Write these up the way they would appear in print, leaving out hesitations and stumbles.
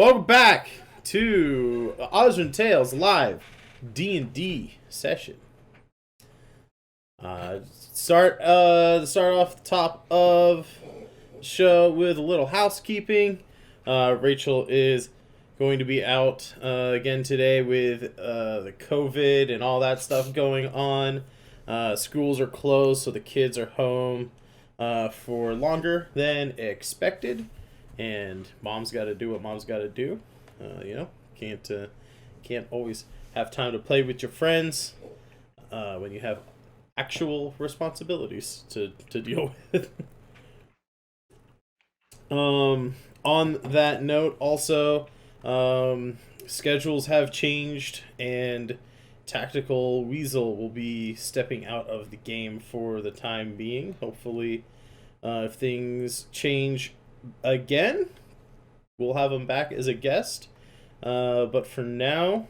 Welcome back to Osrynn Tales Live D&D session. Start off the top of the show with a little housekeeping. Rachel is going to be out again today with the COVID and all that stuff going on. Schools are closed, so the kids are home for longer than expected. And mom's got to do what mom's got to do. Can't always have time to play with your friends when you have actual responsibilities to deal with. On that note, also, schedules have changed, and Tactical Weasel will be stepping out of the game for the time being. Hopefully, if things change again, we'll have him back as a guest, but for now,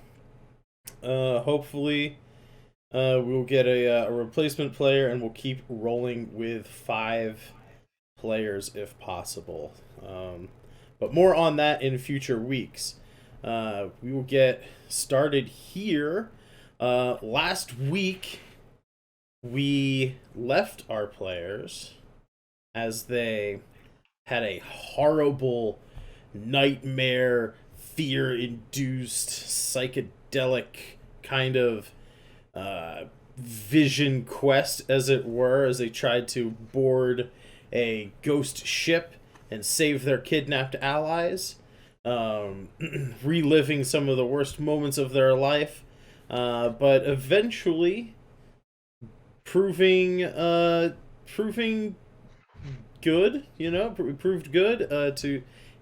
hopefully we'll get a replacement player, and we'll keep rolling with 5 players if possible, but more on that in future weeks. We will get started here. Last week we left our players as they had a horrible nightmare, fear-induced, psychedelic kind of vision quest, as it were, as they tried to board a ghost ship and save their kidnapped allies, reliving some of the worst moments of their life, but eventually proving good, proved good,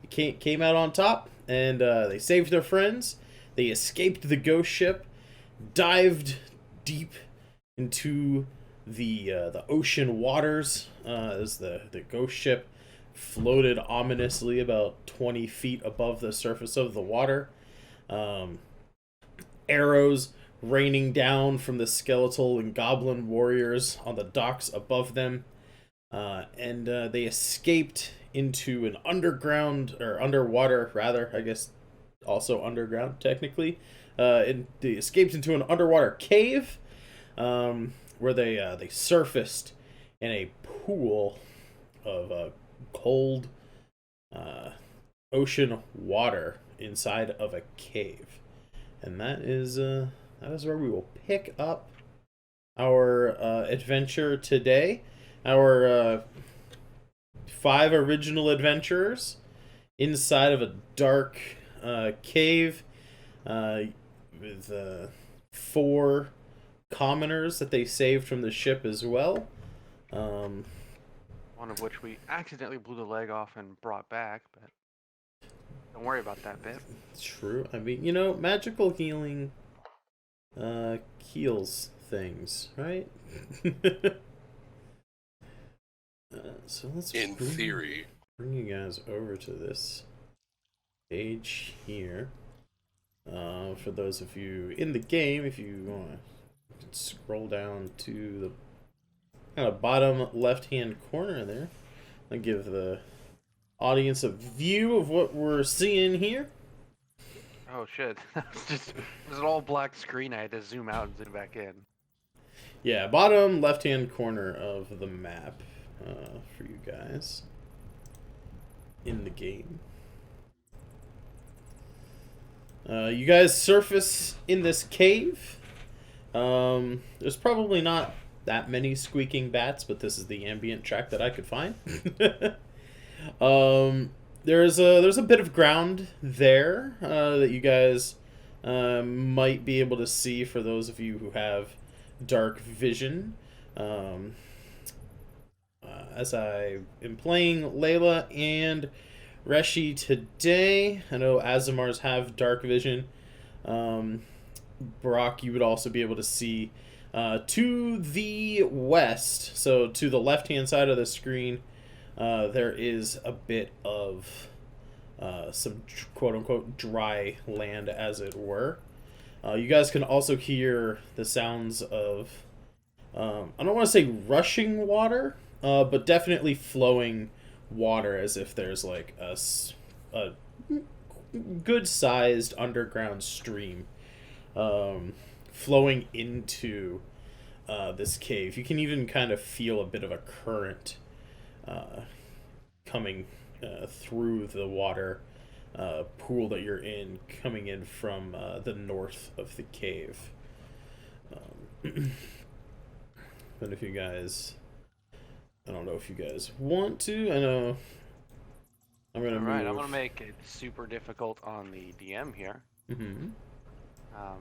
came out on top, and they saved their friends. They escaped the ghost ship, dived deep into the ocean waters as the ghost ship floated ominously about 20 feet above the surface of the water. Arrows raining down from the skeletal and goblin warriors on the docks above them. And they escaped into an underwater, I guess, also underground, technically. They escaped into an underwater cave, where they surfaced in a pool of cold ocean water inside of a cave. And that is where we will pick up our adventure today. Our 5 original adventurers inside of a dark cave with 4 commoners that they saved from the ship as well. One of which we accidentally blew the leg off and brought back, but don't worry about that bit. True. I mean, magical healing heals things, right? So let's bring you guys over to this page here. For those of you in the game, if you want to scroll down to the kind of bottom left-hand corner there, I'll give the audience a view of what we're seeing here. Oh shit! There's an all black screen. I had to zoom out and zoom back in. Yeah, bottom left-hand corner of the map. For you guys in the game. You guys surface in this cave. There's probably not that many squeaking bats, but this is the ambient track that I could find. There's a bit of ground there that you guys might be able to see for those of you who have dark vision. As I am playing Layla and Reshi today, I know Azamars have dark vision. Brock, you would also be able to see to the west, so to the left-hand side of the screen, there is a bit of some quote-unquote dry land, as it were. You guys can also hear the sounds of, I don't want to say rushing water, but definitely flowing water, as if there's like a good-sized underground stream flowing into this cave. You can even kind of feel a bit of a current coming through the water pool that you're in, coming in from the north of the cave. But if you guys, I don't know if you guys want to. I know I'm gonna move. Alright, I'm gonna make it super difficult on the DM here. Mm-hmm.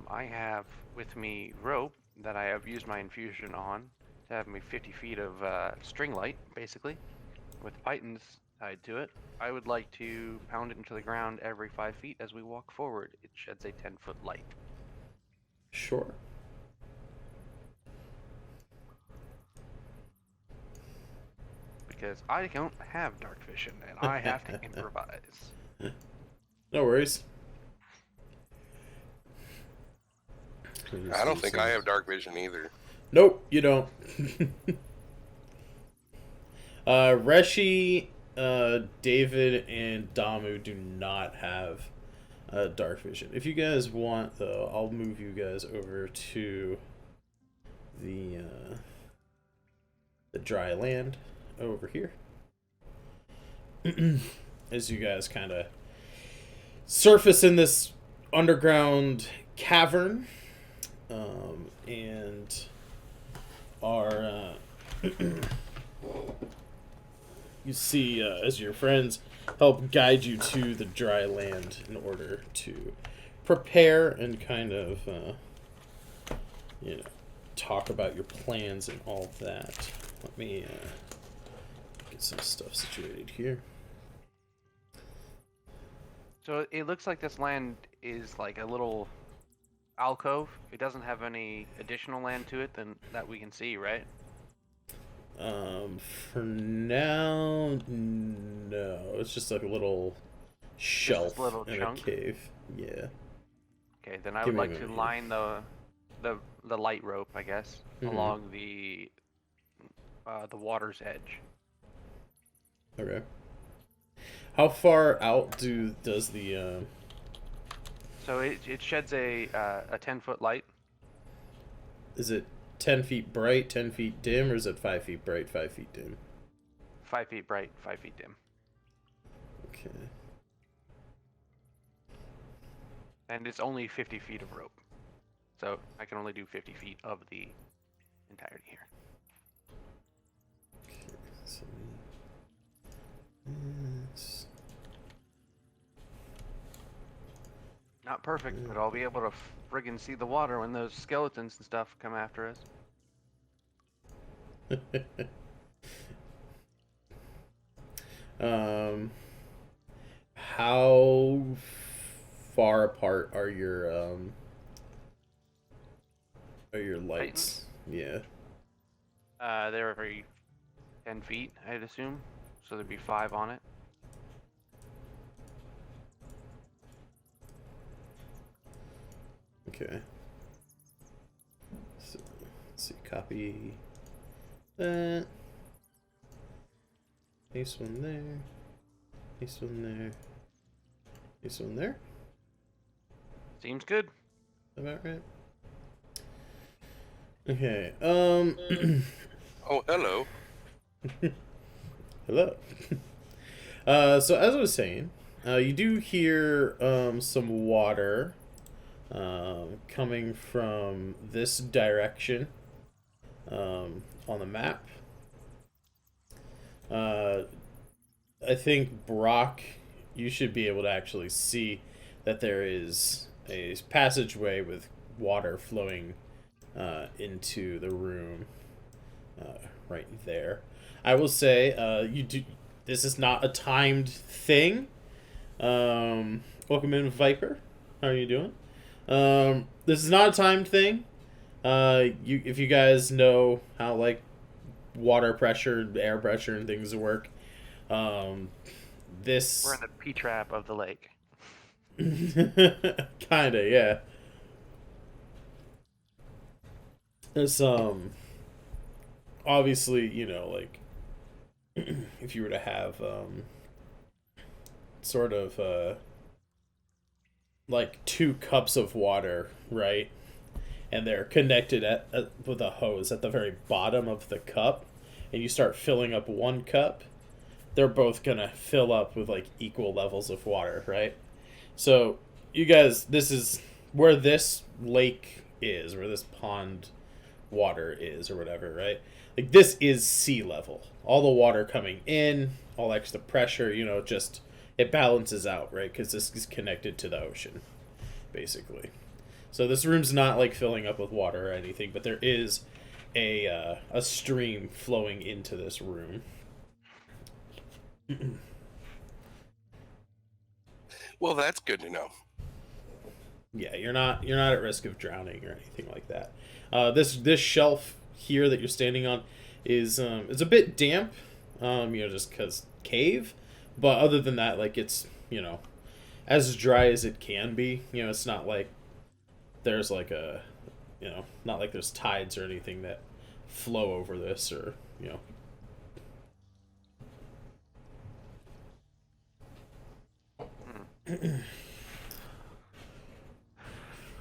I have with me rope that I have used my infusion on to have me 50 feet of string light, basically, with pythons tied to it. I would like to pound it into the ground every 5 feet as we walk forward. It sheds a 10-foot light. Sure. Because I don't have dark vision and I have to improvise. No worries. I don't think I have dark vision either. Nope, you don't. Reshi, David, and Damu do not have dark vision. If you guys want, though, I'll move you guys over to the dry land over here. As you guys kind of surface in this underground cavern, and are you see as your friends help guide you to the dry land in order to prepare and kind of talk about your plans and all of that. Let me get some stuff situated here. So it looks like this land is like a little alcove. It doesn't have any additional land to it than that we can see, right? For now, no. It's just like a little shelf little in chunk? a cave. Yeah. Okay, then I Give would me a like to minute. line the light rope, I guess, Mhm. along the water's edge. Okay. How far out does the So it sheds a 10-foot light. is it 10 feet bright, 10 feet dim, or is it 5 feet bright, 5 feet dim? 5 feet bright, 5 feet dim. Okay. And it's only 50 feet of rope. So I can only do 50 feet of the entirety here. Okay. So it's Not perfect, but I'll be able to friggin' see the water when those skeletons and stuff come after us. How far apart are your lights? Yeah. They're every 10 feet, I'd assume. So there'd be 5 on it. Okay. So, let's see. Copy that. Paste one there. Paste one there. Paste one there. Seems good. About right. Okay. Oh, hello. Hello. So as I was saying, you do hear some water coming from this direction on the map. I think Brock, you should be able to actually see that there is a passageway with water flowing into the room right there. I will say, this is not a timed thing. Welcome in, Viper. How are you doing? This is not a timed thing. If you guys know how like water pressure, air pressure, and things work, this We're in the P-trap of the lake. kinda, yeah. There's obviously, like if you were to have sort of like 2 cups of water, right? And they're connected with a hose at the very bottom of the cup, and you start filling up 1 cup, they're both gonna fill up with like equal levels of water, right? So you guys, this is where this lake is, where this pond water is, or whatever, right? Like, this is sea level. All the water coming in, all extra pressure, just it balances out, right? Because this is connected to the ocean, basically. So this room's not like filling up with water or anything, but there is a stream flowing into this room. Well, that's good to know. Yeah, you're not at risk of drowning or anything like that. This shelf here that you're standing on is it's a bit damp, just because cave. But other than that, like, it's as dry as it can be. It's not like there's like not like there's tides or anything that flow over this, or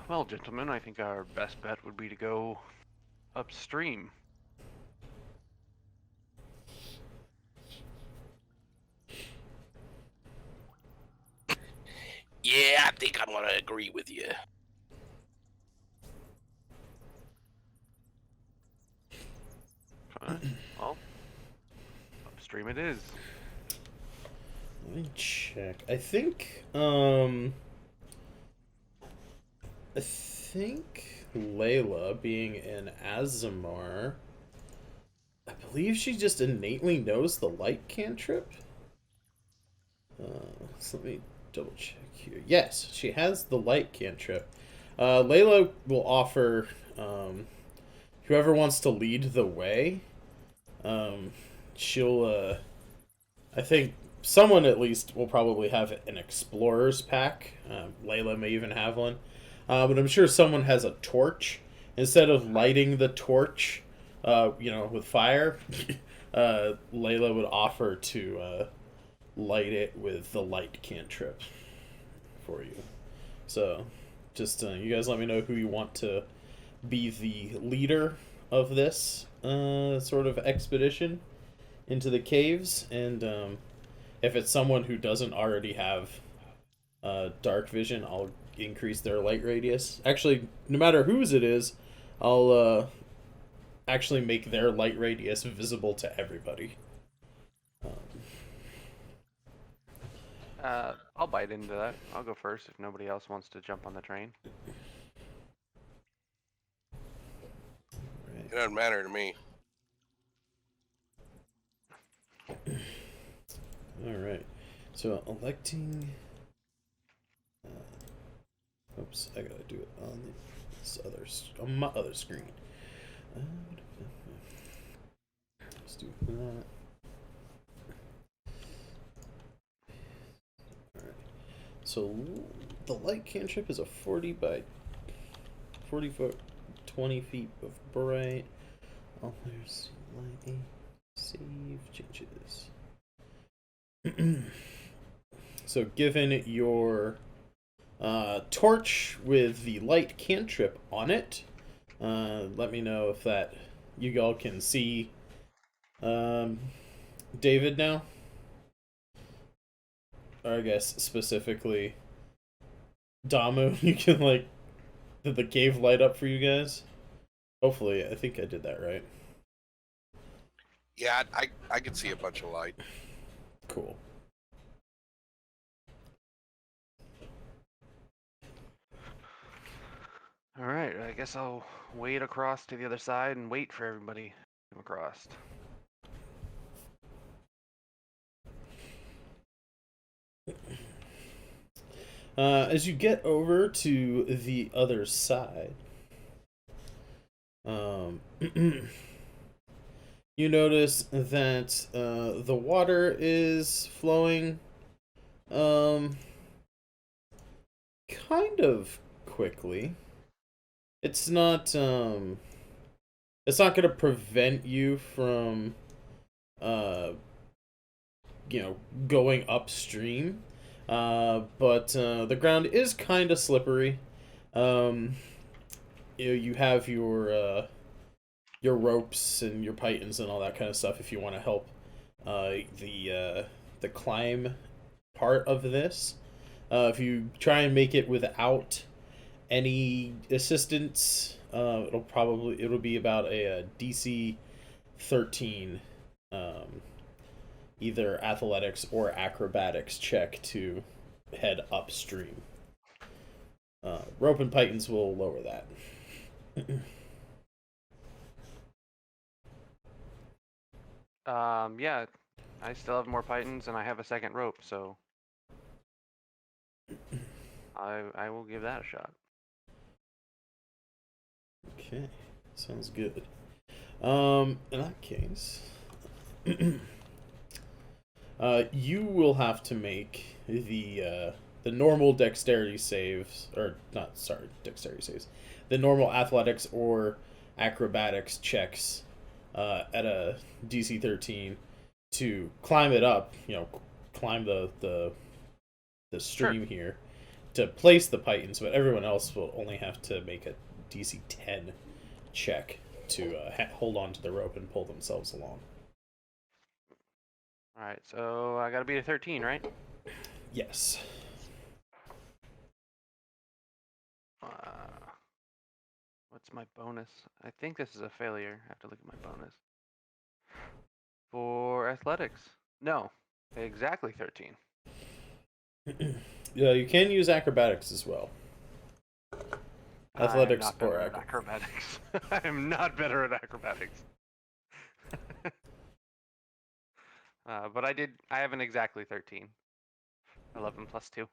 Well, gentlemen, I think our best bet would be to go upstream. Yeah, I think I'm gonna agree with you. Well, upstream it is. Let me check. I think Layla, being an Azamar, I believe she just innately knows the light cantrip. So let me double check here. Yes, she has the light cantrip. Layla will offer whoever wants to lead the way. She'll I think someone at least will probably have an explorer's pack. Layla may even have one. But I'm sure someone has a torch. Instead of lighting the torch, with fire, Layla would offer to light it with the light cantrip for you. So, just you guys let me know who you want to be the leader of this sort of expedition into the caves, and if it's someone who doesn't already have dark vision, I'll increase their light radius. Actually, no matter whose it is, I'll actually make their light radius visible to everybody. I'll bite into that. I'll go first if nobody else wants to jump on the train. It doesn't matter to me. Alright. So, electing... oops, I gotta do it on on my other screen. Let's do that. Alright. So, the light cantrip is a 40 by 40 foot, 20 feet of bright. Oh, there's lighting. Save changes. So, given your torch with the light cantrip on it, let me know if that you all can see David now. Or I guess specifically Damu. You can, like, did the cave light up for you guys? Hopefully, I think I did that right. Yeah, I could see a bunch of light. Cool. Alright, I guess I'll wade across to the other side and wait for everybody to come across. As you get over to the other side, you notice that the water is flowing kind of quickly. It's not going to prevent you from going upstream. But the ground is kind of slippery. You have your ropes and your pythons and all that kind of stuff if you want to help the climb part of this. If you try and make it without any assistance, it'll be about a DC 13, either athletics or acrobatics check to head upstream. Rope and pythons will lower that. Yeah, I still have more pythons and I have a second rope, so I will give that a shot. Okay, sounds good. In that case, you will have to make the normal dexterity saves, or not, sorry, dexterity saves, the normal athletics or acrobatics checks at a DC 13 to climb it up. Climb the stream Sure. here to place the pythons, but everyone else will only have to make a DC 10 check to hold on to the rope and pull themselves along. Alright, so I gotta beat a 13, right? Yes. What's my bonus? I think this is a failure. I have to look at my bonus. For athletics. No, exactly 13. Yeah, you can use acrobatics as well. Athletics I'm not or better at acrobatics. I am not better at acrobatics. But I have an exactly 13. 11 plus 2.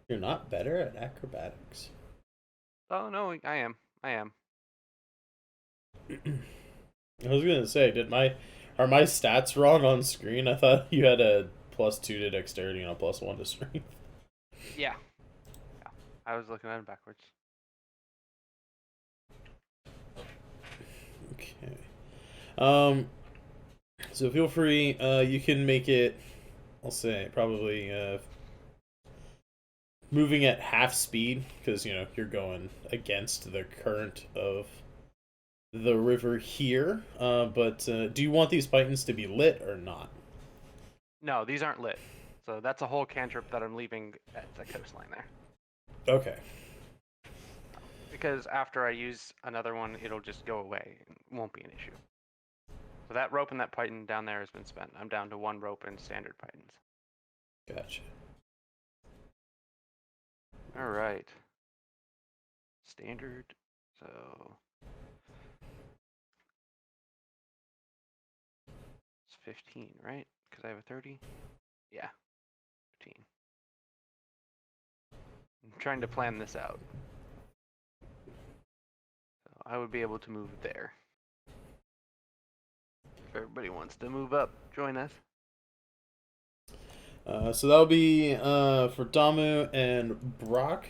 You're not better at acrobatics. Oh, no, I am. I was gonna say, are my stats wrong on screen? I thought you had a +2 to dexterity and a +1 to strength. Yeah. I was looking at it backwards. Okay. So feel free. You can make it. I'll say probably moving at half speed because you're going against the current of the river here. But do you want these pythons to be lit or not? No, these aren't lit. So that's a whole cantrip that I'm leaving at the coastline there. Okay. Because after I use another one, it'll just go away. It won't be an issue. So that rope and that python down there has been spent. I'm down to 1 rope and standard pythons. Gotcha. All right. Standard. So it's 15, right? Because I have a 30. Yeah, 15. I'm trying to plan this out. So I would be able to move there. If everybody wants to move up, join us. So that'll be for Damu and Brock.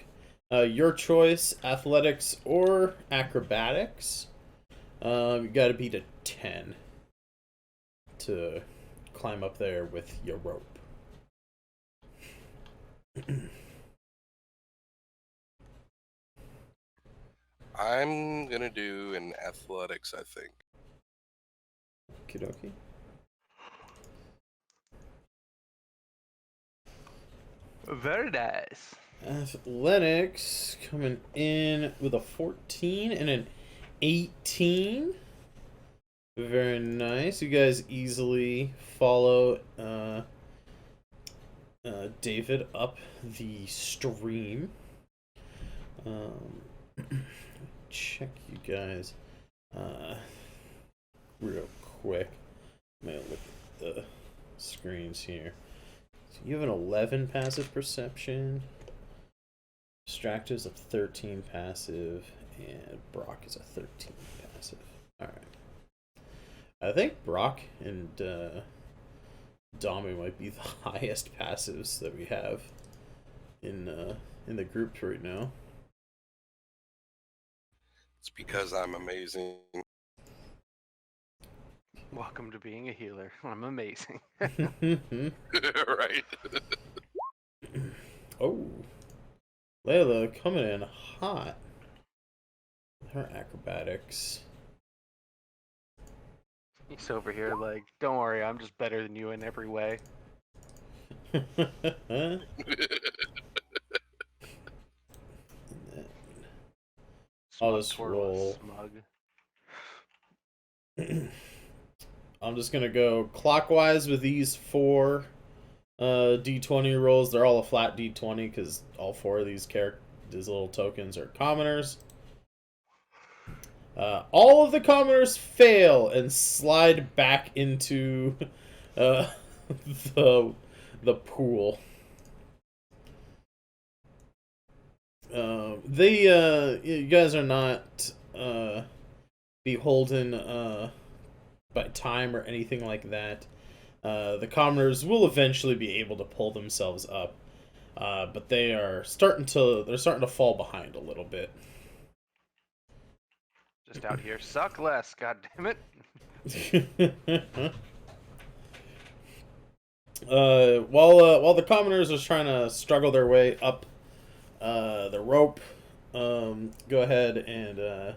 Your choice: athletics or acrobatics. You got to beat a 10 to climb up there with your rope. I'm gonna do an athletics, I think. Okie dokie. Very nice. Athletics coming in with a 14 and an 18. Very nice. You guys easily follow David up the stream. Check you guys real quick. I'm gonna look at the screens here. So you have an 11 passive perception. Stract is a 13 passive, and Brock is a 13 passive. Alright. I think Brock and Dami might be the highest passives that we have in the group right now. It's because I'm amazing. Welcome to being a healer. I'm amazing. Right. Oh, Layla coming in hot. Her acrobatics. He's over here like, don't worry, I'm just better than you in every way. I'll just roll. Smug. I'm just gonna go clockwise with these 4 D20 rolls. They're all a flat D20 because all 4 of these little tokens are commoners. All of the commoners fail and slide back into the pool. You guys are not beholden by time or anything like that. The commoners will eventually be able to pull themselves up, but they're starting to fall behind a little bit. Just out here, suck less, god damn it. While the commoners are trying to struggle their way up the rope, go ahead and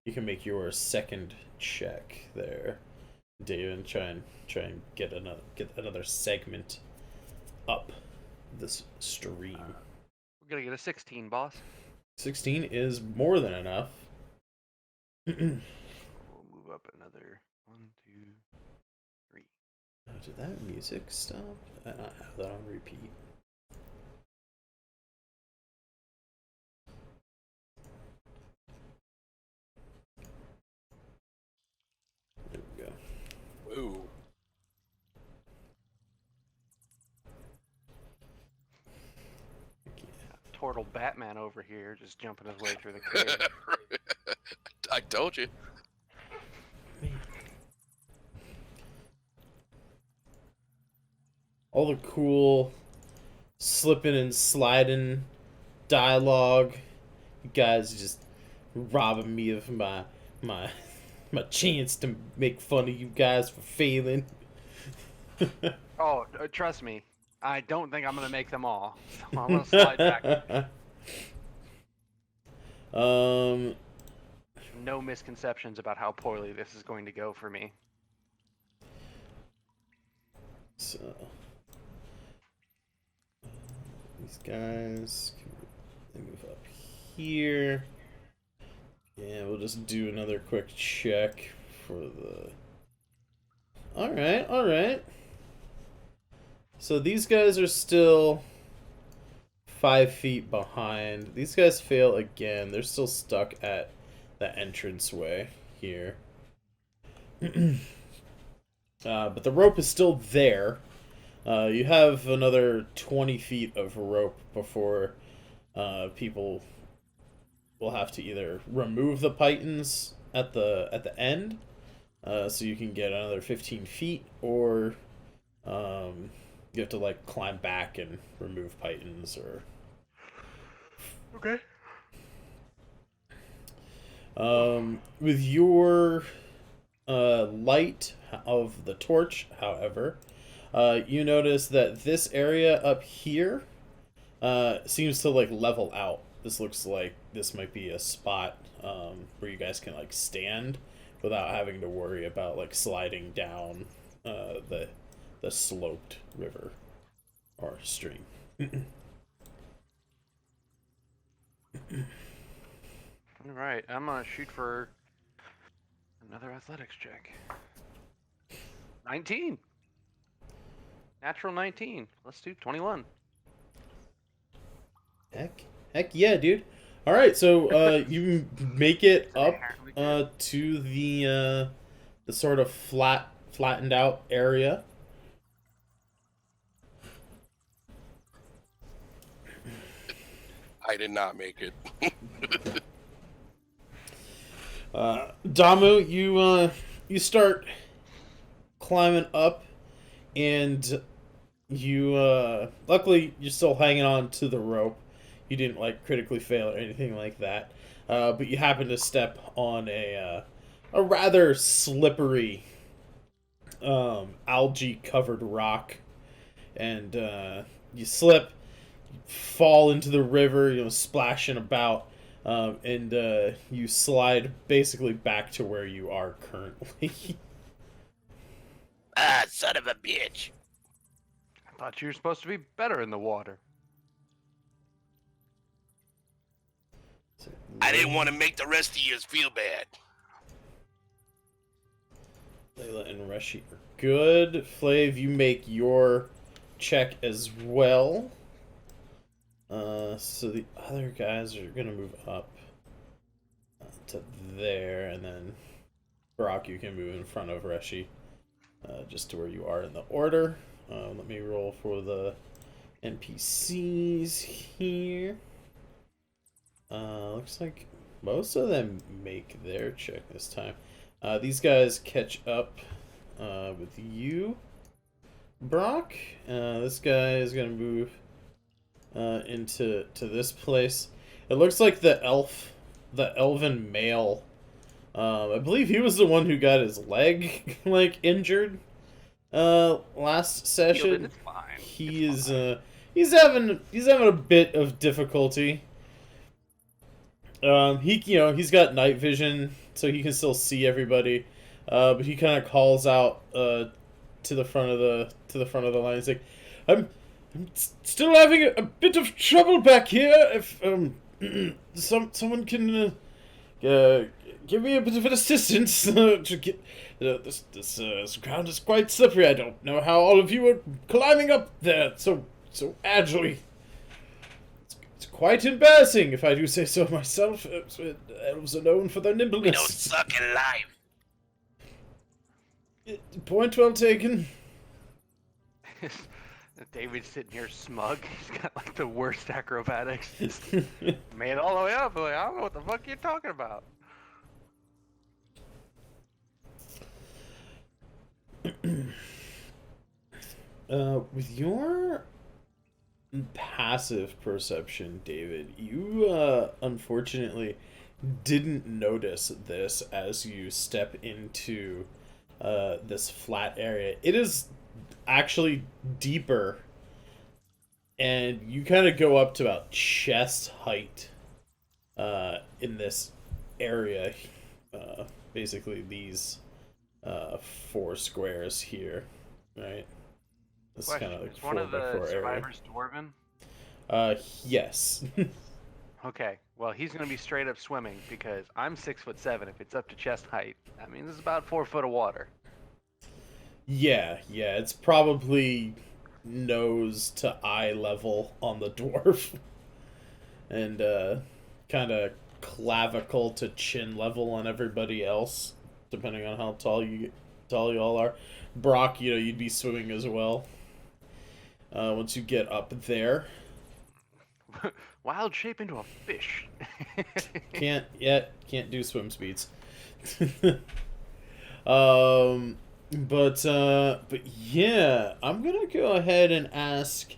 you can make your second check there, David. Try and get another segment up this stream. We're gonna get a 16, boss. 16 is more than enough. We'll move up another 1, 2, 3. Did that music stop? I not have that on repeat. There we go. Ooh. Turtle Batman over here just jumping his way through the cave. I told you. All the cool slipping and sliding dialogue. You guys just robbing me of my chance to make fun of you guys for failing. Oh, trust me. I don't think I'm gonna make them all. So I'm gonna slide back. No misconceptions about how poorly this is going to go for me. So these guys can move up here. Yeah, we'll just do another quick check for the. All right. So these guys are still 5 feet behind. These guys fail again. They're still stuck at the entranceway here. But the rope is still there. You have another 20 feet of rope before people will have to either remove the pythons at the end, so you can get another 15 feet, or you have to like climb back and remove pythons, or Okay. With your light of the torch, however, you notice that this area up here seems to like level out. This looks like this might be a spot where you guys can like stand without having to worry about like sliding down the sloped river or stream. All right, I'm gonna shoot for another athletics check. 19. Natural 19. Let's do 21. Heck yeah, dude. All right, so you make it up to the sort of flattened out area. I did not make it. Damu, you start climbing up, and you luckily you're still hanging on to the rope. You didn't like critically fail or anything like that, but you happen to step on a rather slippery algae-covered rock, and you slip, you fall into the river, splashing about, and you slide basically back to where you are currently. Ah, son of a bitch. I thought you were supposed to be better in the water. I didn't want to make the rest of you feel bad. Layla and Reshi are good. Flav, you make your check as well. So the other guys are gonna move up to there, and then Brock, you can move in front of Reshi, just to where you are in the order. Let me roll for the NPCs here. Looks like most of them make their check this time. These guys catch up with you, Brock. This guy is gonna move into this place. It looks like the elven male. I believe he was the one who got his leg injured last session. It's fine. He's having a bit of difficulty. He's got night vision, so he can still see everybody. But he kind of calls out to the front of the line. He's like, I'm still having a bit of trouble back here. If someone can give me a bit of an assistance to get this ground is quite slippery. I don't know how all of you are climbing up there so agilely. It's quite embarrassing, if I do say so myself. Elves are known for their nimbleness. We don't suck at life. Point well taken. David's sitting here smug. He's got the worst acrobatics. Just made it all the way up. I don't know what the fuck you're talking about. With your passive perception, David, you unfortunately didn't notice this as you step into this flat area. It is actually deeper, and you kind of go up to about chest height in this area. Basically these 4 squares here, right? This Question, is kind of is one of the survivors dwarven? Yes. Okay, well he's gonna be straight up swimming because I'm 6'7". If it's up to chest height, that means it's about 4 foot of water. Yeah, it's probably nose to eye level on the dwarf, and kind of clavicle to chin level on everybody else, depending on how tall you all are. Brock, you'd be swimming as well. Once you get up there. Wild shape into a fish. Can't do swim speeds. But yeah, I'm gonna go ahead and ask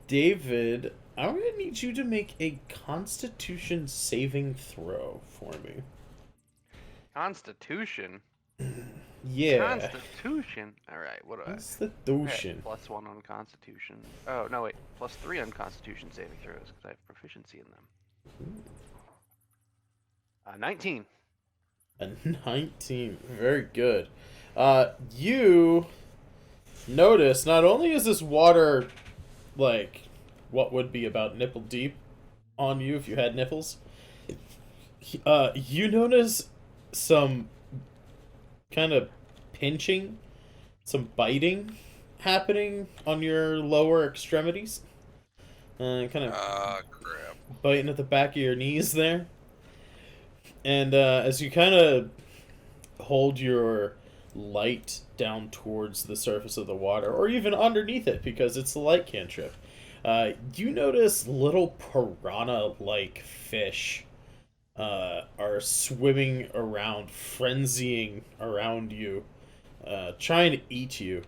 David, I'm gonna need you to make a Constitution saving throw for me. Constitution? Yeah. Constitution? Alright, what do I... Constitution. Okay, +1 on Constitution. Oh, no, wait. +3 on Constitution saving throws, because I have proficiency in them. 19. A 19. Very good. You notice, not only is this water, what would be about nipple deep on you if you had nipples, you notice some kind of pinching, some biting happening on your lower extremities. Kind of crap. biting at the back of your knees there. And as you kind of hold your light down towards the surface of the water, or even underneath it, because it's the light cantrip, you notice little piranha-like fish are swimming around, frenzying around you, trying to eat you.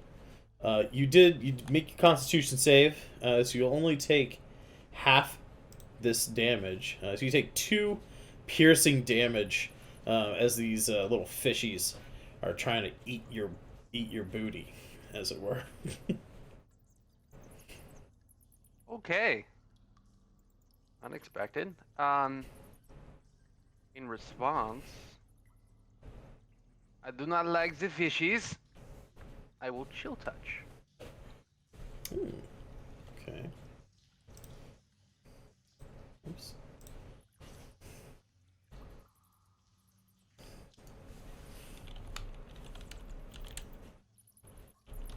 You make a Constitution save, so you'll only take half this damage. So you take 2 piercing damage as these little fishies are trying to eat your booty, as it were. Okay. Unexpected. In response, I do not like the fishies. I will chill touch. Okay. Oops.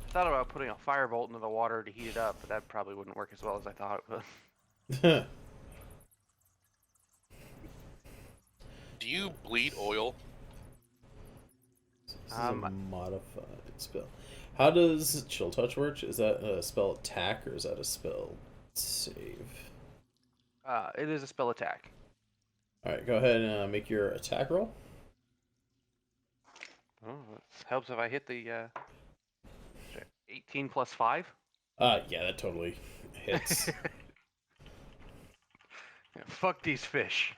I thought about putting a firebolt into the water to heat it up, but that probably wouldn't work as well as I thought it would. Do you bleed oil? This is a modified spell. How does chill touch work? Is that a spell attack or is that a spell save? It is a spell attack. Alright, go ahead and make your attack roll. Oh, it helps if I hit the 18 plus 5. Yeah, that totally hits. Yeah, fuck these fish.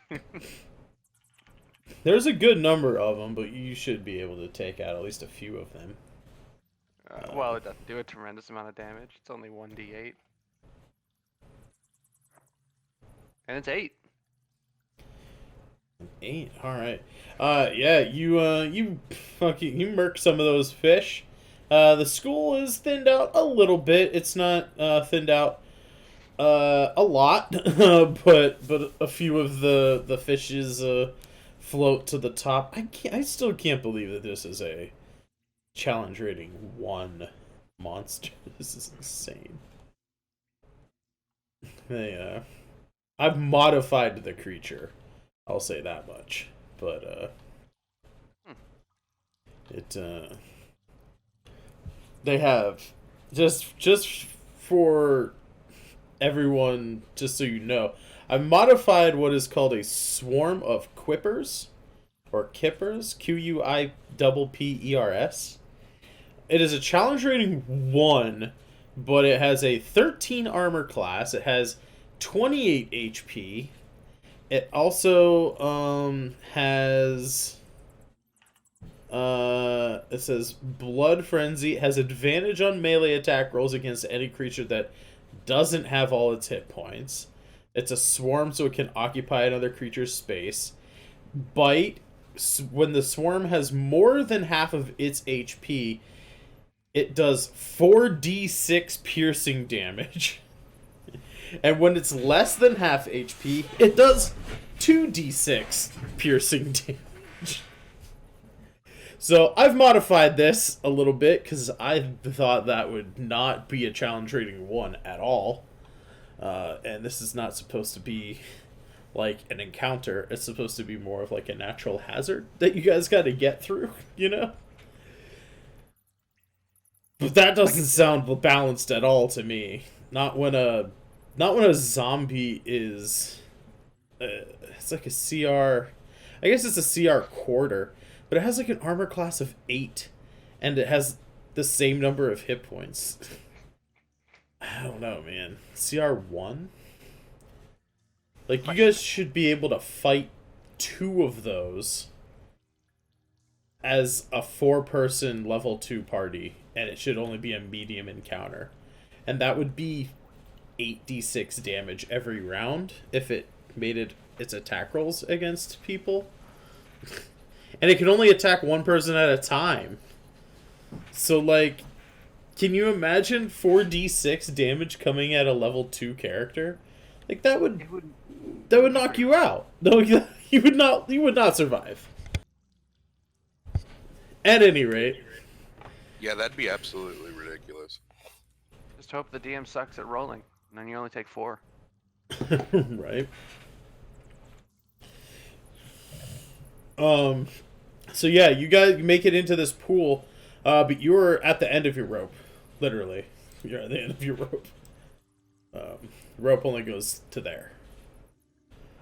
There's a good number of them, but you should be able to take out at least a few of them. Well, it doesn't do a tremendous amount of damage. It's only 1d8. And it's 8. 8. All right. Yeah, you murk some of those fish. The school is thinned out a little bit. It's not thinned out a lot, but a few of the fishes float to the top. I still can't believe that this is a challenge rating 1 monster. This is insane. I've modified the creature. I'll say that much. But they have just for everyone, just so you know, I've modified what is called a swarm of quippers or kippers, Quippers. It is a challenge rating 1, but it has a 13 armor class. It has 28 HP. It also has it says Blood Frenzy. It has advantage on melee attack rolls against any creature that doesn't have all its hit points. It's a swarm, so it can occupy another creature's space. Bite. When the swarm has more than half of its HP, it does 4d6 piercing damage. And when it's less than half HP, it does 2d6 piercing damage. So I've modified this a little bit because I thought that would not be a challenge rating 1 at all. And this is not supposed to be like an encounter. It's supposed to be more of like a natural hazard that you guys got to get through, you know? But that doesn't sound balanced at all to me. Not when a zombie is it's like a CR, I guess it's a CR quarter, but it has like an armor class of 8 and it has the same number of hit points. I don't know, man. CR 1? Like, you guys should be able to fight 2 of those as a 4-person level 2 party, and it should only be a medium encounter. And that would be 8d6 damage every round if it made its attack rolls against people. And it can only attack 1 person at a time. So, like, can you imagine 4d6 damage coming at a level 2 character? Like, that would knock you out. No, you would not survive. At any rate. Yeah, that'd be absolutely ridiculous. Just hope the DM sucks at rolling, and then you only take 4. Right. So yeah, you guys make it into this pool, but you're at the end of your rope. Literally. You're at the end of your rope. Rope only goes to there.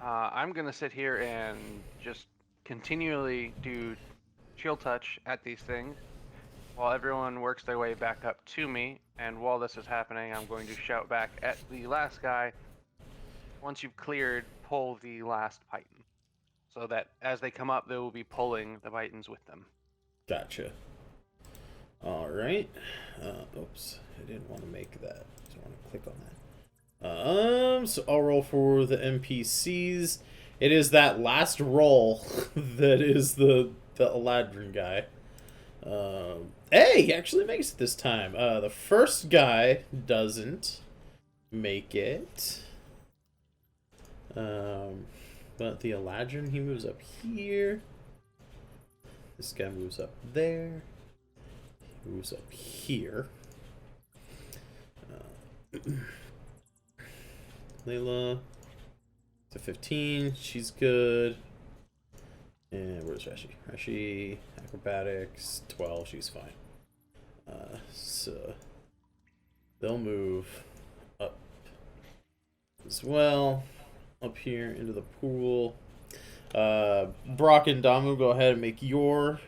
I'm gonna sit here and just continually do chill touch at these things while everyone works their way back up to me. And while this is happening, I'm going to shout back at the last guy. Once you've cleared, pull the last python. so that as they come up, they will be pulling the Titans with them. Gotcha. All right. Oops, I didn't want to make that. I don't want to click on that. So I'll roll for the NPCs. It is that last roll that is the Eladrin guy. Hey, he actually makes it this time. The first guy doesn't make it. But the Eladrin, he moves up here. This guy moves up there. He moves up here. Layla to 15. She's good. And where's Reshi? Reshi, acrobatics, 12. She's fine. So they'll move up as well. Up here into the pool. Brock and Damu, go ahead and make your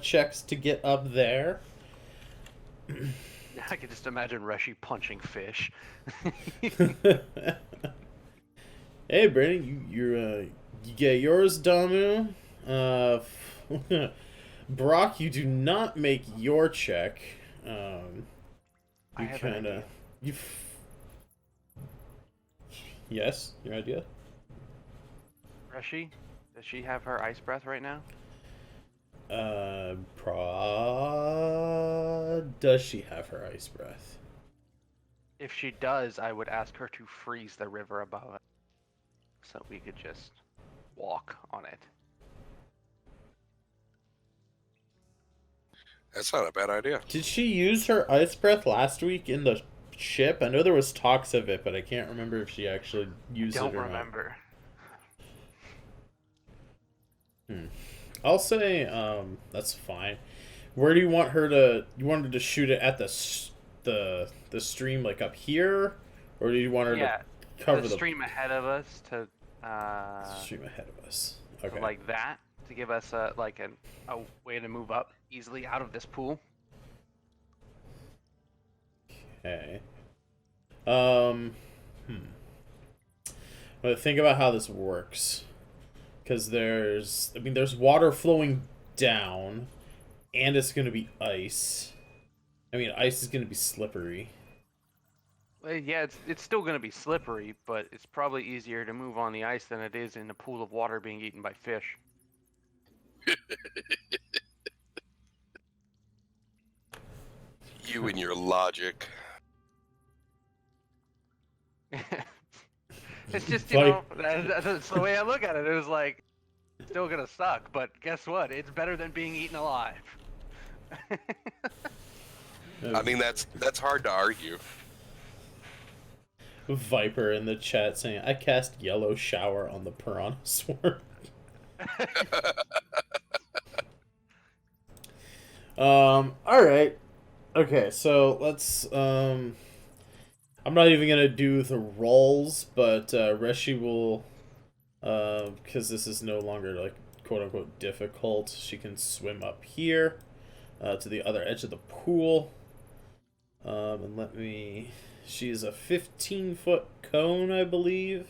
checks to get up there. I can just imagine Reshi punching fish. Hey, Brandon, you get yours, Damu. Brock, you do not make your check. I have an idea. Yes, your idea. Reshi, does she have her ice breath right now? Does she have her ice breath? If she does, I would ask her to freeze the river above it, so we could just walk on it. That's not a bad idea. Did she use her ice breath last week in the ship? I know there was talks of it, but I can't remember if she actually used it or not. Don't remember. I'll say that's fine. Where do you want her to? You wanted to shoot it at the stream, like up here, or do you want her to cover the stream ahead of us to stream ahead of us? Okay, like that to give us a way to move up easily out of this pool. Okay. Well, think about how this works. Because there's water flowing down, and it's going to be ice. I mean, ice is going to be slippery. Well, yeah, it's still going to be slippery, but it's probably easier to move on the ice than it is in a pool of water being eaten by fish. You and your logic. It's just, that's the way I look at it. It was like, it's still gonna suck, but guess what? It's better than being eaten alive. I mean, that's hard to argue. Viper in the chat saying, I cast Yellow Shower on the Piranha Swarm. Alright. Okay, so let's, I'm not even gonna do the rolls, but Reshi will, because this is no longer like quote-unquote difficult, she can swim up here to the other edge of the pool. And she's a 15-foot cone, I believe.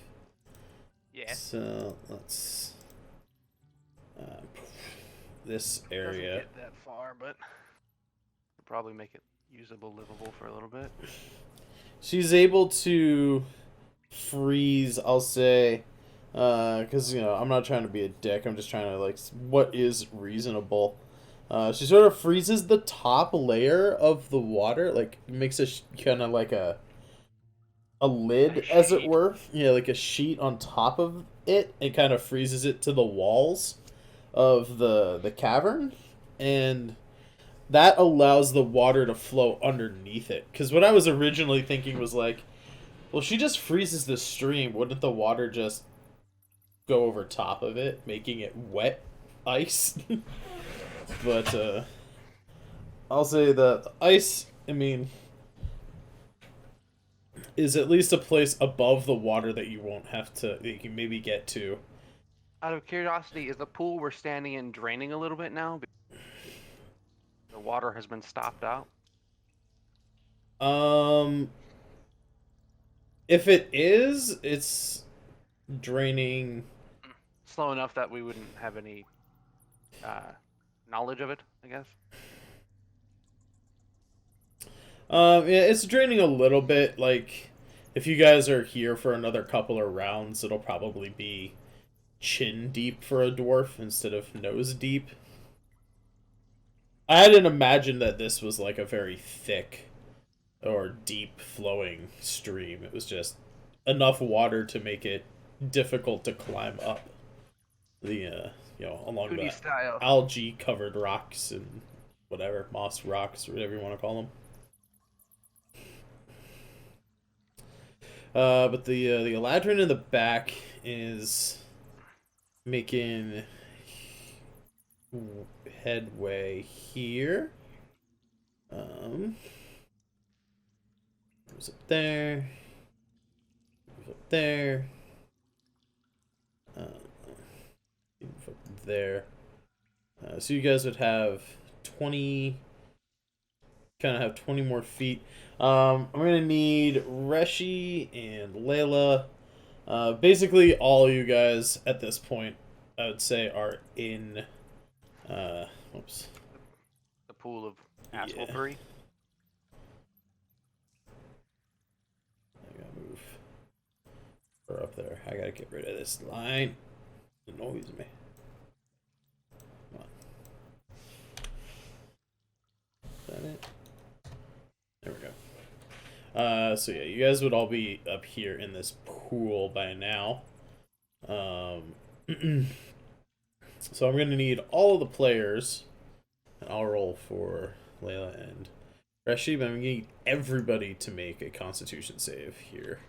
Yeah. So let's this area. Doesn't get that far, but we'll probably make it usable, livable for a little bit. She's able to freeze, I'll say, because, I'm not trying to be a dick. I'm just trying to, what is reasonable. She sort of freezes the top layer of the water, makes a kind of like a lid, as it were. Yeah, like a sheet on top of it. It kind of freezes it to the walls of the cavern. And that allows the water to flow underneath it. Because what I was originally thinking was well, she just freezes the stream. Wouldn't the water just go over top of it, making it wet ice? But I'll say that the ice, is at least a place above the water that you can maybe get to. Out of curiosity, is the pool we're standing in draining a little bit now? The water has been stopped out? If it is, it's draining. slow enough that we wouldn't have any knowledge of it, I guess. Yeah, it's draining a little bit. Like, if you guys are here for another couple of rounds, it'll probably be chin deep for a dwarf instead of nose deep. I hadn't imagined that this was like a very thick or deep flowing stream. It was just enough water to make it difficult to climb up the along Foodie the style. algae covered rocks and whatever, moss rocks or whatever you want to call them. But the Eladrin in the back is making headway here. Moves up there. Moves up there. Move up there. So you guys would have 20. Kind of have 20 more feet. I'm gonna need Reshi and Layla. Basically, all you guys at this point, I would say, are in. Whoops. The pool of assholery. I gotta move her up there. I gotta get rid of this line. It annoys me. Come on. Is that it? There we go. So yeah, you guys would all be up here in this pool by now. So I'm gonna need all of the players, and I'll roll for Layla and Reshi, but I'm gonna need everybody to make a Constitution save here.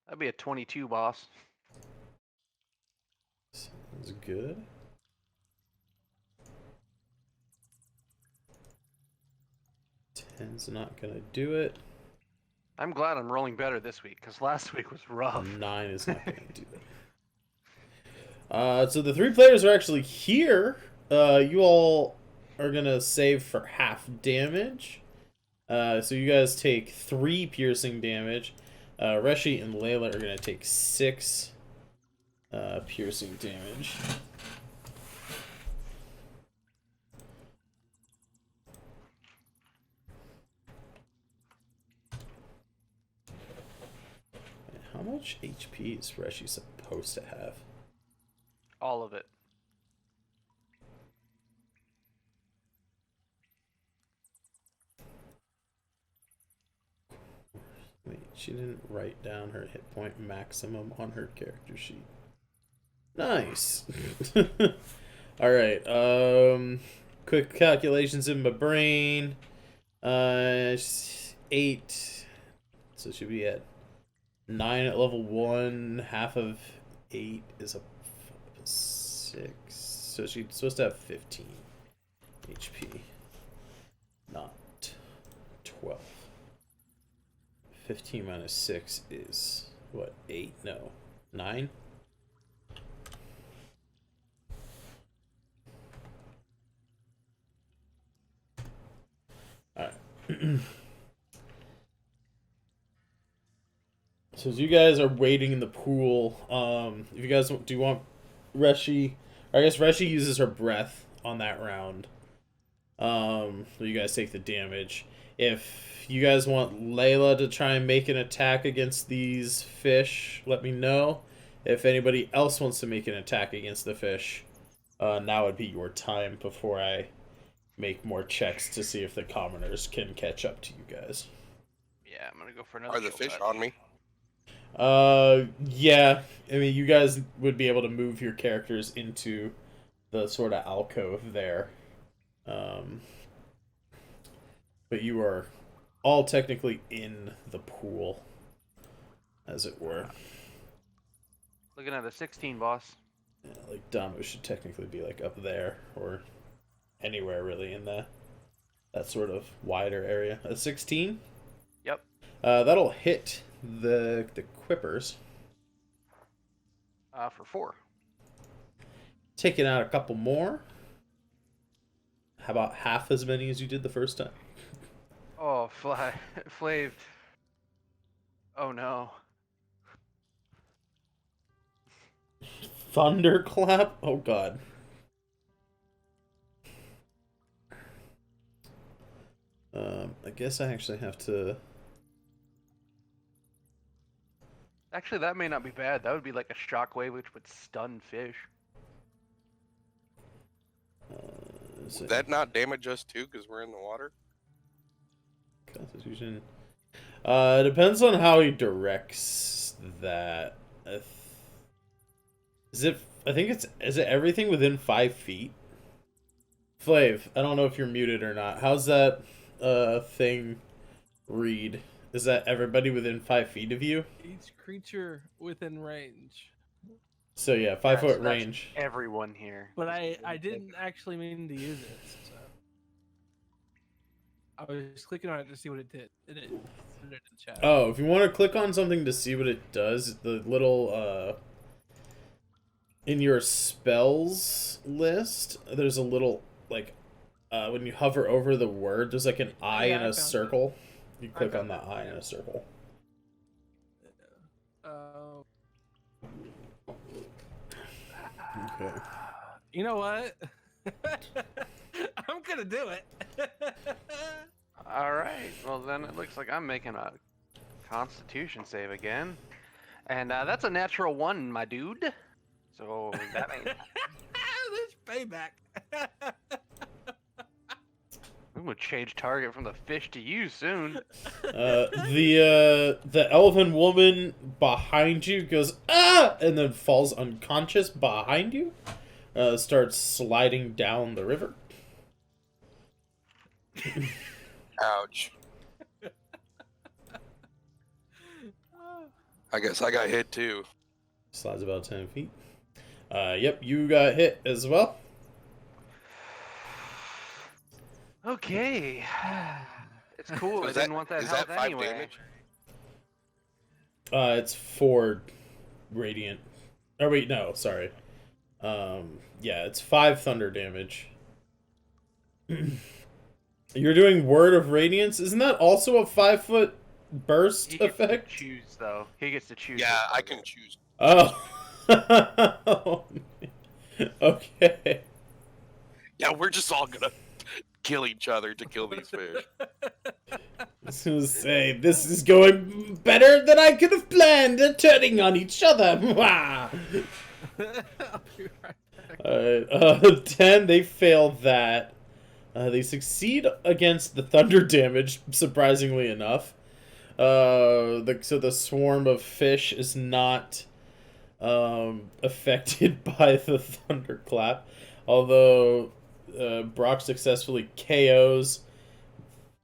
That'd be a 22, boss. Sounds good. Ten's not gonna do it. I'm glad I'm rolling better this week, because last week was rough. 9 is not gonna do that. So the 3 players are actually here. You all are gonna save for half damage. So you guys take 3 piercing damage. Reshi and Layla are gonna take 6 piercing damage. How much HP is Reshi supposed to have? All of it. Wait, she didn't write down her hit point maximum on her character sheet. Nice. Alright, quick calculations in my brain. 8. So she'll be at 9 at level 1. Half of 8 is a 6. So she's supposed to have 15 HP. Not 12. 15 minus 6 is, what, 8? No. 9? Alright. So as you guys are waiting in the pool, if you guys do you want Reshi, or I guess Reshi uses her breath on that round. So you guys take the damage. If you guys want Layla to try and make an attack against these fish, let me know. If anybody else wants to make an attack against the fish, now would be your time before I make more checks to see if the commoners can catch up to you guys. Yeah, I'm gonna go for another. Are the fish on me? Yeah. I mean, you guys would be able to move your characters into the sort of alcove there. But you are all technically in the pool, as it were. Looking at a 16, boss. Yeah, like Damo should technically be like up there or anywhere really in that sort of wider area. A 16? Yep. That'll hit the quippers. For 4. Taking out a couple more. How about half as many as you did the first time? Oh, Flav. Oh no. Thunderclap? Oh god. I guess I actually have to... Actually, that may not be bad. That would be like a shockwave, which would stun fish. Would that not damage us too, because we're in the water? Constitution. It depends on how he directs that. Is it everything within 5 feet? Flav, I don't know if you're muted or not. How's that thing read? Is that everybody within 5 feet of you? Each creature within range. So yeah, 5-foot range. Everyone here. But I didn't actually mean to use it. So. I was clicking on it to see what it did. It put it in the chat. Oh, if you want to click on something to see what it does, the little in your spells list, there's a little like when you hover over the word, there's like an eye and a circle. You click on the eye and a circle. Okay. You know what? I'm gonna do it. All right. Well, then it looks like I'm making a Constitution save again, and that's a natural 1, my dude. So that ain't. This payback. I'm gonna change target from the fish to you soon. The elven woman behind you goes ah, and then falls unconscious behind you. Starts sliding down the river. Ouch. I guess I got hit too. Slides about 10 feet. Yep, you got hit as well. Okay. It's cool. I didn't want that is health that 5 anyway. damage? It's 4 radiant. Oh wait, no, sorry. Yeah, it's 5 thunder damage. You're doing Word of Radiance. Isn't that also a 5-foot burst He gets effect? to choose, though. He gets to choose. Yeah, his I target. can choose. Oh. Okay. Yeah, we're just all gonna kill each other to kill these fish. I was gonna say, this is going better than I could have planned. They're turning on each other. I'll be right back. 10, they fail that. They succeed against the thunder damage, surprisingly enough. So the swarm of fish is not affected by the thunderclap, although Brock successfully KOs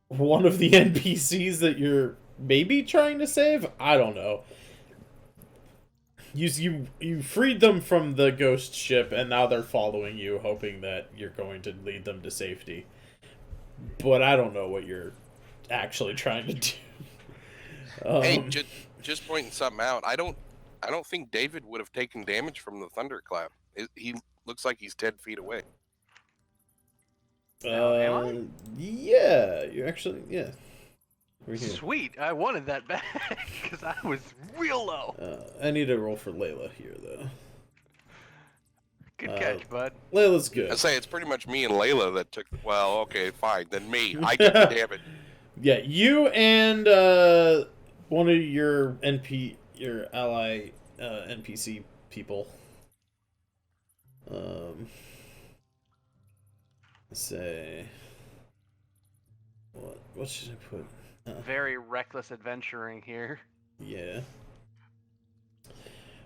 one of the NPCs that you're maybe trying to save. I don't know. You freed them from the ghost ship, and now they're following you, hoping that you're going to lead them to safety. But I don't know what you're actually trying to do. Hey, just pointing something out. I don't think David would have taken damage from the thunderclap. He looks like he's 10 feet away. Yeah, you actually, yeah. Right here. Sweet. I wanted that back because I was real low. I need to roll for Layla here, though. Good catch, bud. Layla's good. I say it's pretty much me and Layla that took. Well, okay, fine. Then me. I took the damage. Yeah, you and one of your ally NPC people. Let's say what should I put? Very reckless adventuring here. Yeah.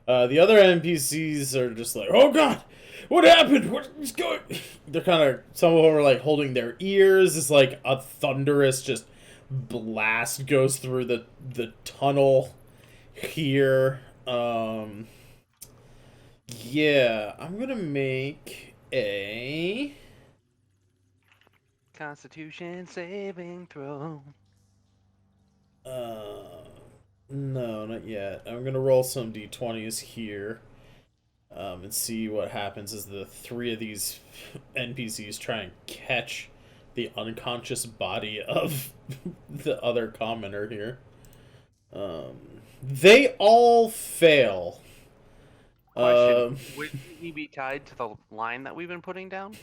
The other NPCs are just like, oh god, what happened? What's going? They're kind of, some of them are like holding their ears. It's like a thunderous just blast goes through the tunnel here. Yeah, I'm gonna make a Constitution saving throw. No, not yet. I'm gonna roll some d20s here, and see what happens as the 3 of these NPCs try and catch the unconscious body of the other commoner here. They all fail. Question: Would he be tied to the line that we've been putting down?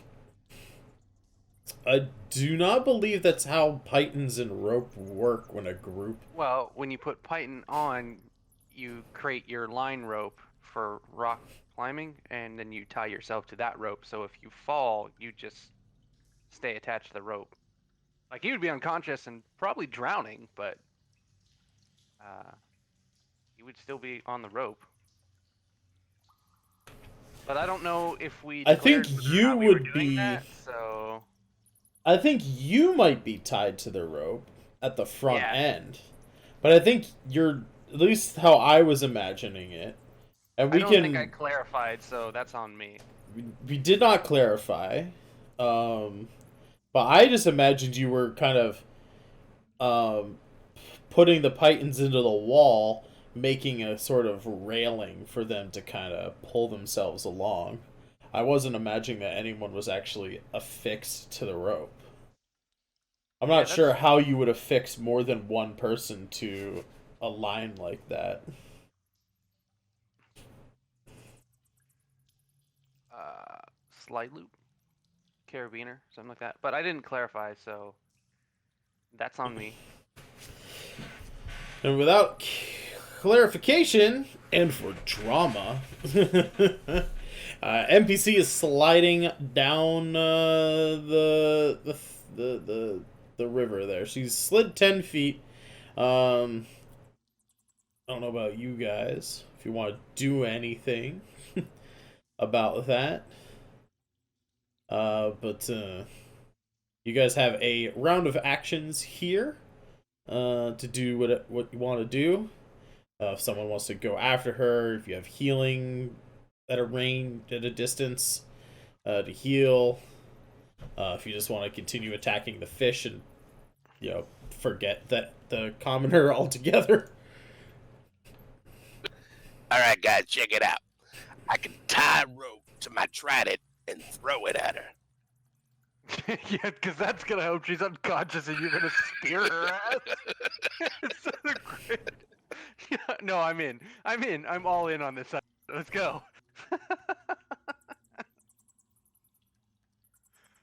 I do not believe that's how pythons and rope work when a group. Well, when you put python on, you create your line rope for rock climbing, and then you tie yourself to that rope. So if you fall, you just stay attached to the rope. Like, he would be unconscious and probably drowning, but he would still be on the rope. But I don't know if we. I think declared whether or you not we were would doing be. that, so I think you might be tied to the rope at the front Yeah. end, but I think you're at least how I was imagining it, and I we don't can. think I clarified, so that's on me. We did not clarify, but I just imagined you were kind of putting the pythons into the wall, making a sort of railing for them to kind of pull themselves along. I wasn't imagining that anyone was actually affixed to the rope. I'm not sure how you would affix more than one person to a line like that. Slide loop, carabiner, something like that. But I didn't clarify, so that's on me. And without clarification, and for drama, NPC is sliding down the river there. She's slid 10 feet. I don't know about you guys, if you want to do anything about that. But you guys have a round of actions here to do what you want to do. If someone wants to go after her, if you have healing at a distance to heal. If you just want to continue attacking the fish and forget that the commoner altogether. All right, guys, check it out. I can tie a rope to my trident and throw it at her. Yeah, because that's gonna help. She's unconscious, and you're gonna spear her ass. It's so great. Yeah, no, I'm in. I'm all in on this. Let's go.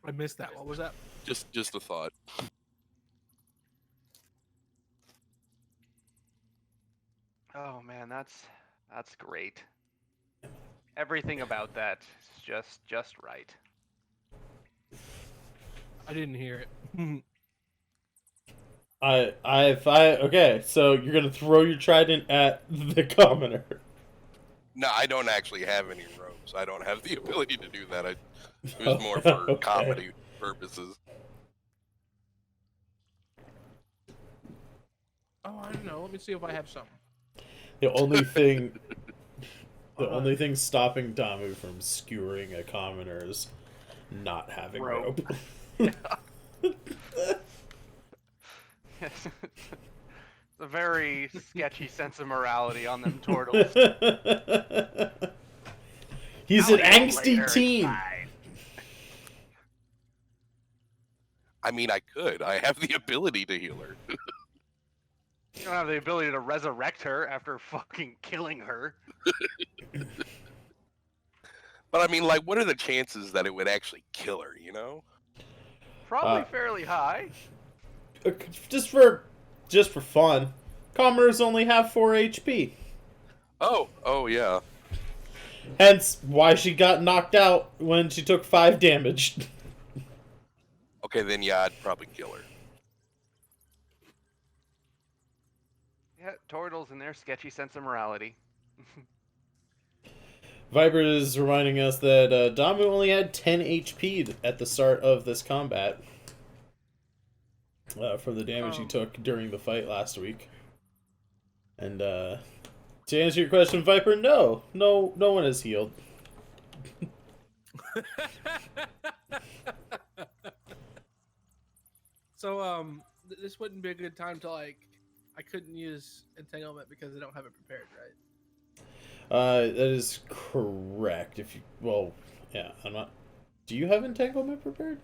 I missed that. What was that? Just a thought. Oh man, that's great. Everything about that is just right. I didn't hear it. Okay, so you're gonna throw your trident at the commoner. No, I don't actually have any ropes. I don't have the ability to do that. It was more for Okay. comedy purposes. Oh, I don't know. Let me see if I have something. The only thing stopping Damu from skewering a commoner is not having rope. It's a very sketchy sense of morality on them turtles. He's an angsty teen. I mean, I could. I have the ability to heal her. You don't have the ability to resurrect her after fucking killing her. But I mean, like, what are the chances that it would actually kill her, you know? Probably fairly high. Just for fun, commoners only have 4 HP. Oh yeah. Hence why she got knocked out when she took 5 damage. Okay, then yeah, I'd probably kill her. Yeah, turtles and their sketchy sense of morality. Viper is reminding us that Damu only had 10 HP at the start of this combat. From the damage he took during the fight last week. And to answer your question, Viper, no one is healed. So, this wouldn't be a good time to, like, I couldn't use entanglement because I don't have it prepared, right? That is correct. I'm not. Do you have entanglement prepared?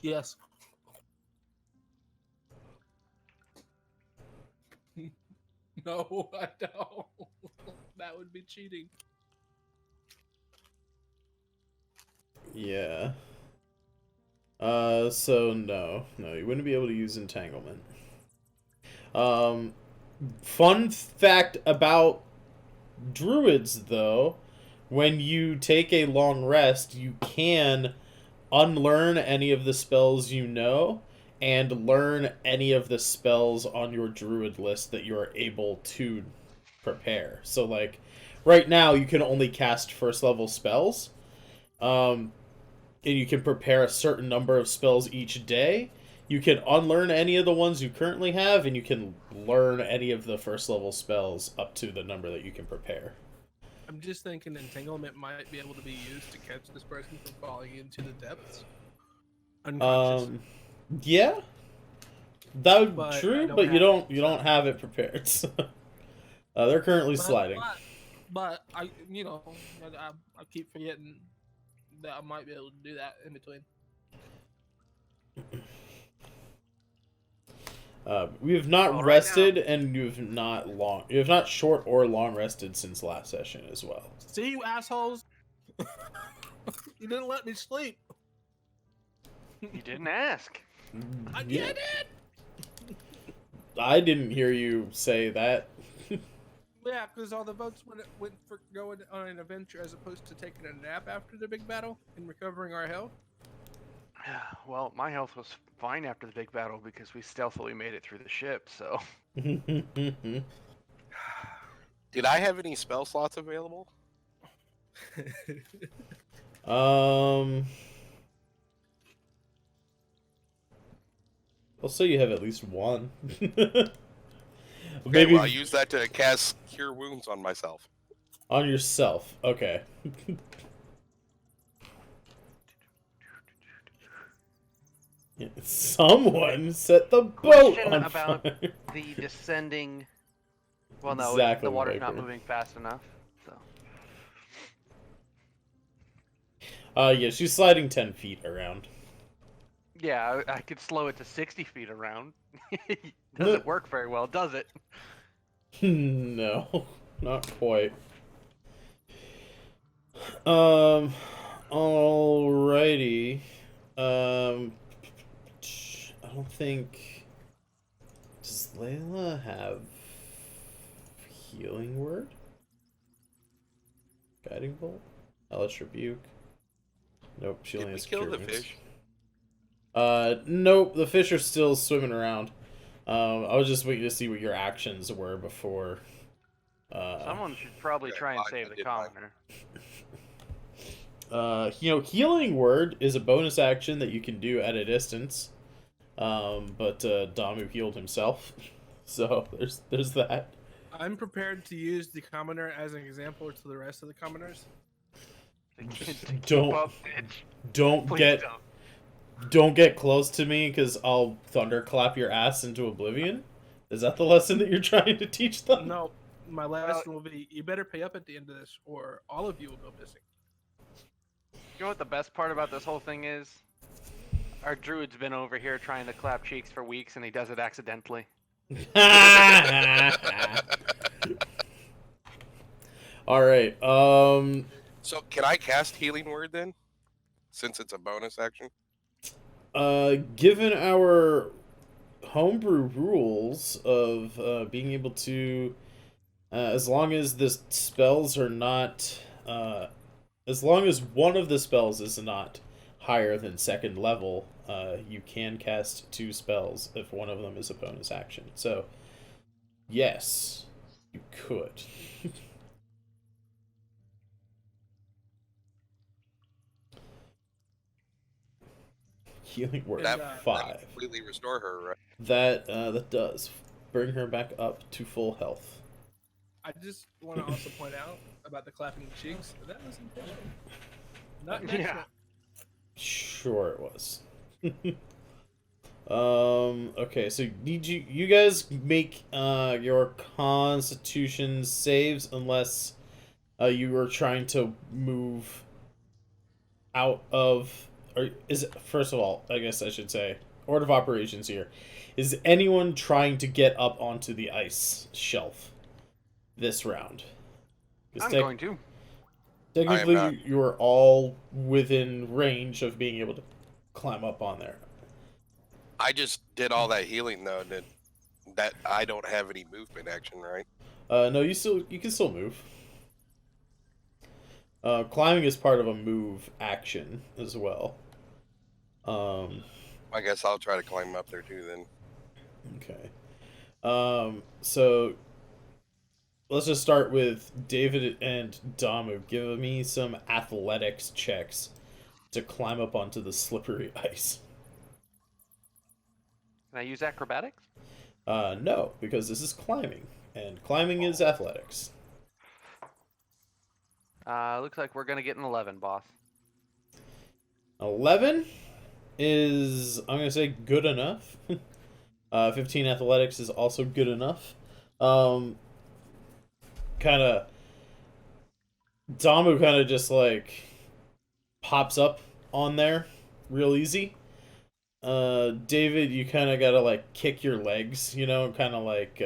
Yes. No, I don't. That would be cheating. Yeah. So no, you wouldn't be able to use entanglement. Fun fact about druids, though, when you take a long rest, you can unlearn any of the spells you know and learn any of the spells on your druid list that you are able to prepare. So, like, right now, you can only cast first level spells. And you can prepare a certain number of spells each day. You can unlearn any of the ones you currently have, and you can learn any of the first level spells up to the number that you can prepare. I'm just thinking entanglement might be able to be used to catch this person from falling into the depths. Unconscious. Yeah, that would be true, but you don't have it prepared. So. They're currently sliding. But I keep forgetting that I might be able to do that in between. We have not Well, rested, right and you have not short or long rested since last session as well. See, you assholes! You didn't let me sleep. You didn't ask. I Yeah. did it. I didn't hear you say that. Yeah, because all the votes went for going on an adventure as opposed to taking a nap after the big battle and recovering our health. Well, my health was fine after the big battle because we stealthily made it through the ship, so... Did I have any spell slots available? I'll say you have at least one. Okay, Maybe well, I use that to cast Cure Wounds on myself. on yourself. Okay. Yeah, someone set the boat Question on about fire. the descending... Well, no, Exactly, the water's not Viper. moving fast enough, so... Yeah, she's sliding 10 feet around. Yeah, I could slow it to 60 feet around. Doesn't work very well, does it? No, not quite. Alrighty. I don't think... Does Layla have healing word? Guiding bolt? Hellish rebuke? Nope, she Did only we has kill cure the wounds. fish? Nope, the fish are still swimming around. I was just waiting to see what your actions were before. Someone should probably try and save the commoner. Healing word is a bonus action that you can do at a distance. But Damu healed himself, so there's that. I'm prepared to use the commoner as an example to the rest of the commoners. Don't Please get don't. don't get close to me because I'll thunderclap your ass into oblivion. Is that the lesson that you're trying to teach them? No, my lesson will be: you better pay up at the end of this, or all of you will go missing. You know what the best part about this whole thing is? Our druid's been over here trying to clap cheeks for weeks, and he does it accidentally. All right. So can I cast Healing Word then? Since it's a bonus action? Given our homebrew rules of being able to, as long as the spells are not, as long as one of the spells is not higher than second level, you can cast 2 spells if one of them is a bonus action. So, yes, you could. Healing word That 5. completely restore her, right? That does bring her back up to full health. I just want to also point out about the clapping cheeks. That was intentional. Not intentional. Yeah. Sure it was. Okay, so need you guys make your constitution saves unless you were trying to move out of, or is it, first of all, I guess I should say, order of operations here. Is anyone trying to get up onto the ice shelf this round? I'm going to. Technically, not. you are all within range of being able to climb up on there. I just did all that healing though. That I don't have any movement action, right? No, you can still move. Climbing is part of a move action as well. I guess I'll try to climb up there too then. Okay. So let's just start with David and Damu. Give me some athletics checks to climb up onto the slippery ice. Can I use acrobatics? No, because this is climbing, and climbing is athletics. Looks like we're gonna get an 11, boss. 11 is, I'm gonna say, good enough. 15 athletics is also good enough. Damu kind of just like pops up on there real easy. David, you kind of gotta like kick your legs, kind of like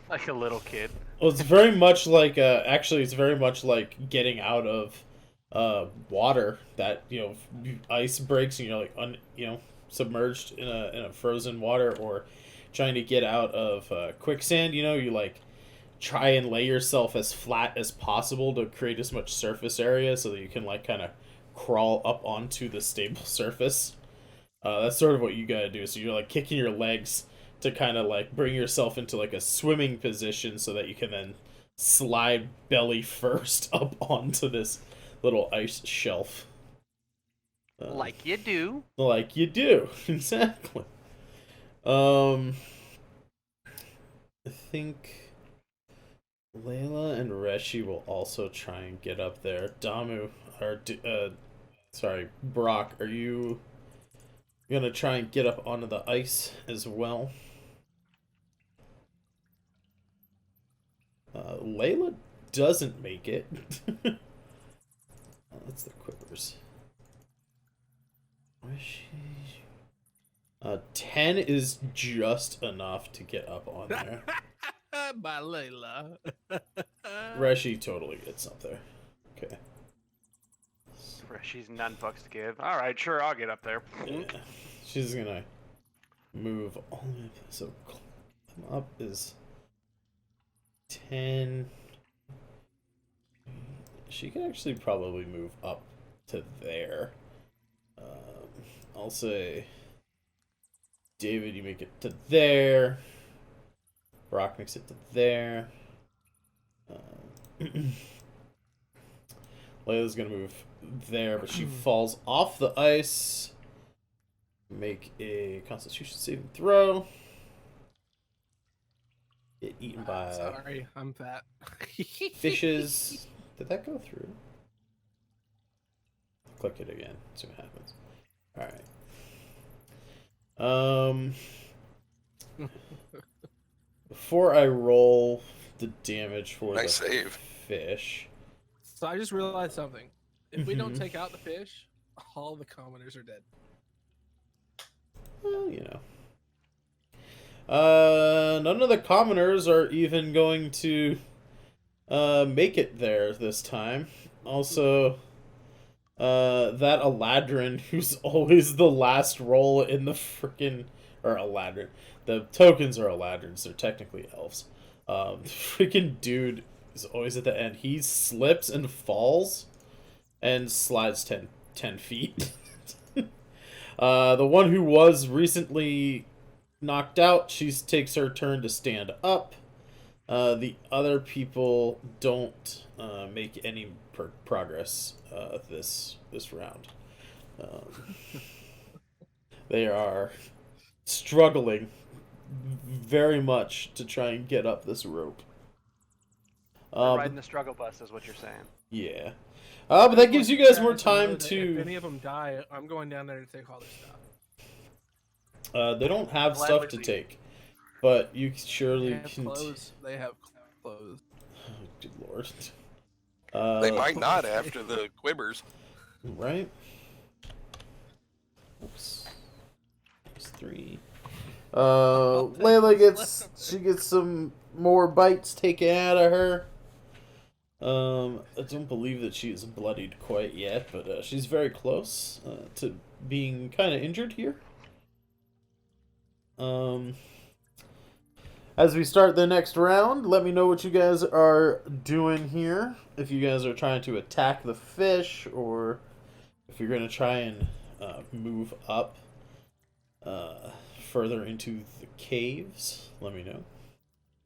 Like a little kid. well, it's very much like actually it's very much like getting out of water that ice breaks and you're like submerged in a frozen water, or trying to get out of quicksand. You like try and lay yourself as flat as possible to create as much surface area so that you can like kind of crawl up onto the stable surface. That's sort of what you gotta do. So you're like kicking your legs to kind of like bring yourself into like a swimming position so that you can then slide belly first up onto this little ice shelf. Like you do. Like you do, exactly. I think Layla and Reshi will also try and get up there. Damu, or Brock, are you gonna try and get up onto the ice as well? Layla doesn't make it. That's the quivers. 10 is just enough to get up on there. By Layla. Reshi totally gets up there. Okay. She's none fucks to give. All right, sure, I'll get up there. Yeah. She's gonna move all the way up. So climb up is 10. She can actually probably move up to there. I'll say, David, you make it to there. Brock makes it to there. Layla's gonna move there, but she falls off the ice. Make a Constitution saving throw. Get eaten by Sorry, I'm fat. fishes. Did that go through? Click it again. See what happens. Alright. Before I roll the damage for Nice the save. fish. So I just realized something. If we don't take out the fish, all the commoners are dead. Well, none of the commoners are even going to make it there this time. Also, that Eladrin, who's always the last roll in the freaking... Or Eladrin. The tokens are Eladrins. They're technically elves. The freaking dude is always at the end. He slips and falls and slides 10 feet. The one who was recently knocked out, she takes her turn to stand up. The other people don't make any progress this round. They are struggling very much to try and get up this rope. Riding the struggle bus is what you're saying. Yeah. But that gives you guys more time to... If any of them die, I'm going down there to take all their stuff. They don't have Gladly stuff to leave. take, but you surely They have can... clothes. They have clothes. Oh, good lord. They might not after the quivers. Right? Oops. That's 3. Layla gets some more bites taken out of her. I don't believe that she is bloodied quite yet, but she's very close to being kind of injured here. As we start the next round, let me know what you guys are doing here. If you guys are trying to attack the fish, or if you're going to try and move up further into the caves, let me know.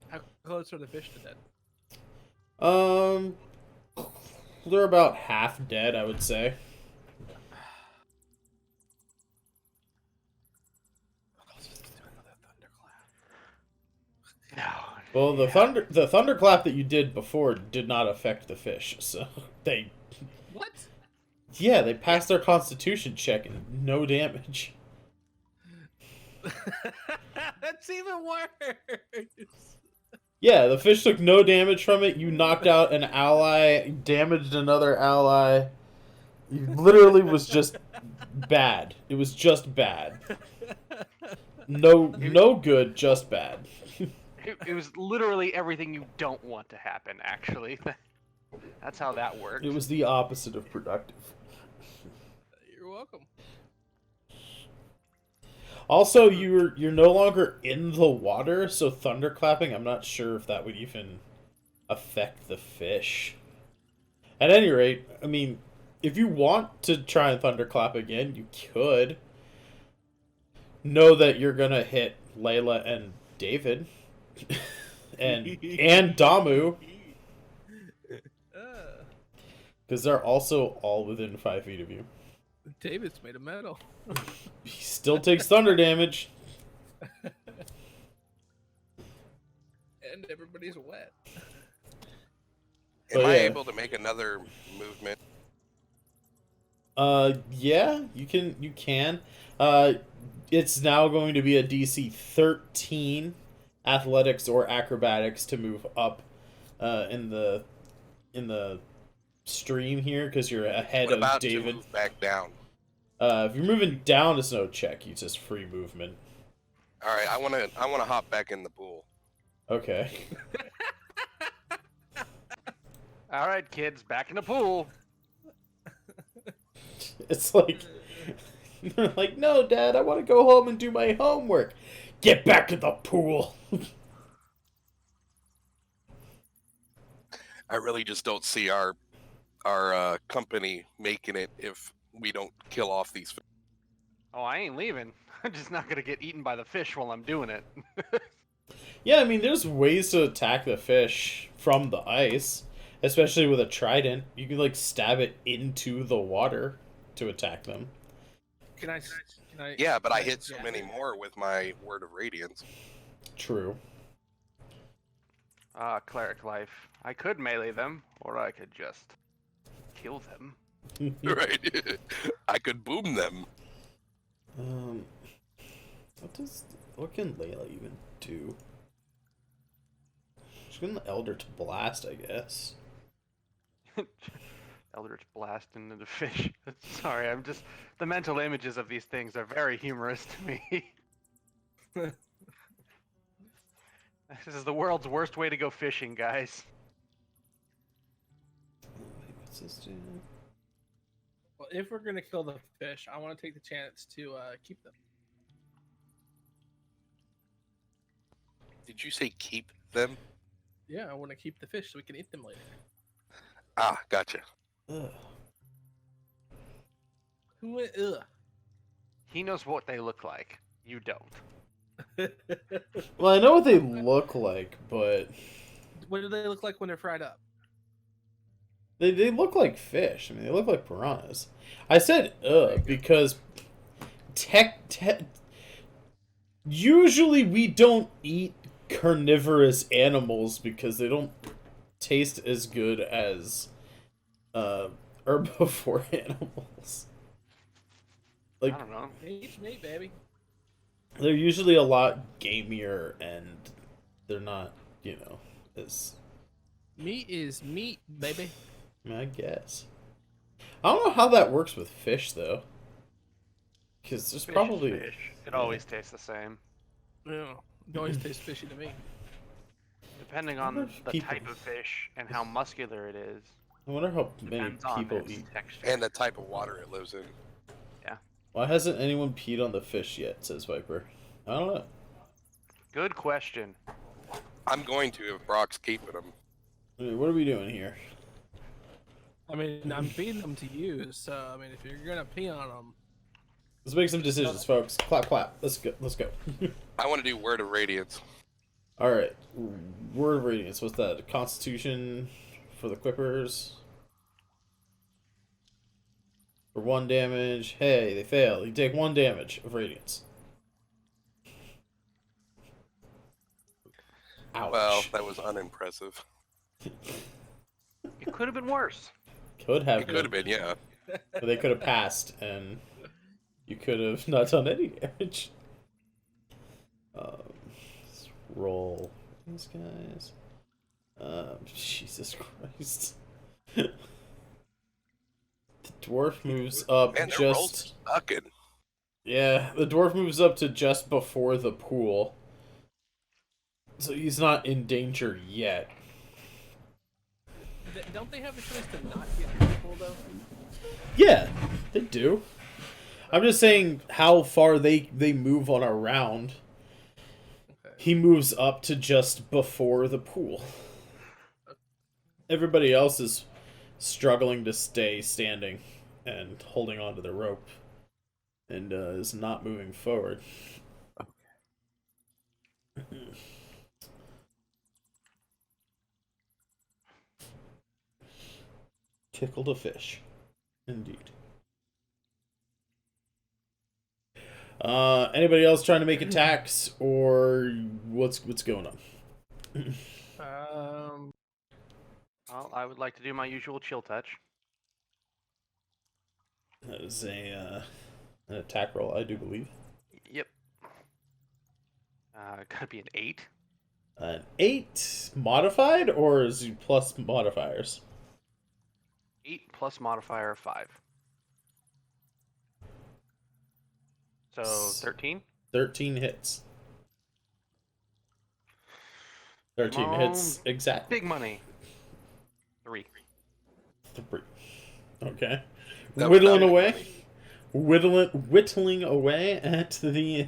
How close are the fish to dead? They're about half dead, I would say. No. Well, the thunderclap that you did before did not affect the fish, so they... What? Yeah, they passed their constitution check and no damage. That's even worse. Yeah, the fish took no damage from it. You knocked out an ally, damaged another ally. It literally was just bad. It was just bad. No good, just bad. It was literally everything you don't want to happen, actually. That's how that worked. It was the opposite of productive. You're welcome. Also, you're no longer in the water, so thunderclapping, I'm not sure if that would even affect the fish. At any rate, I mean, if you want to try and thunderclap again, you could. Know that you're gonna hit Layla and David. and Damu. Because they're also all within 5 feet of you. David's made of metal. He still takes thunder damage. And everybody's wet. Am I able to make another movement? Yeah, you can. It's now going to be a DC 13 athletics or acrobatics to move up in the stream here, because you're ahead What of about David. to move back down? If you're moving down, it's no check. It's just free movement. All right, I wanna hop back in the pool. Okay. All right, kids, back in the pool. It's like they're like, no, Dad, I want to go home and do my homework. Get back in the pool. I really just don't see our company making it if we don't kill off these fish. Oh, I ain't leaving. I'm just not gonna get eaten by the fish while I'm doing it. Yeah, I mean, there's ways to attack the fish from the ice, especially with a trident. You can like stab it into the water to attack them. Can I? Yeah, but I hit so many more with my Word of Radiance. True. Cleric life. I could melee them, or I could just kill them. Right. I could boom them. What can Layla even do? She's gonna Eldritch Blast, I guess. Eldritch blast into the fish. Sorry, the mental images of these things are very humorous to me. This is the world's worst way to go fishing, guys. What's this do? Well, if we're gonna kill the fish, I want to take the chance to keep them. Did you say keep them? Yeah, I want to keep the fish so we can eat them later. Ah, gotcha. Ugh. Who went ugh? He knows what they look like. You don't. Well, I know what they look like, but What do they look like when they're fried up? they look like fish. I mean, they look like piranhas. I said because usually we don't eat carnivorous animals because they don't taste as good as herbivore animals. Like, I don't know. Eat meat, baby. they're usually a lot gamier, and they're not, as... Meat is meat, baby. I guess. I don't know how that works with fish, though. Because there's Fish is probably... fish. It always tastes the same. Yeah, it always tastes fishy to me. Depending I wonder on if the people- type of fish and how muscular it is, I wonder how many depends on people its eat. texture. And the type of water it lives in. Why hasn't anyone peed on the fish yet? Says Viper. I don't know. Good question. I'm going to if Brock's keeping them. I mean, what are we doing here? I mean, I'm feeding them to you, so I mean, if you're gonna pee on them, Let's make some decisions, folks. Clap, clap. Let's go. Let's go. I want to do Word of Radiance. All right. Word of Radiance. What's that? Constitution for the Quippers. For 1 damage. Hey, they fail. You take 1 damage of Radiance. Ouch. Well, that was unimpressive. It could have been worse. Could have It could have been, yeah. But they could have passed, and you could have not done any damage. Let's roll these guys. Jesus Christ. The dwarf moves up Man, their just... rolls sucking. Yeah, the dwarf moves up to just before the pool. So he's not in danger yet. don't they have a choice to not get in the pool though? Yeah, they do. I'm just saying how far they move on a round. Okay. He moves up to just before the pool. Everybody else is struggling to stay standing and holding onto the rope and is not moving forward. Tickled a fish. Indeed. Anybody else trying to make attacks, or what's going on? Well, I would like to do my usual chill touch. That is an attack roll, I do believe. Yep. Gotta be an 8. An 8 modified, or is it plus modifiers? 8 plus modifier of 5. So 13? 13 hits. 13 hits exactly. Big money. 3. 3. Okay. That was Whittling not away. funny. Whittling away at the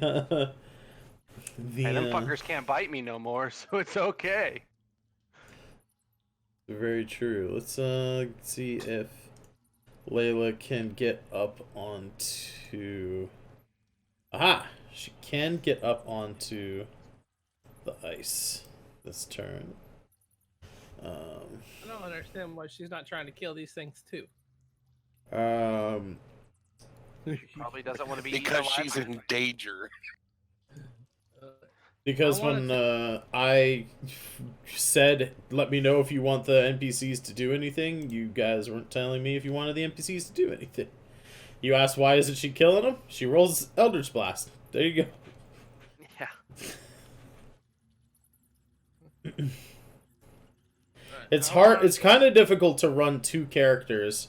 Hey, them fuckers can't bite me no more, so it's okay. Very true. Let's see if Layla can get up onto... Aha! She can get up onto the ice this turn. I don't understand why she's not trying to kill these things too. Probably doesn't want to be Because eaten she's alive. in danger. Because I when wanted I said, let me know if you want the NPCs to do anything, you guys weren't telling me if you wanted the NPCs to do anything. You asked why isn't she killing them? She rolls Eldritch Blast. There you go. Yeah. It's hard. It's kind of difficult to run 2 characters.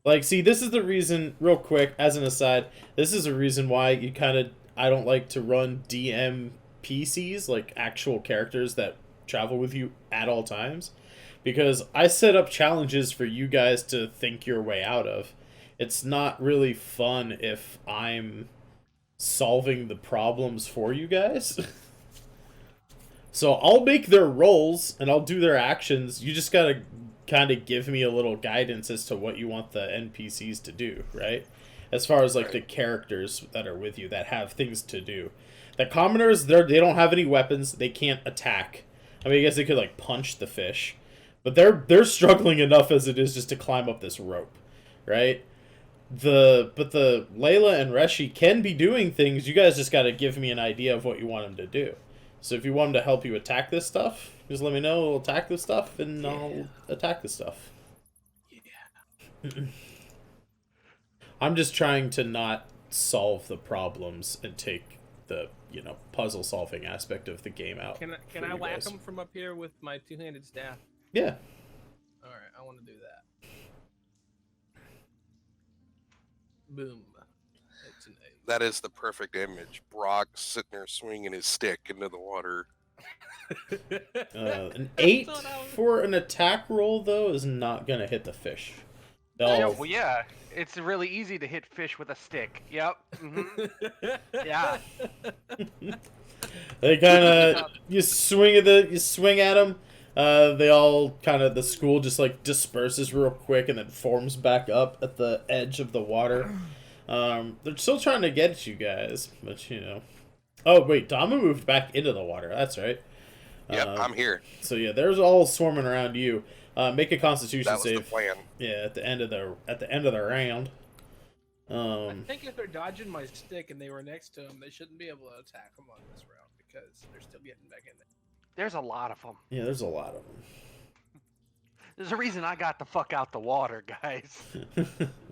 Like, see, this is the reason, real quick, as an aside, this is a reason why I don't like to run DM PCs, like actual characters that travel with you at all times. Because I set up challenges for you guys to think your way out of. It's not really fun if I'm solving the problems for you guys. So I'll make their rolls and I'll do their actions. You just gotta kind of give me a little guidance as to what you want the NPCs to do, right? As far as like the characters that are with you that have things to do. The commoners, they don't have any weapons. They can't attack. I mean, I guess they could like punch the fish, but they're struggling enough as it is just to climb up this rope, right? But the Layla and Reshi can be doing things. You guys just got to give me an idea of what you want them to do. So if you want them to help you attack this stuff, just let me know. We'll attack this stuff, and I'll attack this stuff. Yeah. I'm just trying to not solve the problems and take the puzzle solving aspect of the game out. Can I whack them from up here with my 2-handed staff? Yeah. All right, I want to do that. Boom. It's an 8. That is the perfect image. Brock sitting there swinging his stick into the water. An 8 for an attack roll, though, is not going to hit the fish. Yeah, well, yeah. It's really easy to hit fish with a stick. Yep. Yeah. They kind of you swing at them. They all kind of the school just like disperses real quick and then forms back up at the edge of the water. They're still trying to get at you guys, but you know. Oh wait, Dama moved back into the water. That's right. Yep, I'm here. So yeah, there's all swarming around you. Make a Constitution That was save. the plan. Yeah, at the end of the round. I think if they're dodging my stick and they were next to him, they shouldn't be able to attack him on this round because they're still getting back in there. There's a lot of them. Yeah, there's a lot of them. There's a reason I got the fuck out the water, guys.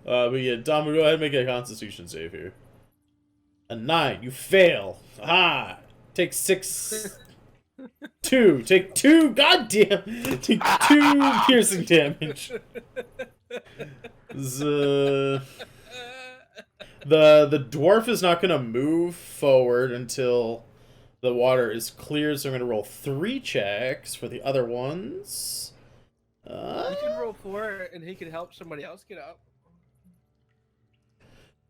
But yeah, Dama, go ahead and make a Constitution save here. A 9, you fail. Ah, take 6. 2, take 2. Goddamn, take 2 piercing damage. The dwarf is not gonna move forward until the water is clear, so I'm gonna roll 3 checks for the other ones. You can roll 4, and he can help somebody else get up.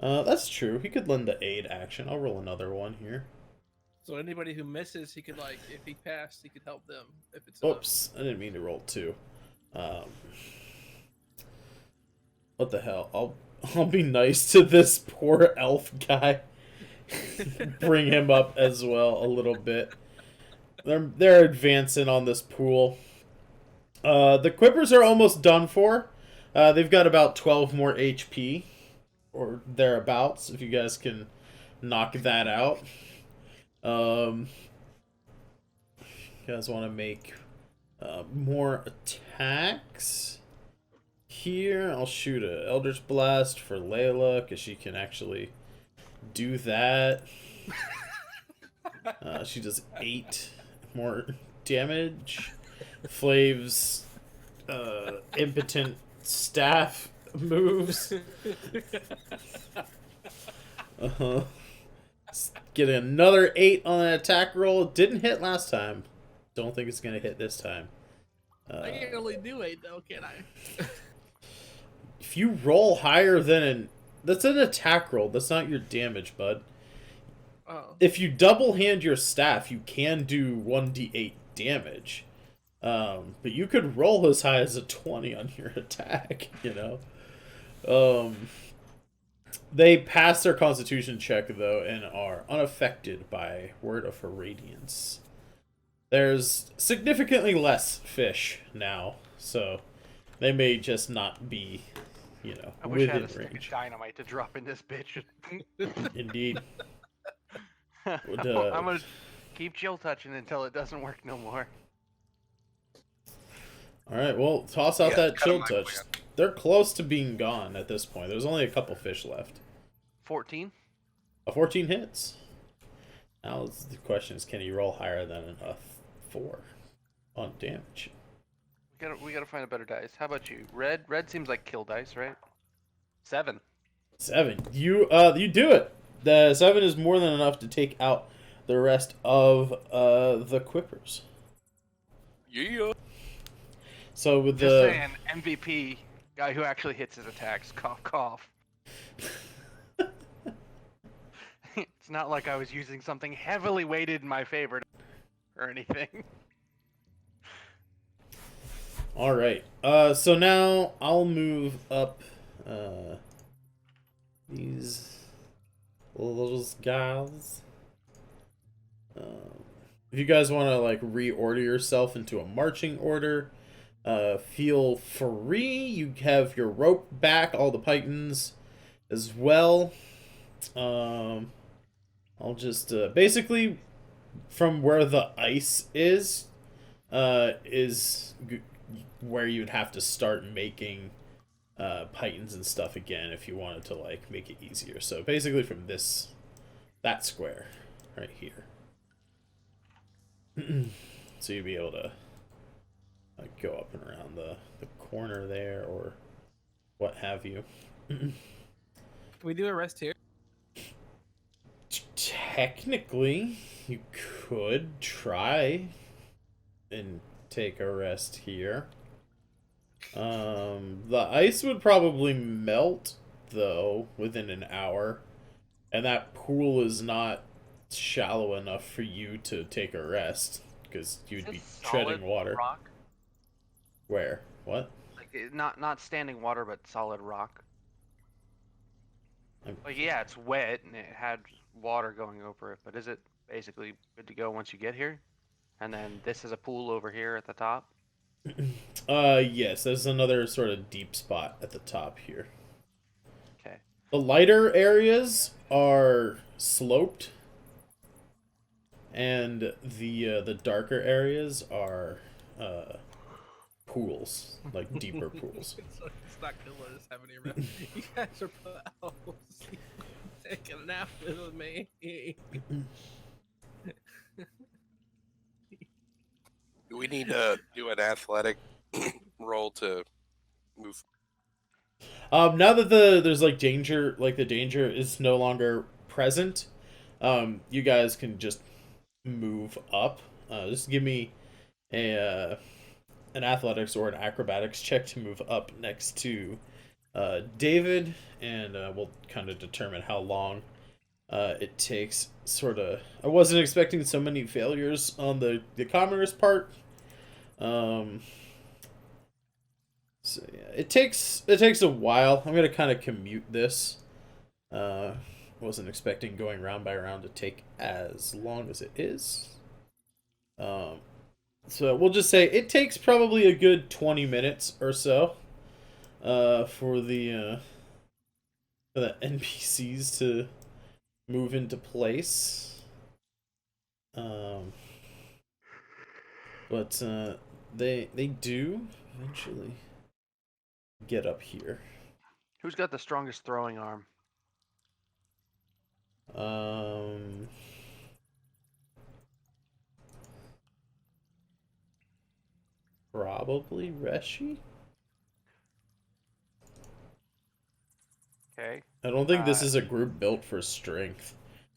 That's true. He could lend the aid action. I'll roll another one here. So anybody who misses, he could like, if he passed, he could help them. If it's Oops, I didn't mean to roll 2. What the hell? I'll be nice to this poor elf guy. Bring him up as well a little bit. They're advancing on this pool. The Quippers are almost done for. They've got about 12 more HP or thereabouts. If you guys can knock that out. You guys want to make more attacks? Here, I'll shoot a Eldritch Blast for Layla, because she can actually do that. She does 8 more damage. Flav's impotent staff moves. Getting another 8 on an attack roll. Didn't hit last time. Don't think it's going to hit this time. I can only do 8 though, can I? If you roll higher than that's an attack roll. That's not your damage, bud. Oh. If you double hand your staff, you can do 1d8 damage. But you could roll as high as a 20 on your attack, you know? They pass their Constitution check, though, and are unaffected by Word of Radiance. There's significantly less fish now, so they may just not be, you know, I wish I had within a stick range. of dynamite to drop in this bitch. Indeed. I'm gonna keep chill touching until it doesn't work no more. Alright, well, toss out Yeah, that cut chill 'em like touch. plan. They're close to being gone at this point. There's only a couple fish left. 14. A 14 hits. Now the question is, can you roll higher than a 4 on damage? We gotta find a better dice. How about you? Red seems like kill dice, right? 7. 7. You do it. The 7 is more than enough to take out the rest of the Quippers. Yeah. So with Just the saying, MVP guy who actually hits his attacks. Cough, cough. It's not like I was using something heavily weighted in my favor or anything. all right. So now I'll move up these little guys. If you guys want to like reorder yourself into a marching order, feel free. You have your rope back, all the pythons as well. I'll just basically from where the ice is where you'd have to start making pythons and stuff again if you wanted to like make it easier. So basically from that square right here. So you'd be able to like go up and around the corner there or what have you. Can we do a rest here? Technically, You could try and take a rest here. The ice would probably melt, though, within an hour. And that pool is not shallow enough for you to take a rest, because you'd Is be this treading solid water. Rock? Where? What? Like not standing water, but solid rock. Like yeah, it's wet and it had water going over it, but is it basically good to go once you get here? And then this is a pool over here at the top. Yes, there's another sort of deep spot at the top here. Okay. The lighter areas are sloped, and the darker areas are pools, like deeper pools. It's not gonna let us have any rest. You guys are taking a nap with me. Do we need to do an athletic roll to move? Now that there's like danger, like the danger is no longer present, you guys can just move up. Just give me an athletics or an acrobatics check to move up next to David, and we'll kind of determine how long it takes. Sort of, I wasn't expecting so many failures on the commoner's part. So yeah, it takes a while. I'm gonna kind of commute this. Wasn't expecting going round by round to take as long as it is. So we'll just say it takes probably a good 20 minutes or so for the NPCs to move into place. But they do eventually get up here. Who's got the strongest throwing arm? Probably Reshi. Okay. I don't think this is a group built for strength,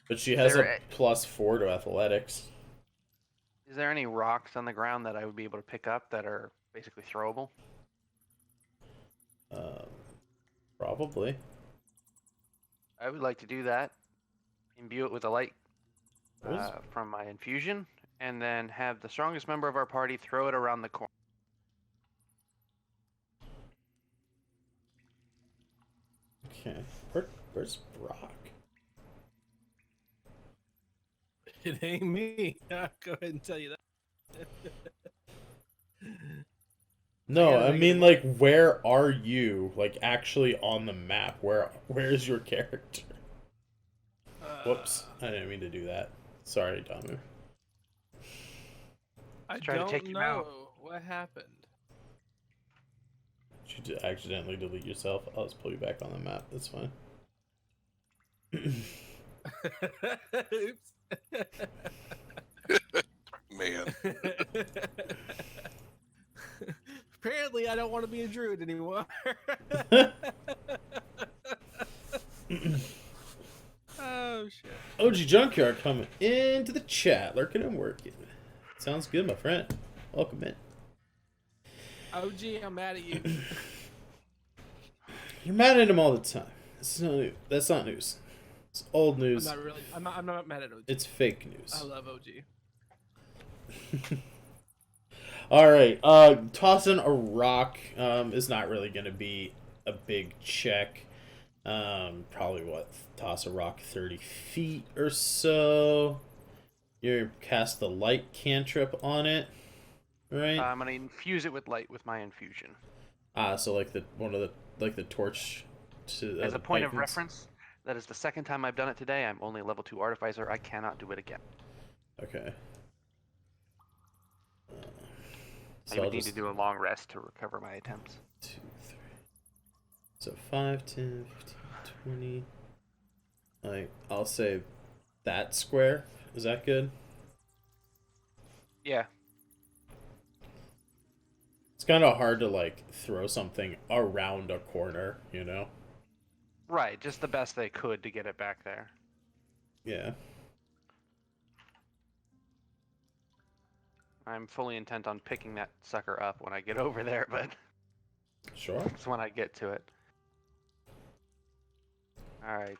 but she has a +4 to athletics. Is there any rocks on the ground that I would be able to pick up that are basically throwable? Probably. I would like to do that. Imbue it with a light from my infusion, and then have the strongest member of our party throw it around the corner. Okay. Where's Brock? It ain't me. I'll go ahead and tell you that. No, I mean, like, where are you? Like, actually on the map? Where is your character? Whoops. I didn't mean to do that. Sorry, Damu. I Try to take don't him out. know what happened. Did you accidentally delete yourself? I'll just pull you back on the map. That's fine. Oops. Man. Apparently, I don't want to be a druid anymore. Oh, shit. OG Junkyard coming into the chat, lurking and working. Sounds good, my friend. Welcome in. OG, I'm mad at you. You're mad at him all the time. That's not new. That's not news. It's old news. I'm not mad at OG. It's fake news. I love OG. All right. Tossing a rock is not really going to be a big check. Probably toss a rock 30 feet or so. You cast the light cantrip on it, right? I'm gonna infuse it with light with my infusion. So like the torch. As a point of reference, that is the second time I've done it today. I'm only level 2 artificer. I cannot do it again. Okay. I would need to do a long rest to recover my attempts. 2, 3. So 5, 10, 15, 20. Like, I'll say that square. Is that good? Yeah. It's kind of hard to, like, throw something around a corner, you know? Right, just the best they could to get it back there. Yeah. I'm fully intent on picking that sucker up when I get over there, but Sure. that's when I get to it. Alright,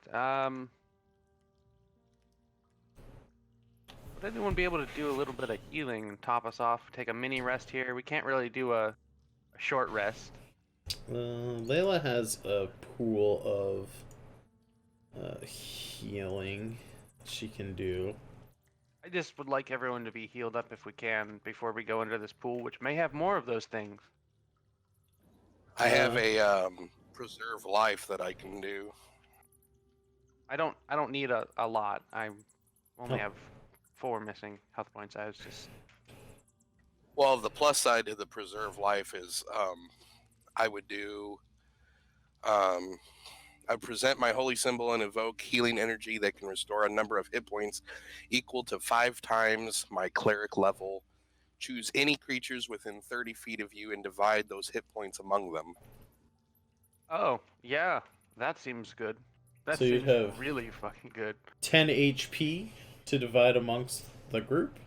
would anyone be able to do a little bit of healing and top us off? Take a mini rest here. We can't really do a short rest. Layla has a pool of healing she can do. I just would like everyone to be healed up if we can before we go into this pool, which may have more of those things. I have a preserve life that I can do. I don't need a lot. I only have 4 missing health points. I was just... Well, the plus side to the preserve life is I would do I present my holy symbol and evoke healing energy that can restore a number of hit points equal to 5 times my cleric level. Choose any creatures within 30 feet of you and divide those hit points among them. Oh, yeah. That seems good. That So you seems have really fucking good. 10 HP to divide amongst the group.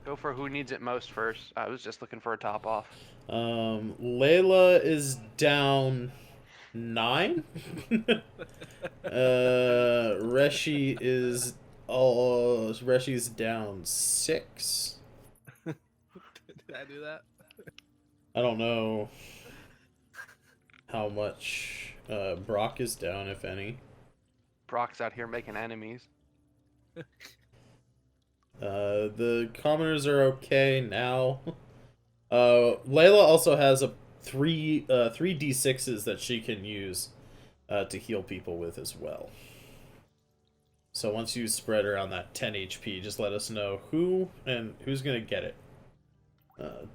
Go for who needs it most first. I was just looking for a top off. Layla is down 9. Reshi's down 6. Did I do that? I don't know how much Brock is down, if any. Brock's out here making enemies. The commoners are okay now. Layla also has a 3 d6s that she can use to heal people with as well. So once you spread around that 10 HP, just let us know who's gonna get it.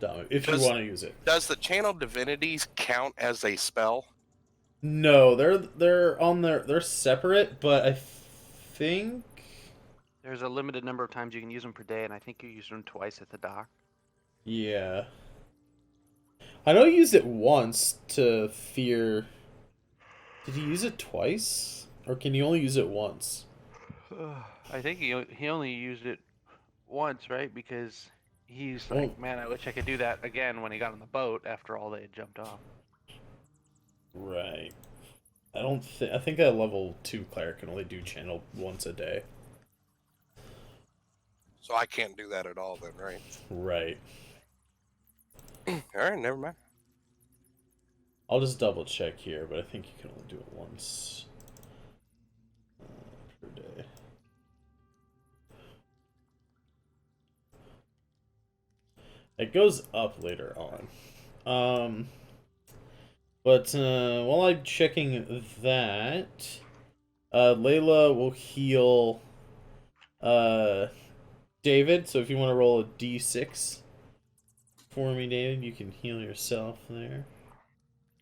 Dom, if you want to use it. Does the channel divinities count as a spell? No, they're separate, but I think There's a limited number of times you can use them per day, and I think you use them twice at the dock. yeah. I know he used it once to fear. Did he use it twice? Or can you only use it once? I think he only used it once, right? Because he's like, man, I wish I could do that again when he got on the boat after all they had jumped off. Right. I think a level 2 cleric can only do channel once a day. So I can't do that at all then, right? Right. Alright, never mind. I'll just double check here, but I think you can only do it once per day. It goes up later on. But while I'm checking that, Layla will heal David. So if you want to roll a d6 for me, David, you can heal yourself there.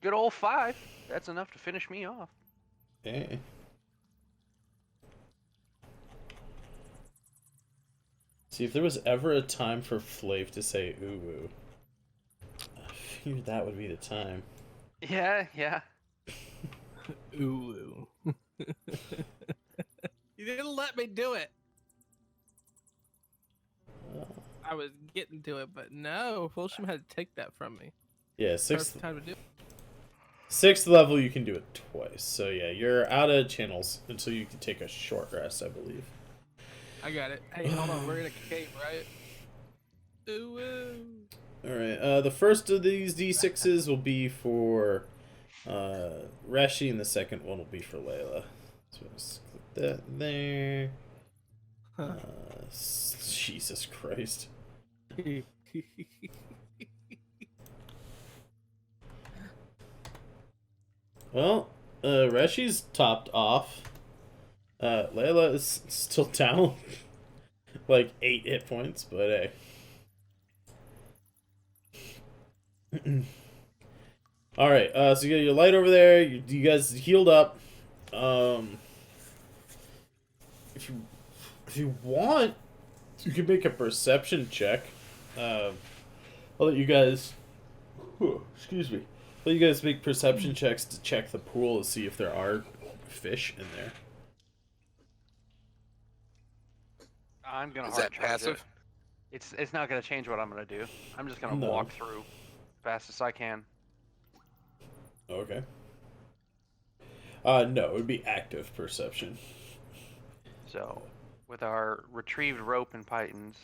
Good old 5. That's enough to finish me off. Okay. See, if there was ever a time for Flav to say ooh, I figured that would be the time. Yeah. Ooh. You didn't let me do it. I was getting to it, but no, Foulsham had to take that from me. Yeah, Perfect time to do it. 6th level you can do it twice. So yeah, you're out of channels until you can take a short rest, I believe. I got it. Hey, hold on, we're in a cave, right? Ooh. Alright, the first of these d6s will be for Reshi, and the second one will be for Layla. So let's click that there. Jesus Christ. Well, Reshi's topped off. Layla is still down like 8 hit points, but hey. Alright, so you got your light over there. You guys healed up. If you want, you can make a perception check. I'll let you guys... excuse me. Let you guys make perception checks to check the pool to see if there are fish in there. I'm gonna Is hard that charge passive? it. It's not gonna change what I'm gonna do. I'm just gonna No. walk through fast as I can. Okay. No, it would be active perception. So, with our retrieved rope and pythons,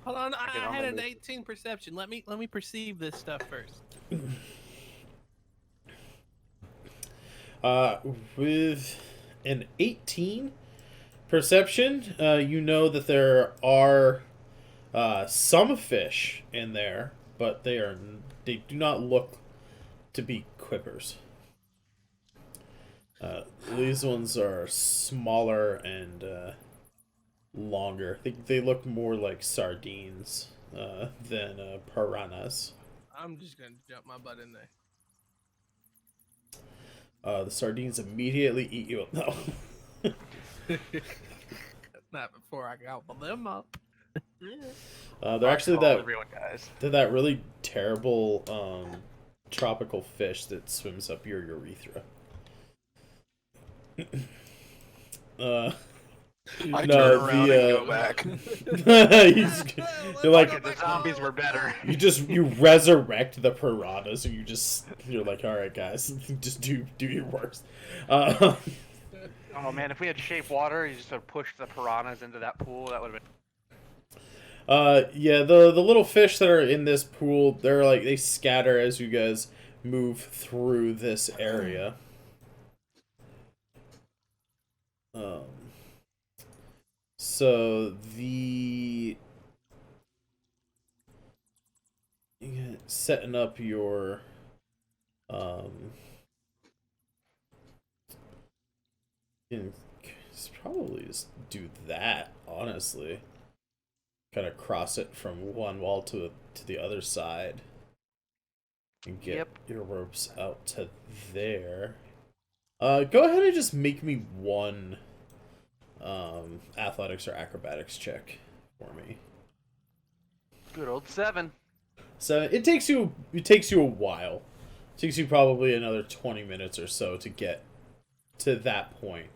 Hold on, I can had only an move- 18 perception. Let me perceive this stuff first. With an 18 perception, you know that there are some fish in there, but they do not look to be quippers. These ones are smaller and longer. They look more like sardines than piranhas. I'm just gonna jump my butt in there. The sardines immediately eat you up. No. Not before I gobble them up. They're actually that everyone, guys. they're that really terrible tropical fish that swims up your urethra. I No, turn around the, and go back. you're like The zombies were better. you resurrect the piranhas, and you're like, all right, guys, just do your worst. Oh man, if we had shape water, you just sort of pushed the piranhas into that pool. That would have been. Yeah, the little fish that are in this pool, they scatter as you guys move through this area. So setting up your you can probably just do that, honestly. Kind of cross it from one wall to the other side and get your ropes out to there. Go ahead and just make me one athletics or acrobatics check for me. Good old 7. So it takes you a while. It takes you probably another 20 minutes or so to get to that point.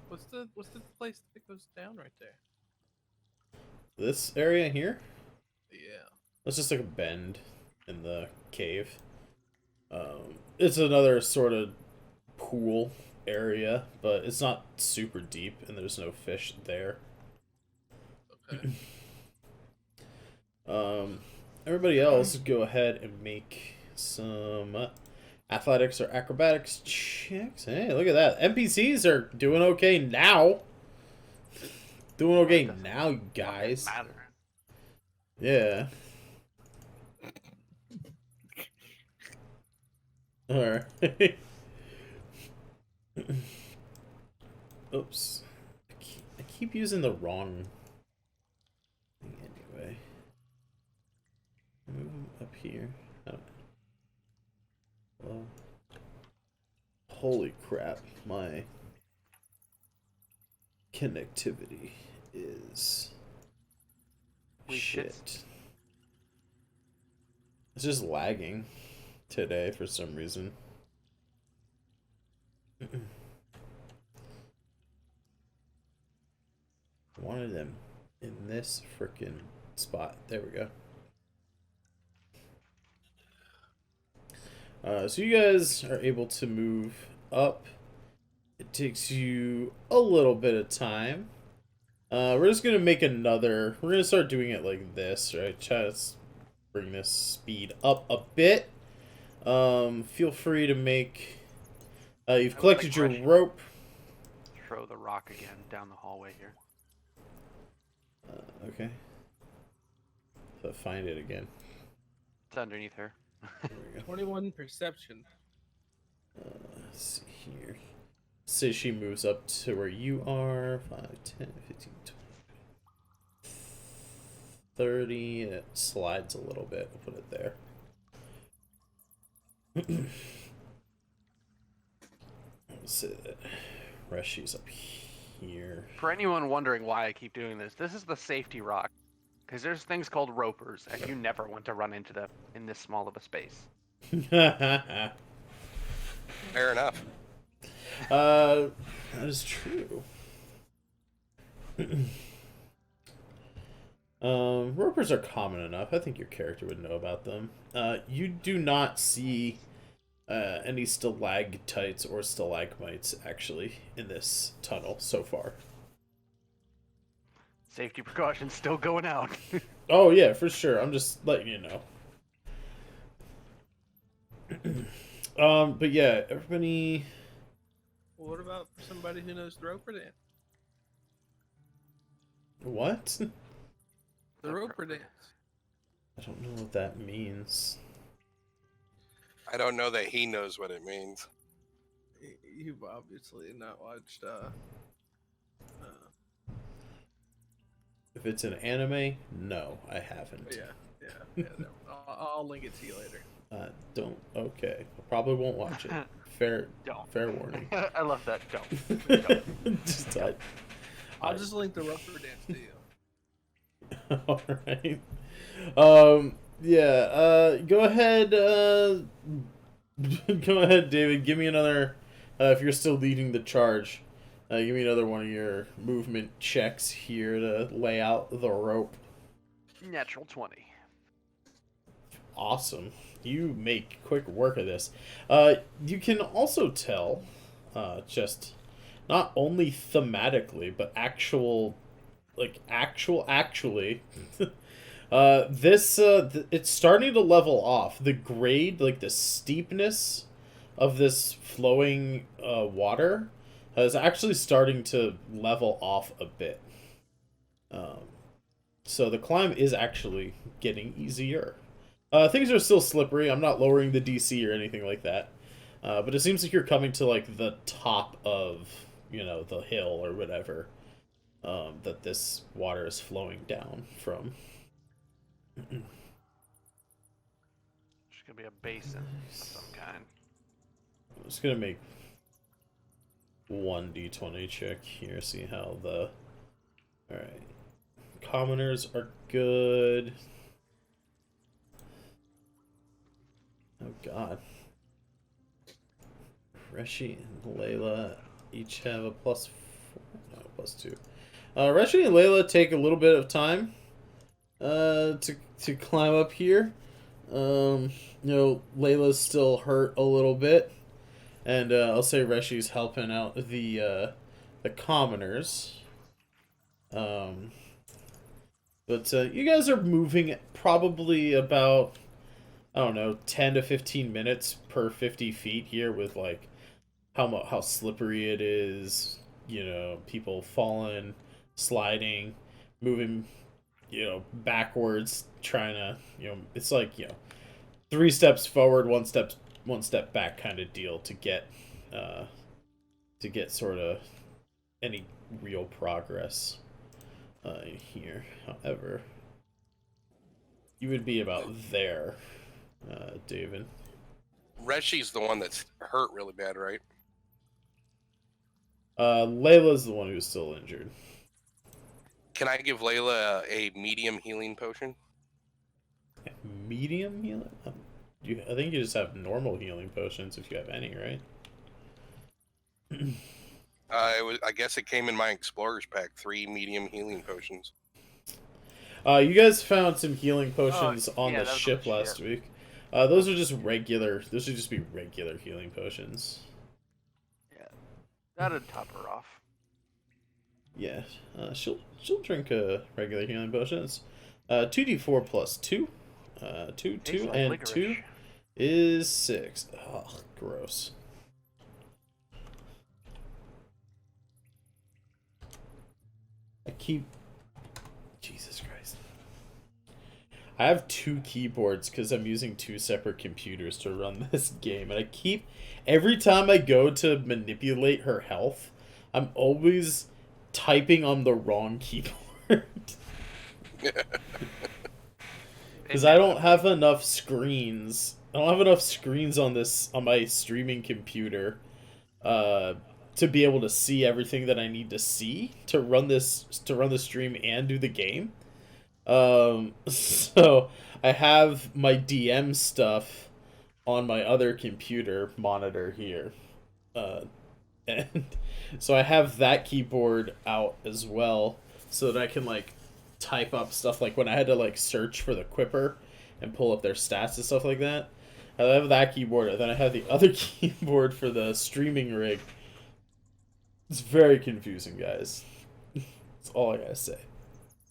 What's the place that goes down right there? This area here? Yeah. It's just like a bend in the cave. It's another sort of pool area, but it's not super deep, and there's no fish there. Okay. Everybody else, go ahead and make some athletics or acrobatics checks. Hey, look at that. NPCs are doing okay now. Doing okay now, you guys. Yeah. Alright. Oops. I keep using the wrong thing anyway. Move up here. Oh. Well. Holy crap, my connectivity is shit. It's just lagging today for some reason. I wanted them in this frickin' spot. There we go. So you guys are able to move up. It takes you a little bit of time. We're just gonna make another. We're gonna start doing it like this, right? Try to bring this speed up a bit. Feel free to make. You've collected your rope. Throw the rock again down the hallway here. Okay. So find it again. It's underneath her. There we go. 21 perception. Let's see here. Say she moves up to where you are. 5, 10, 15, 20, 30. It slides a little bit. We'll put it there. Let's say that Reshi's up here. For anyone wondering why I keep doing this, this is the safety rock. Because there's things called ropers, and you never want to run into them in this small of a space. Fair enough. That is true. Ropers are common enough. I think your character would know about them. You do not see any stalactites or stalagmites actually in this tunnel so far. Safety precautions still going out. Oh yeah, for sure. I'm just letting you know. But yeah, everybody. Well, what about somebody who knows the roper dance? What? The roper dance. I don't know what that means. I don't know that he knows what it means. You've obviously not watched. If it's an anime, no, I haven't. Yeah. No, I'll link it to you later. Don't. Okay, I probably won't watch it. Fair. Don't. Fair warning. I love that. Don't. Just I'll just link the roper dance to you. All right. Yeah. Go ahead. Go ahead, David. Give me another. If you're still leading the charge, give me another one of your movement checks here to lay out the rope. Natural 20. Awesome. You make quick work of this. You can also tell, just not only thematically, but actually, it's starting to level off. The grade, like the steepness of this flowing water, is actually starting to level off a bit. So the climb is actually getting easier. Things are still slippery. I'm not lowering the DC or anything like that. But it seems like you're coming to like the top of, the hill or whatever that this water is flowing down from. There's gonna be a basin of some kind. I'm just gonna make 1d20 check here, see how the... Alright. Commoners are good. Oh god. Reshi and Layla each have a +4, no, +2. Reshi and Layla take a little bit of time to climb up here. Layla's still hurt a little bit, and I'll say Reshi's helping out the commoners. But you guys are moving probably about, I don't know, 10 to 15 minutes per 50 feet here, with like how slippery it is, people falling, sliding, moving, backwards, trying to, it's like, 3 steps forward, one step back kind of deal to get sort of any real progress here. However, you would be about there, David. Reshi's the one that's hurt really bad, right? Layla's the one who's still injured. Can I give Layla a medium healing potion? Medium healing? I think you just have normal healing potions if you have any, right? I guess it came in my Explorer's Pack, 3 medium healing potions. You guys found some healing potions on the that was ship on the last ship. week. Those are just regular. Those should just be regular healing potions. Yeah, that'd top her off. Yeah, she'll drink regular healing potions. 2d4 plus 2. 2, Tastes like and licorice. 2 is 6. Ugh, gross. Jesus Christ. I have 2 keyboards because I'm using 2 separate computers to run this game, and every time I go to manipulate her health, I'm always typing on the wrong keyboard. Because I don't have enough screens. I don't have enough screens on my streaming computer to be able to see everything that I need to see to run the stream and do the game. So I have my DM stuff on my other computer monitor here. And so I have that keyboard out as well, so that I can type up stuff like when I had to like search for the Quipper and pull up their stats and stuff like that. I have that keyboard, and then I have the other keyboard for the streaming rig. It's very confusing, guys. That's all I gotta say.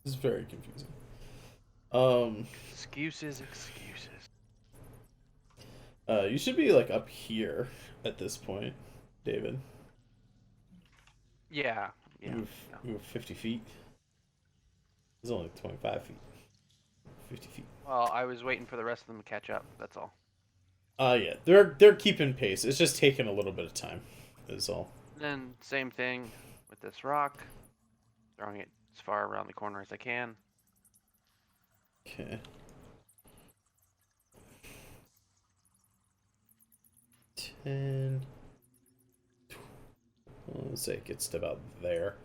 It's very confusing. Excuses. You should be like up here at this point, David. Yeah. Move 50 feet. It's only 25 feet. 50 feet. Well, I was waiting for the rest of them to catch up. That's all. Yeah, they're keeping pace. It's just taking a little bit of time. Is all. Then same thing with this rock, throwing it as far around the corner as I can. Okay. 10. Let's say it gets to about there.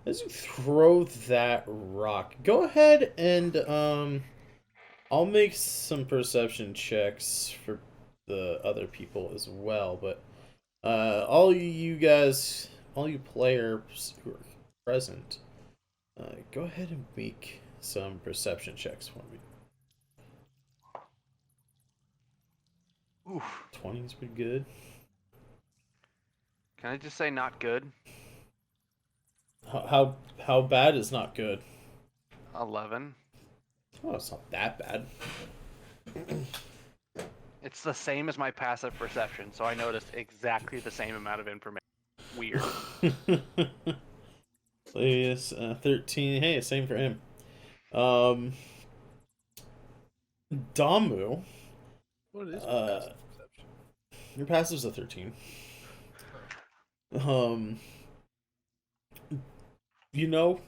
As you throw that rock, go ahead and I'll make some perception checks for the other people as well, but all you players who are present, go ahead and make some perception checks for me. Oof. 20 is pretty good. Can I just say not good? How bad is not good? 11. Oh, it's not that bad. It's the same as my passive perception, so I noticed exactly the same amount of information. Weird. Please, 13. Hey, same for him. Damu. What is my passive perception? Your passive's a 13.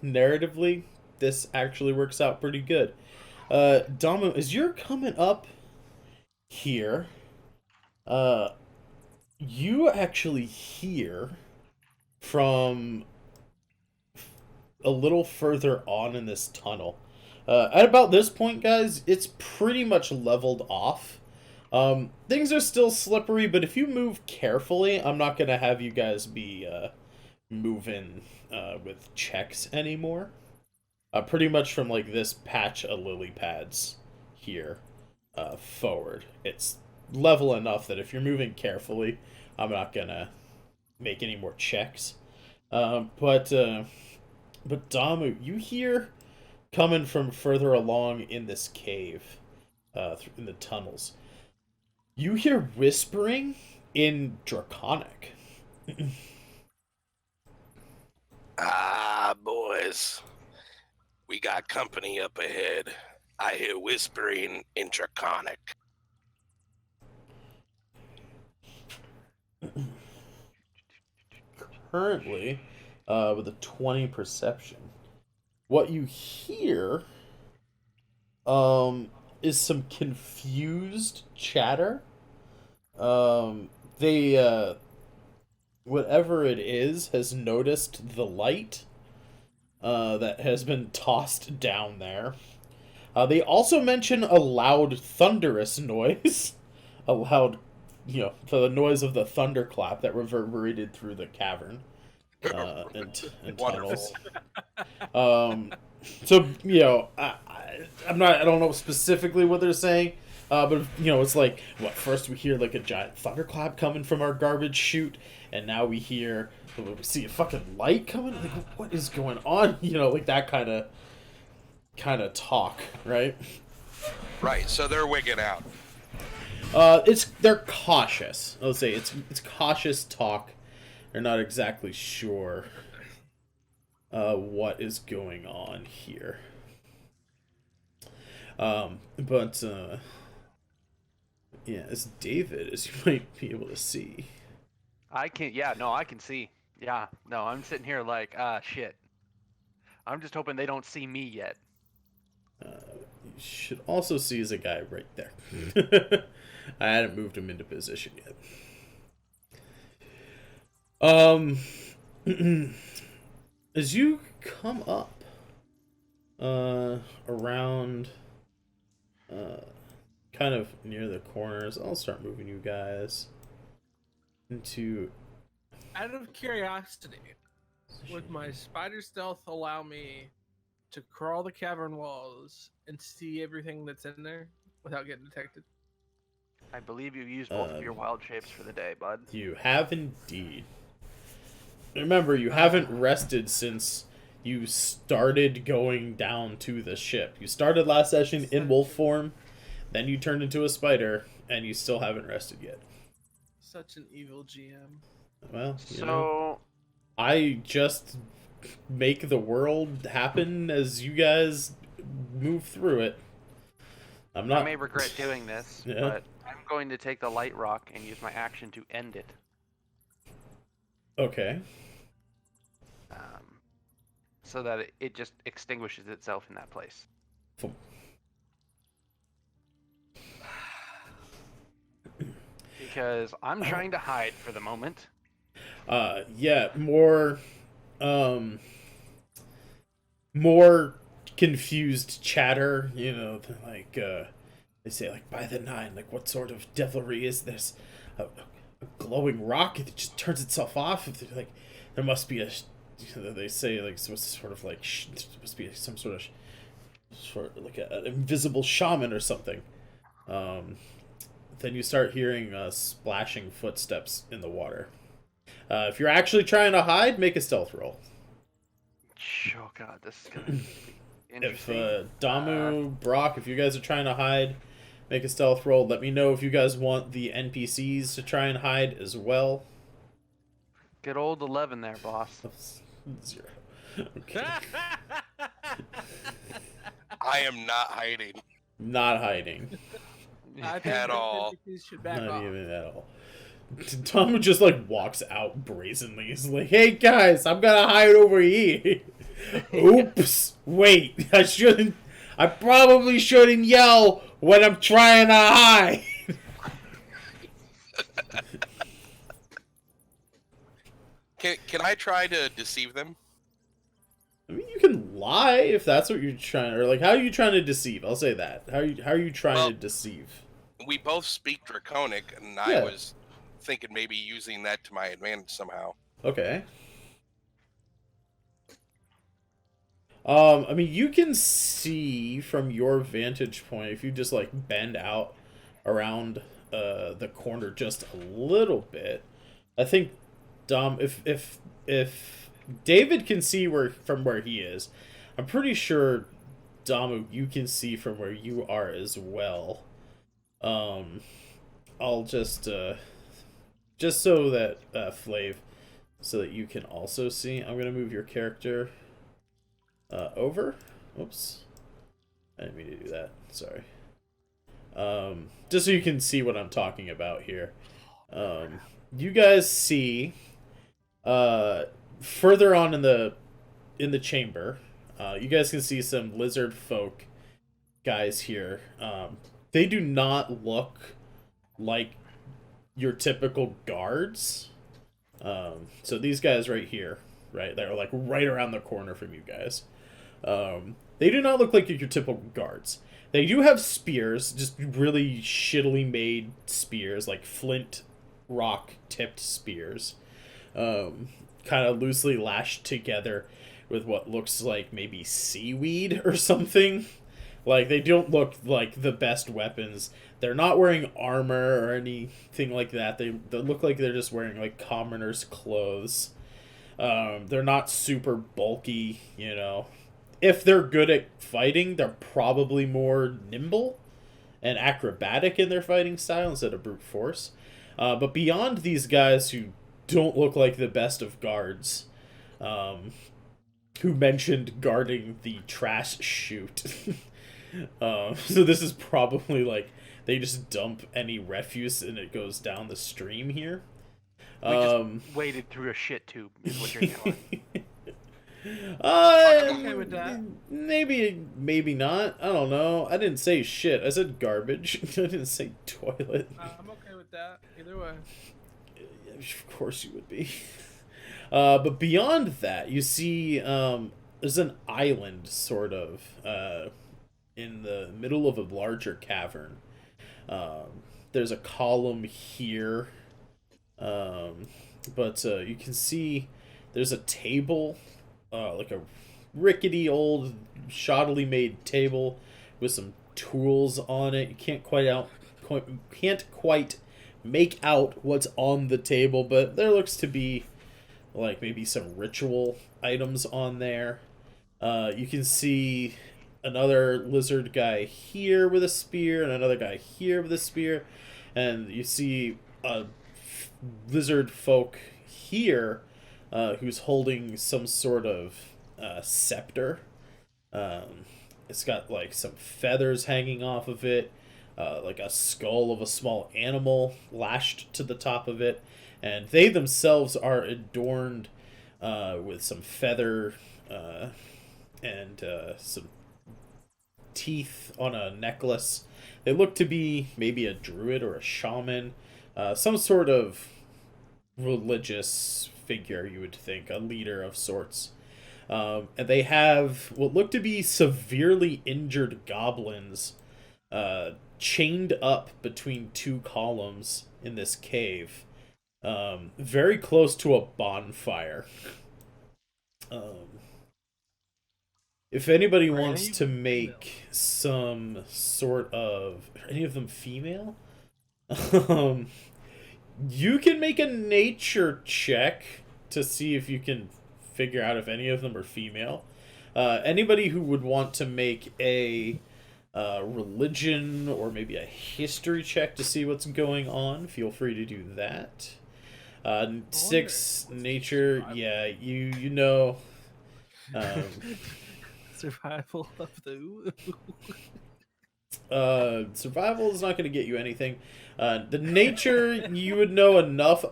Narratively, this actually works out pretty good. Damu, as you're coming up here, you actually hear from a little further on in this tunnel. At about this point, guys, it's pretty much leveled off. Things are still slippery, but if you move carefully, I'm not gonna have you guys be moving with checks anymore. Pretty much from like this patch of lily pads here forward, it's level enough that if you're moving carefully, I'm not gonna make any more checks. But Damu, you hear coming from further along in this cave, in the tunnels. You hear whispering in Draconic. Boys. We got company up ahead. I hear whispering in Draconic. Currently, with a 20 perception, what you hear is some confused chatter. They whatever it is has noticed the light that has been tossed down there. They also mention a loud thunderous noise. A loud, the noise of the thunderclap that reverberated through the cavern and tunnels. So, I don't know specifically what they're saying, but, it's like, first we hear, like, a giant thunderclap coming from our garbage chute, and now we see a fucking light coming? Like, what is going on? Like that kind of talk, right? Right, so they're wigging out. They're cautious. I'll say it's cautious talk. They're not exactly sure what is going on here. But it's David, as you might be able to see. I can see. Yeah, no, I'm sitting here like, shit. I'm just hoping they don't see me yet. You should also see is a guy right there. I hadn't moved him into position yet. As you come up around kind of near the corners, I'll start moving you guys into Out of curiosity, would my spider stealth allow me to crawl the cavern walls and see everything that's in there without getting detected? I believe you used both of your wild shapes for the day, bud. You have indeed. Remember, you haven't rested since you started going down to the ship. You started last session in wolf form, then you turned into a spider, and you still haven't rested yet. Such an evil GM. Well, So I just make the world happen as you guys move through it. I'm not. I may regret doing this, Yeah. but I'm going to take the light rock and use my action to end it. Okay. So that it just extinguishes itself in that place. Because I'm trying to hide for the moment. Yeah, more confused chatter, like, they say, like, by the 9, like, what sort of devilry is this? A glowing rock that just turns itself off? Like, there must be they say, like, sort of, like, there must be some sort of, like, an invisible shaman or something. Then you start hearing splashing footsteps in the water. If you're actually trying to hide, make a stealth roll. Oh god, this is gonna be interesting. If Damu, Brock, if you guys are trying to hide, make a stealth roll. Let me know if you guys want the NPCs to try and hide as well. Good old 11 there, boss. 0. Okay. I am not hiding. Not hiding. I think At the all. NPCs should back Not off. even at all. Damu just, like, walks out brazenly. He's like, hey guys, I'm gonna hide over here. Oops. Wait, I probably shouldn't yell when I'm trying to hide. Can I try to deceive them? I mean, you can lie if that's what you're trying, or, like, how are you trying to deceive? I'll say that. How are you trying to deceive? We both speak Draconic, and Yeah. I was thinking maybe using that to my advantage somehow. Okay. I mean, you can see from your vantage point, if you just, like, bend out around the corner just a little bit. I think if David can see from where he is, I'm pretty sure Damu, you can see from where you are as well. I'll just so that Flav, so that you can also see. I'm gonna move your character over. Oops, I didn't mean to do that. Sorry. Just so you can see what I'm talking about here. You guys see further on in the chamber, you guys can see some lizard folk guys here. They do not look like your typical guards. So these guys right here, right, they're like right around the corner from you guys. They do not look like your typical guards. They do have spears, just really shittily made spears, like flint rock tipped spears, kind of loosely lashed together with what looks like maybe seaweed or something. Like, they don't look like the best weapons. They're not wearing armor or anything like that. They look like they're just wearing, like, commoners' clothes. They're not super bulky, you know. If they're good at fighting, they're probably more nimble and acrobatic in their fighting style instead of brute force. But beyond these guys who don't look like the best of guards, who mentioned guarding the trash chute. So this is probably like they just dump any refuse and it goes down the stream here. We just waded through a shit tube, is what you're telling me. I'm okay with that. Maybe not. I don't know. I didn't say shit. I said garbage. I didn't say toilet. I'm okay with that. Either way. Of course you would be. But beyond that, you see there's an island, sort of, in the middle of a larger cavern. There's a column here. but you can see there's a table, like a rickety old shoddily made table with some tools on it. You can't quite make out what's on the table, but there looks to be like maybe some ritual items on there. You can see another lizard guy here with a spear and another guy here with a spear, and you see a lizard folk here who's holding some sort of scepter. It's got like some feathers hanging off of it, like a skull of a small animal lashed to the top of it, and they themselves are adorned with some feather and some teeth on a necklace. They look to be maybe a druid or a shaman, some sort of religious figure, you would think, a leader of sorts. And they have what look to be severely injured goblins chained up between two columns in this cave, very close to a bonfire. If anybody wants to make some sort of... Are any of them female? You can make a nature check to see if you can figure out if any of them are female. Anybody who would want to make a religion or maybe a history check to see what's going on, feel free to do that. 6 nature, yeah, you know. Survival of the survival is not going to get you anything. The nature, you would know enough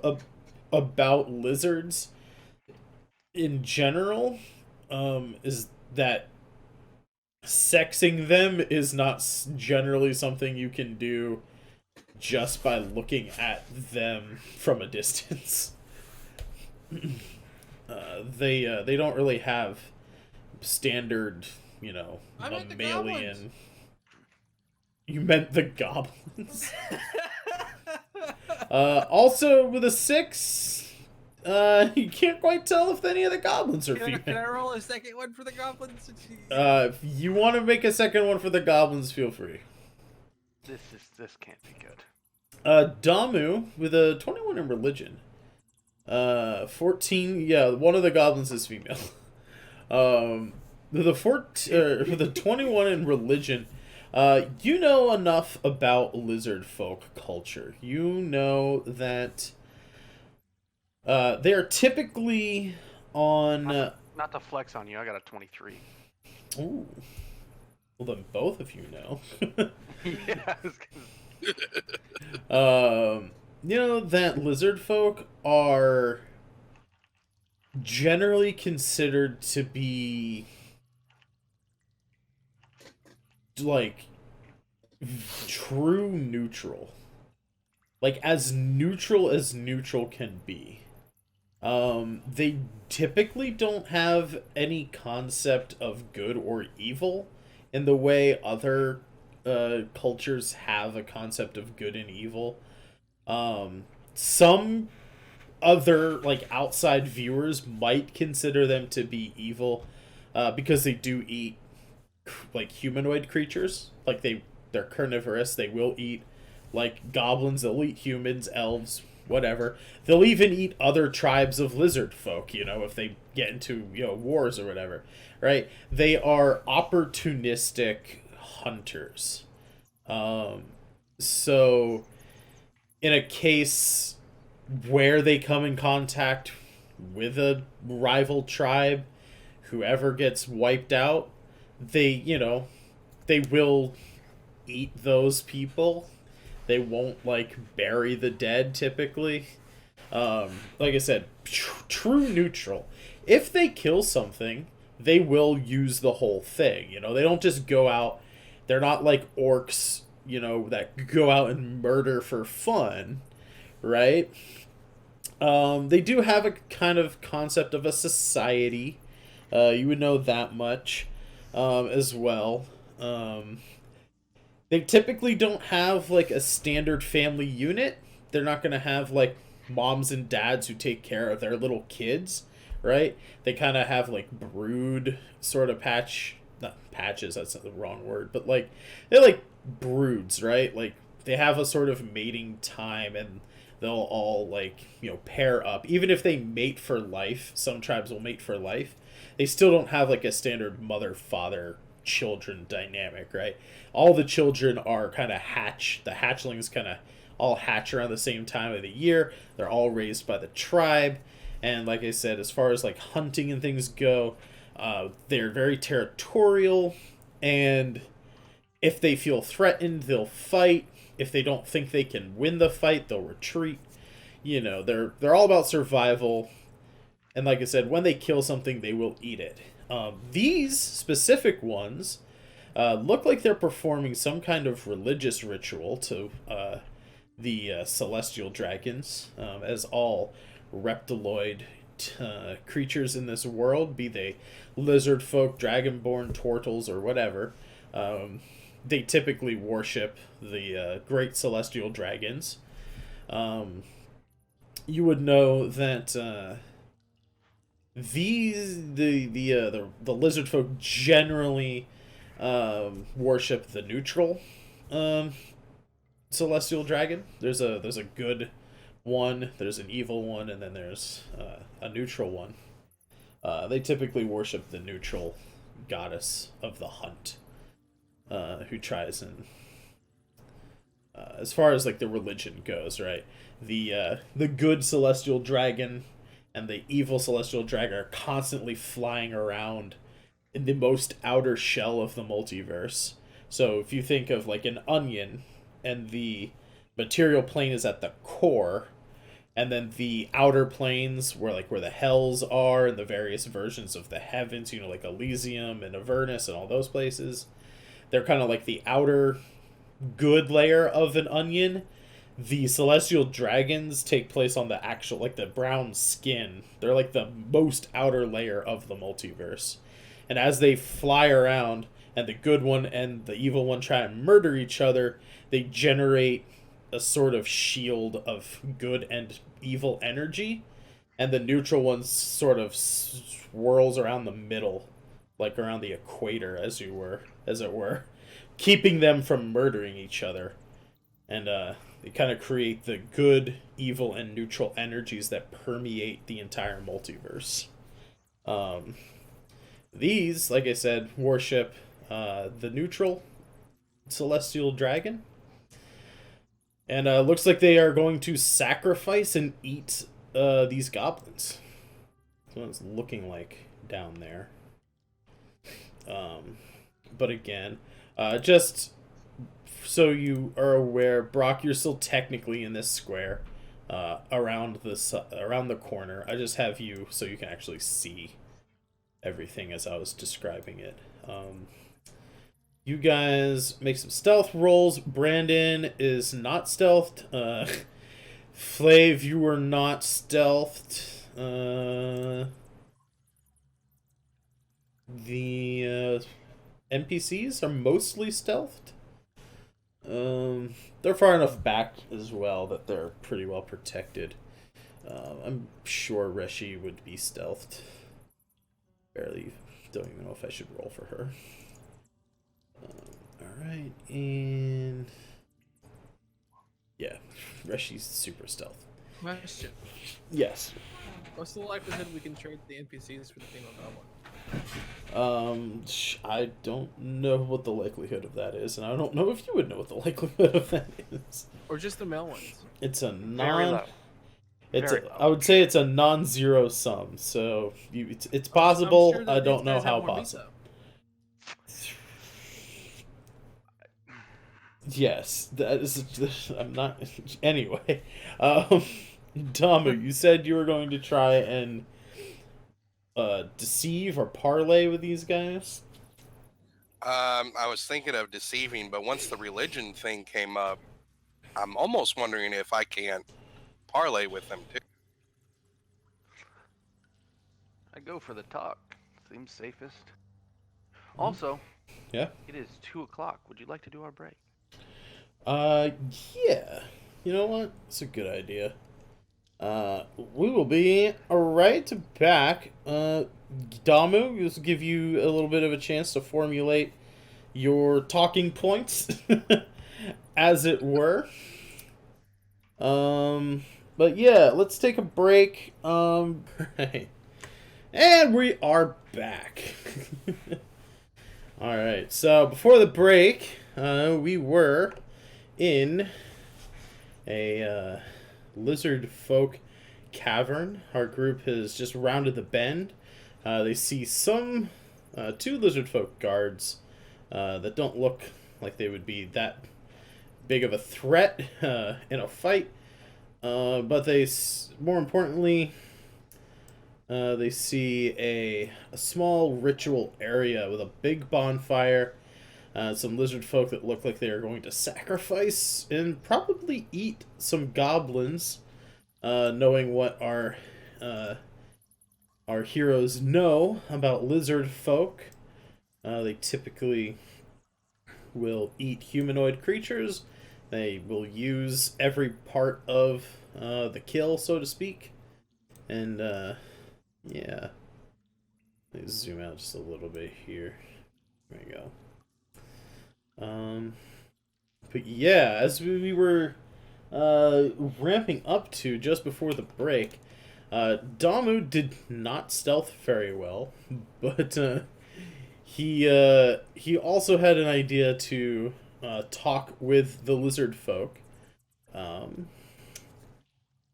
about lizards in general, is that sexing them is not generally something you can do just by looking at them from a distance. They don't really have standard, mammalian. You meant the goblins. Also, with a 6, you can't quite tell if any of the goblins are female. Can I roll a second one for the goblins? If you want to make a second one for the goblins, feel free. This can't be good. Damu with a 21 in religion. 14. Yeah, one of the goblins is female. With a 21 in religion. You know enough about lizard folk culture. You know that they're typically on... Not to flex on you, I got a 23. Ooh. Well, then both of you know. Yeah. You know that lizard folk are generally considered to be... like true neutral, like as neutral can be. They typically don't have any concept of good or evil in the way other cultures have a concept of good and evil. Some other like outside viewers might consider them to be evil because they do eat like humanoid creatures. Like they're carnivorous. They will eat like goblins. They'll eat humans, elves, whatever. They'll even eat other tribes of lizard folk, if they get into wars or whatever, right? They are opportunistic hunters. So in a case where they come in contact with a rival tribe, whoever gets wiped out, they will eat those people. They won't like bury the dead typically. Like I said, true neutral. If they kill something, they will use the whole thing. They don't just go out. They're not like orcs, that go out and murder for fun, right? They do have a kind of concept of a society. You would know that much. As well. They typically don't have like a standard family unit. They're not going to have like moms and dads who take care of their little kids, right? They kind of have like brood sort of not patches, that's not the wrong word, but like they're like broods, right? Like they have a sort of mating time, and they'll all like, you know, pair up. Even if they mate for life, some tribes will mate for life, they still don't have like a standard mother father children dynamic, right? All the children are kind of the hatchlings kind of all hatch around the same time of the year. They're all raised by the tribe. And like I said, as far as like hunting and things go, they're very territorial, and if they feel threatened, they'll fight. If they don't think they can win the fight, they'll retreat. You know, they're all about survival. And like I said, when they kill something, they will eat it. These specific ones look like they're performing some kind of religious ritual to the celestial dragons, as all reptiloid creatures in this world, be they lizard folk, dragonborn, turtles, or whatever, they typically worship the great celestial dragons. You would know that the lizard folk generally worship the neutral celestial dragon. There's a good one, there's an evil one, and then there's a neutral one. They typically worship the neutral goddess of the hunt, who tries and as far as like the religion goes, right? The good celestial dragon and the evil celestial dragon are constantly flying around in the most outer shell of the multiverse. So if you think of like an onion, and the material plane is at the core, and then the outer planes where the hells are, and the various versions of the heavens, you know, like Elysium and Avernus and all those places, they're kind of like the outer good layer of an onion. The celestial dragons take place on the actual, like, the brown skin. They're like the most outer layer of the multiverse. And as they fly around, and the good one and the evil one try and murder each other, they generate a sort of shield of good and evil energy. And the neutral one sort of swirls around the middle, like around the equator, as it were, keeping them from murdering each other. And they kind of create the good, evil, and neutral energies that permeate the entire multiverse. These, like I said, worship the neutral celestial dragon. And looks like they are going to sacrifice and eat these goblins. That's what it's looking like down there. But again, just so you are aware, Brock, you're still technically in this square, around the corner. I just have you so you can actually see everything as I was describing it. You guys make some stealth rolls. Brandon is not stealthed. Flav, you were not stealthed. The NPCs are mostly stealthed. They're far enough back as well that they're pretty well protected. I'm sure Reshi would be stealthed. Barely. Don't even know if I should roll for her. Alright, and yeah, Reshi's super stealth. Question. Yes. What's the likelihood we can trade the NPCs for the female goblin? I don't know what the likelihood of that is, and I don't know if you would know what the likelihood of that is. Or just the male ones? It's a Very low. I would say it's a non-zero sum, so it's possible. I'm sure I that don't these know guys have how more meat, possible. though. Yes, that is. I'm not. Anyway, Damu, you said you were going to try and deceive or parlay with these guys. I was thinking of deceiving, but once the religion thing came up, I'm almost wondering if I can't parlay with them too. I go for the talk. Seems safest. Also, Yeah. it is 2 o'clock. Would you like to do our break? Yeah. You know what? It's a good idea. We will be right back. Damu, this will give you a little bit of a chance to formulate your talking points, as it were. But yeah, let's take a break. Right. And we are back. Alright, so before the break, we were in a lizard folk cavern. Our group has just rounded the bend. They see some two lizard folk guards that don't look like they would be that big of a threat in a fight. But they, more importantly, they see a small ritual area with a big bonfire. Some lizard folk that look like they are going to sacrifice and probably eat some goblins, knowing what our heroes know about lizard folk. They typically will eat humanoid creatures. They will use every part of the kill, so to speak. And, yeah. Let me zoom out just a little bit here. There we go. But yeah, as we were ramping up to just before the break, Damu did not stealth very well, but he also had an idea to talk with the lizard folk.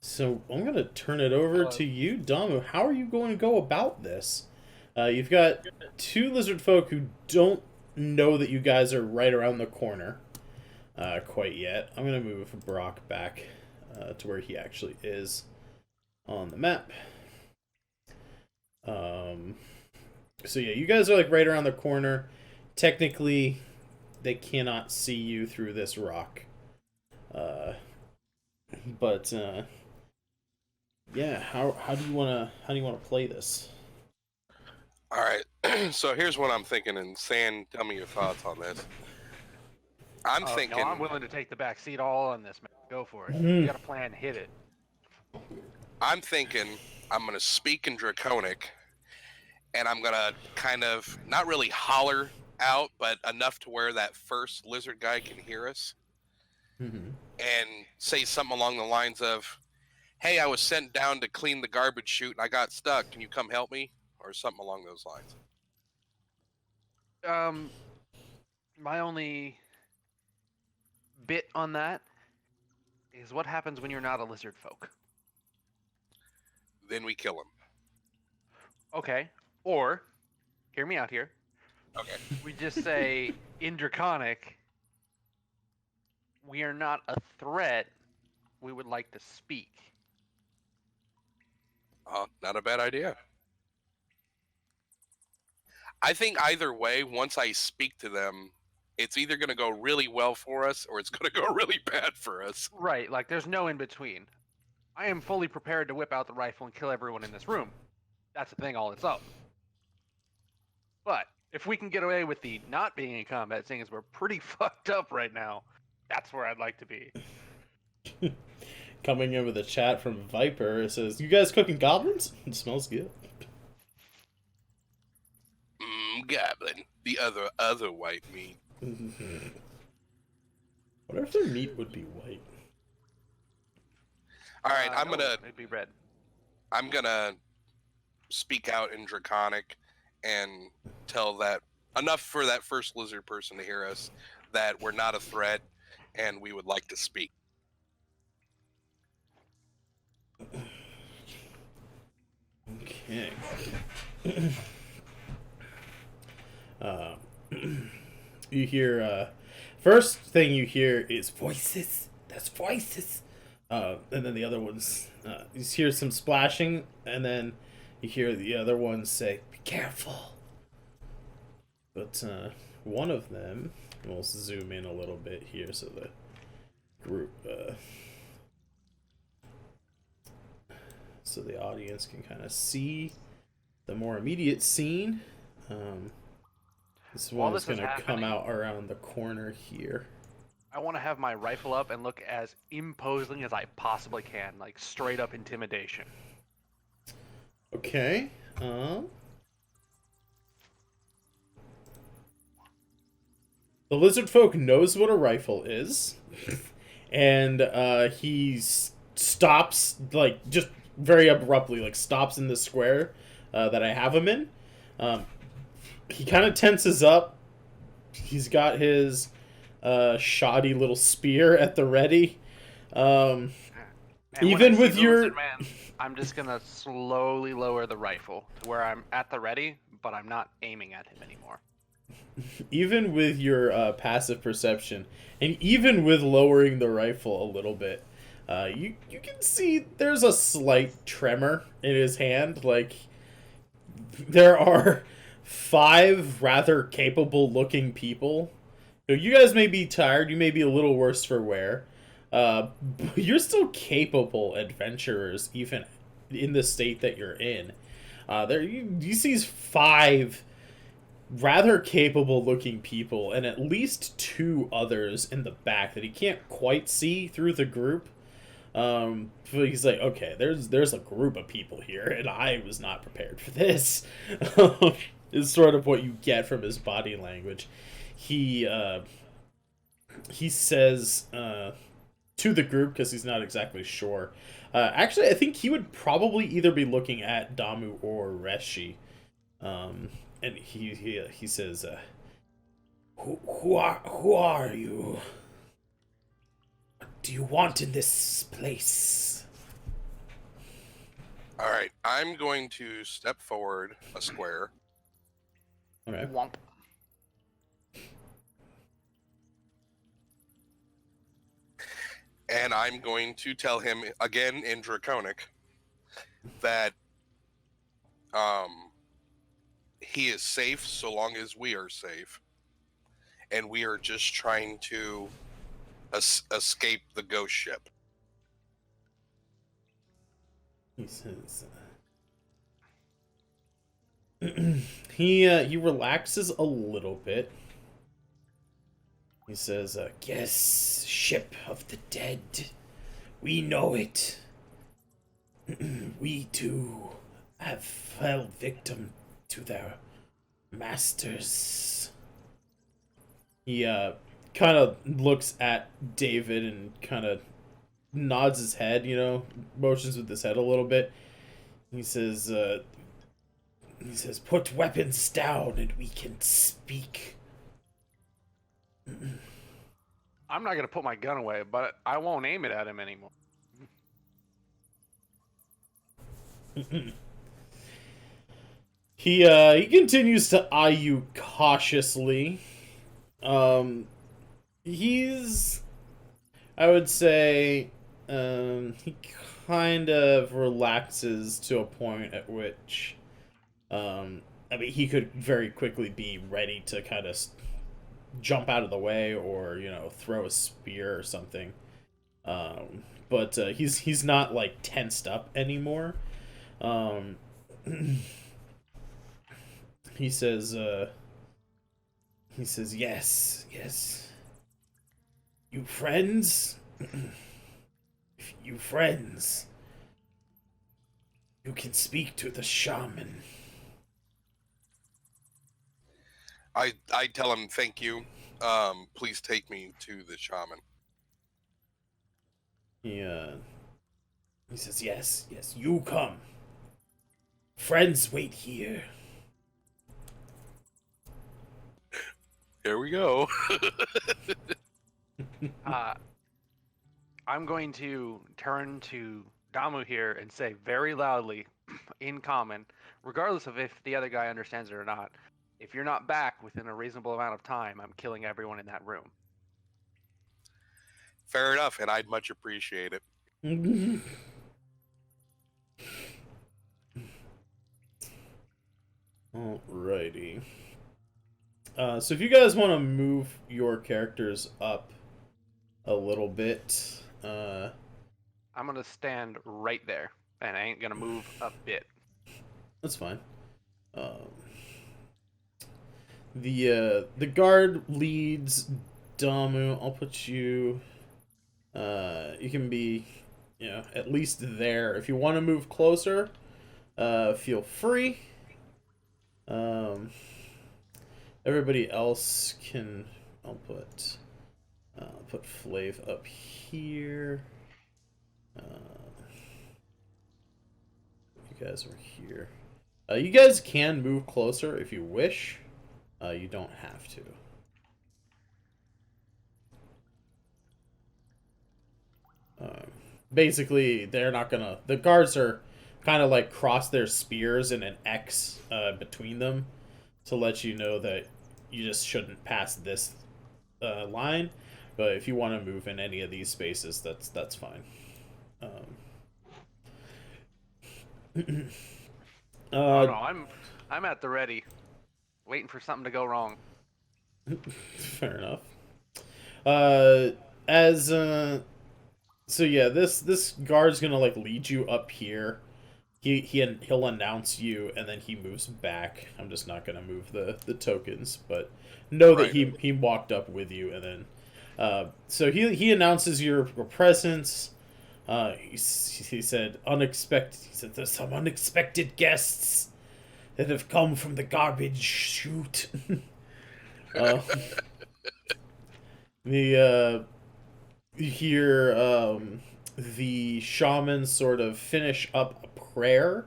So I'm going to turn it over to you, Damu. How are you going to go about this? You've got two lizard folk who don't know that you guys are right around the corner quite yet. I'm going to move Brock back to where he actually is on the map. So yeah, you guys are like right around the corner. Technically, they cannot see you through this rock. But yeah, how do you wanna play this? All right, so here's what I'm thinking, and San, tell me your thoughts on this. I'm thinking. No, I'm willing to take the back seat all on this, man. Go for it. You got a plan, hit it. I'm thinking I'm gonna speak in Draconic, and I'm gonna kind of not really holler out, but enough to where that first lizard guy can hear us, and say something along the lines of, "Hey, I was sent down to clean the garbage chute, and I got stuck. Can you come help me?" Or something along those lines. My only bit on that is what happens when you're not a lizard folk. Then we kill him. Okay. Or, hear me out here. Okay. We just say, in Draconic, we are not a threat. We would like to speak. Not a bad idea. I think either way, once I speak to them, it's either going to go really well for us or it's going to go really bad for us. Right, like there's no in between. I am fully prepared to whip out the rifle and kill everyone in this room. That's the thing all it's up. But if we can get away with the not being in combat, seeing as we're pretty fucked up right now, that's where I'd like to be. Coming in with a chat from Viper, it says, "You guys cooking goblins? It smells good." Goblin. The other white meat. What if their meat would be white? All right, It'd be red. I'm gonna speak out in Draconic and tell that enough for that first lizard person to hear us, that we're not a threat and we would like to speak. Okay. You hear, first thing you hear is voices. That's voices. And then the other ones, you hear some splashing, and then you hear the other ones say, "Be careful." But one of them, we'll zoom in a little bit here so the group, so the audience can kind of see the more immediate scene. This one's going to come out around the corner here. I want to have my rifle up and look as imposing as I possibly can, like straight up intimidation. Okay. The lizard folk knows what a rifle is, and he stops, like, just very abruptly, like, stops in the square that I have him in. He kind of tenses up. He's got his shoddy little spear at the ready. And Even with the your... lizard man, I'm just gonna slowly lower the rifle to where I'm at the ready, but I'm not aiming at him anymore. Even with your passive perception, and even with lowering the rifle a little bit, you can see there's a slight tremor in his hand. Like, there are 5 rather capable-looking people. You guys may be tired, you may be a little worse for wear, but you're still capable adventurers, even in the state that you're in. You see 5 rather capable looking people and at least 2 others in the back that he can't quite see through the group. But he's like, okay, there's a group of people here and I was not prepared for this. Is sort of what you get from his body language. He says to the group, because he's not exactly sure, actually I think he would probably either be looking at Damu or Reshi. And he says, who are you? What do you want in this place? All right, I'm going to step forward a square. Okay. Womp. And I'm going to tell him, again in Draconic, that he is safe so long as we are safe. And we are just trying to escape the ghost ship. He says... he relaxes a little bit. He says, yes, ship of the dead. We know it. We too have fell victim to their masters. He kind of looks at David and kind of nods his head, motions with his head a little bit. He says, put weapons down and we can speak. I'm not gonna put my gun away, but I won't aim it at him anymore. He continues to eye you cautiously. He's, I would say, he kind of relaxes to a point at which, he could very quickly be ready to kind of jump out of the way or, throw a spear or something. But he's not, like, tensed up anymore. He says, yes. You friends? You friends. You can speak to the shaman. I tell him, thank you. Please take me to the shaman. He says, yes, you come. Friends wait here. Here we go. I'm going to turn to Damu here and say very loudly, in common, regardless of if the other guy understands it or not, if you're not back within a reasonable amount of time, I'm killing everyone in that room. Fair enough, and I'd much appreciate it. Alrighty. So if you guys want to move your characters up a little bit, I'm gonna stand right there, and I ain't gonna move a bit. That's fine. The guard leads Damu, I'll put you. You can be, at least there. If you want to move closer, feel free. Everybody else can. I'll put Flav up here. You guys are here. You guys can move closer if you wish. You don't have to. Basically, they're not gonna. The guards are kind of like cross their spears in an X between them to let you know that you just shouldn't pass this line. But if you want to move in any of these spaces, that's fine. Oh no, I'm at the ready, waiting for something to go wrong. Fair enough. So yeah, this guard's gonna like lead you up here. He'll announce you, and then he moves back. I'm just not gonna move the tokens, but know that he walked up with you, and then so he announces your presence. He said unexpected. He said there's some unexpected guests that have come from the garbage chute. You hear the shaman sort of finish up a prayer.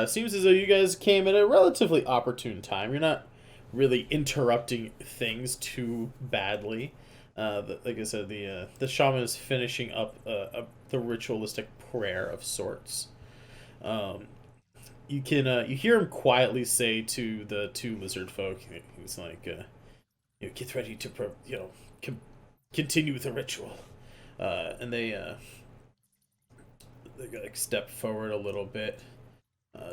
Seems as though you guys came at a relatively opportune time. You're not really interrupting things too badly. Like I said, the shaman is finishing up the ritualistic prayer of sorts. You hear him quietly say to the two lizard folk, he's like, get ready to continue the ritual. And they like step forward a little bit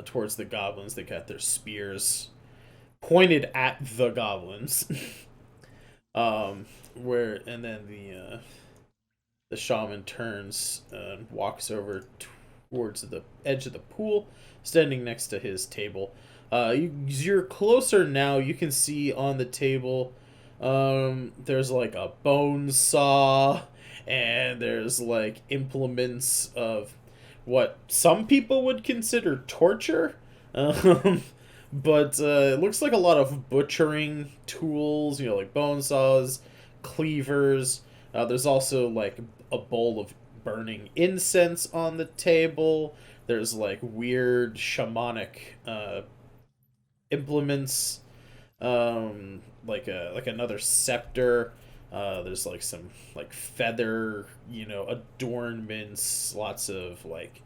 towards the goblins. They got their spears pointed at the goblins. And then the shaman turns and walks over towards the edge of the pool, standing next to his table. You're closer now. You can see on the table there's like a bone saw, and there's like implements of what some people would consider torture. But it looks like a lot of butchering tools, like bone saws, cleavers. There's also like a bowl of burning incense on the table. There's like weird shamanic implements, like another scepter. There's like some like feather, adornments, lots of like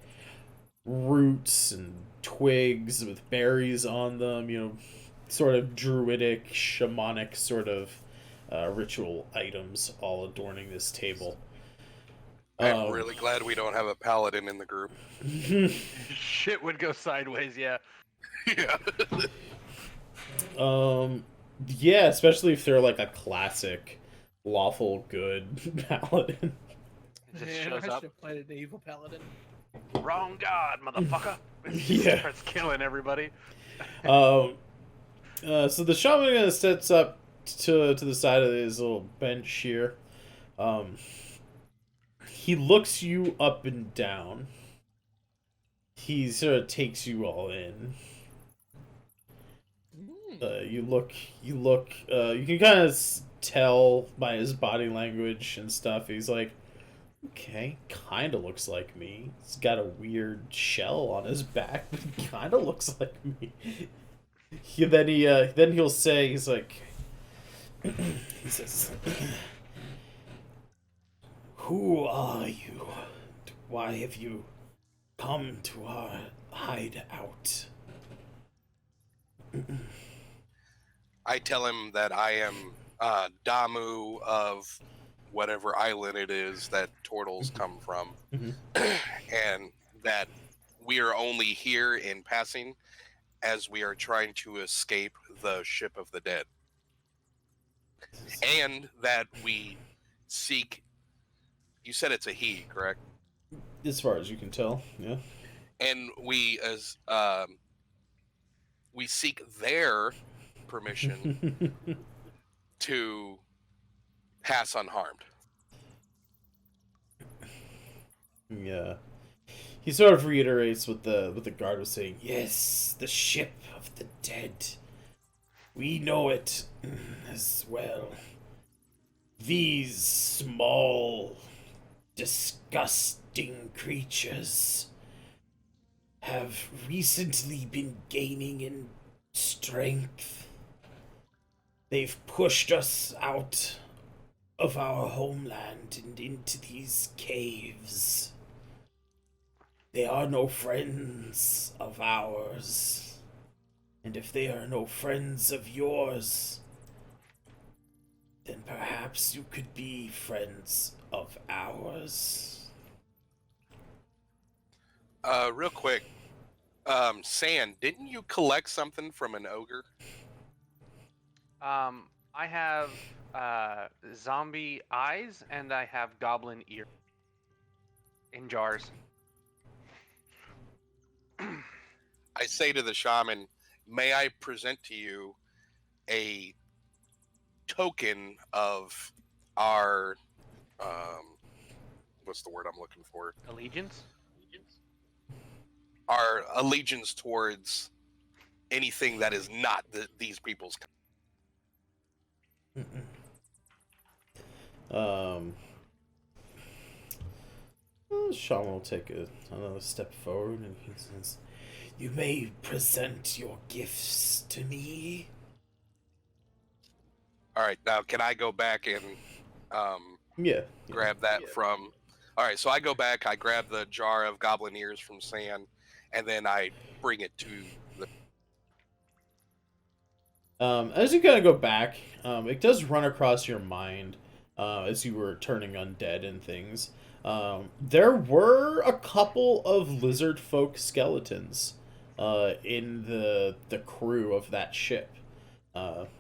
roots and twigs with berries on them, sort of druidic, shamanic sort of ritual items all adorning this table. I'm really glad we don't have a paladin in the group. Shit would go sideways, yeah. Yeah. Yeah, especially if they're like a classic lawful good paladin. It just Man, shows I should up. have played an evil paladin. Wrong god, motherfucker. Yeah. Starts killing everybody. So the shaman sets up to the side of his little bench here. He looks you up and down. He sort of takes you all in. You can kind of tell by his body language and stuff. He's like, okay, kind of looks like me. He's got a weird shell on his back, but kind of looks like me. Then he'll say, he's like, he says, who are you? Why have you come to our hideout? I tell him that I am Damu of whatever island it is that turtles come from, and that we are only here in passing as we are trying to escape the ship of the dead, and that we seek. You said it's a he, correct? As far as you can tell, yeah. And we seek their permission to pass unharmed. Yeah. He sort of reiterates what the guard was saying. Yes, the ship of the dead. We know it as well. These small, disgusting creatures have recently been gaining in strength. They've pushed us out of our homeland and into these caves. They are no friends of ours. And if they are no friends of yours, then perhaps you could be friends of ours. Real quick, Sand, didn't you collect something from an ogre? I have zombie eyes and I have goblin ear in jars. I say to the shaman, may I present to you a token of our, what's the word I'm looking for? Allegiance? Our allegiance towards anything that is not these people's. Shaman will take another step forward and he says, "You may present your gifts to me." All right, now can I go back and Yeah. grab that from? All right, so I go back, I grab the jar of goblin ears from Sand, and then I bring it to the. As you kind of go back, it does run across your mind as you were turning undead and things. There were a couple of lizard folk skeletons in the crew of that ship.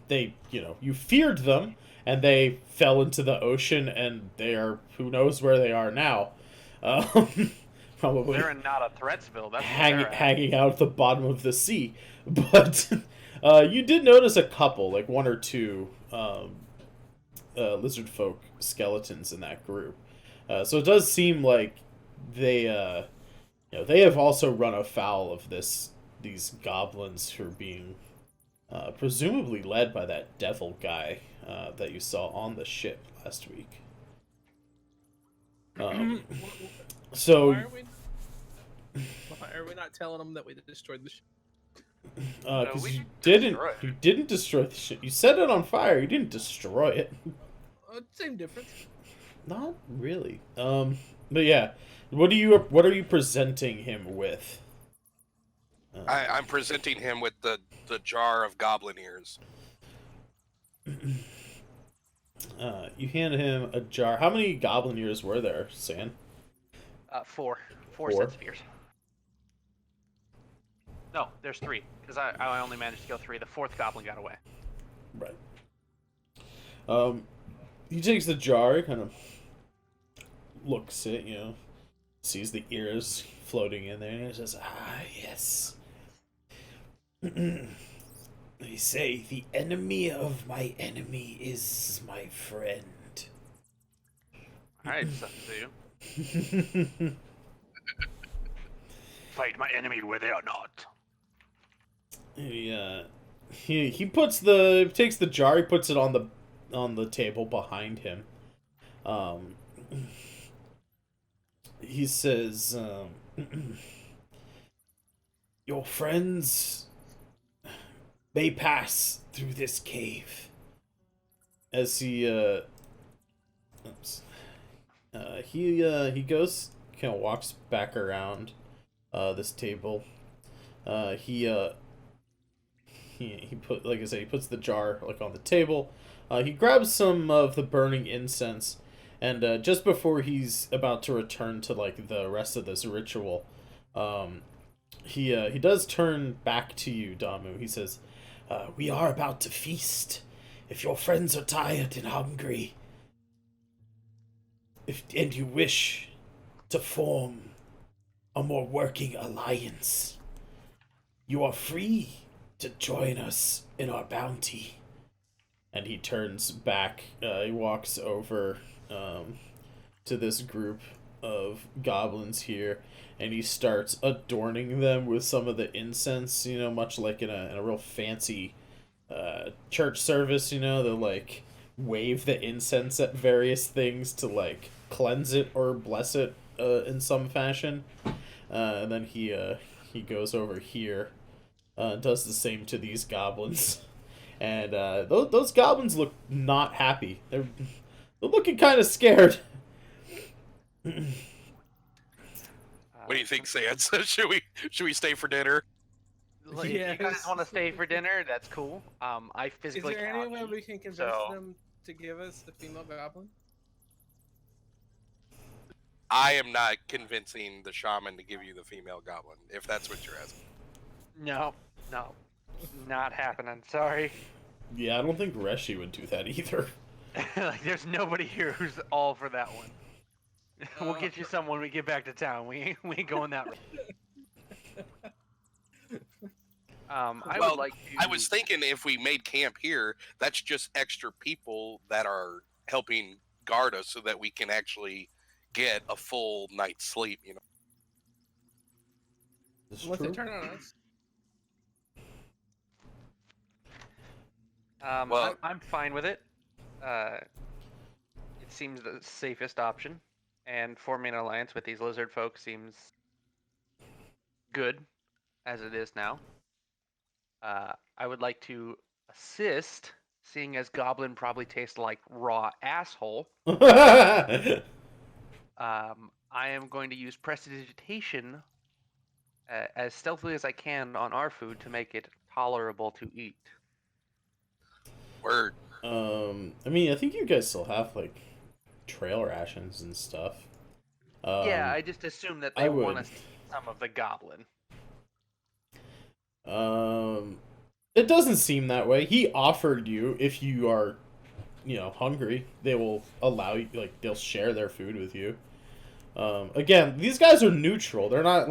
They, you feared them, and they fell into the ocean, and they are, who knows where they are now. Probably They're in not a Threatsville. That's hanging out at the bottom of the sea. But you did notice a couple, like one or two lizard folk skeletons in that group. So it does seem like they they have also run afoul of these goblins who are being presumably led by that devil guy that you saw on the ship last week. So why are we not telling them that we destroyed the ship? because we you didn't didn't destroy the ship. You set it on fire. You didn't destroy it. Same difference. Not really. But yeah, what are you presenting him with? I'm presenting him with the jar of goblin ears. You hand him a jar. How many goblin ears were there, San? Four sets of ears. No, there's three, because I only managed to kill three. The fourth goblin got away. Right. He takes the jar, kind of looks at, sees the ears floating in there, and he says, "Ah, yes. They say the enemy of my enemy is my friend." Alright, something to do. Fight my enemy where they are not. He takes the jar, he puts it on the table behind him. He says, "Your friends may pass through this cave." As he goes, kind of walks back around this table. He puts the jar on the table. He grabs some of the burning incense, and just before he's about to return to the rest of this ritual, he does turn back to you, Damu. He says, "We are about to feast. If your friends are tired and hungry, and you wish to form a more working alliance, you are free to join us in our bounty." and he turns back. He walks over to this group of goblins here, and he starts adorning them with some of the incense, you know, much like in a real fancy church service, you know, they'll like wave the incense at various things to like cleanse it or bless it in some fashion. And then he goes over here, does the same to these goblins. And those goblins look not happy. They're looking kind of scared. What do you think, Sans? should we stay for dinner? Like, if you guys Yes. want to stay for dinner, that's cool. I Is physically there cannot any way eat, we can convince so- them to give us the female goblin? I am not convincing the shaman to give you the female goblin, if that's what you're asking. No, not happening. Sorry. Yeah, I don't think Reshi would do that either. Like, there's nobody here who's all for that one. We'll get you some when we get back to town. We ain't going that route. I Well, would like to. I was thinking if we made camp here, that's just extra people that are helping guard us so that we can actually get a full night's sleep, you know. This is Unless they true. turn on us. Well- I'm fine with it. It seems the safest option, and forming an alliance with these lizard folk seems good as it is now. I would like to assist, seeing as goblin probably tastes like raw asshole. I am going to use prestidigitation as stealthily as I can on our food to make it tolerable to eat. Word. I mean, I think you guys still have like trail rations and stuff. Yeah, I just assume that I they want would. to see some of the goblin. It doesn't seem that way. He offered you, if you are, you know, hungry, they will allow you, like, they'll share their food with you. Again, these guys are neutral. They're not,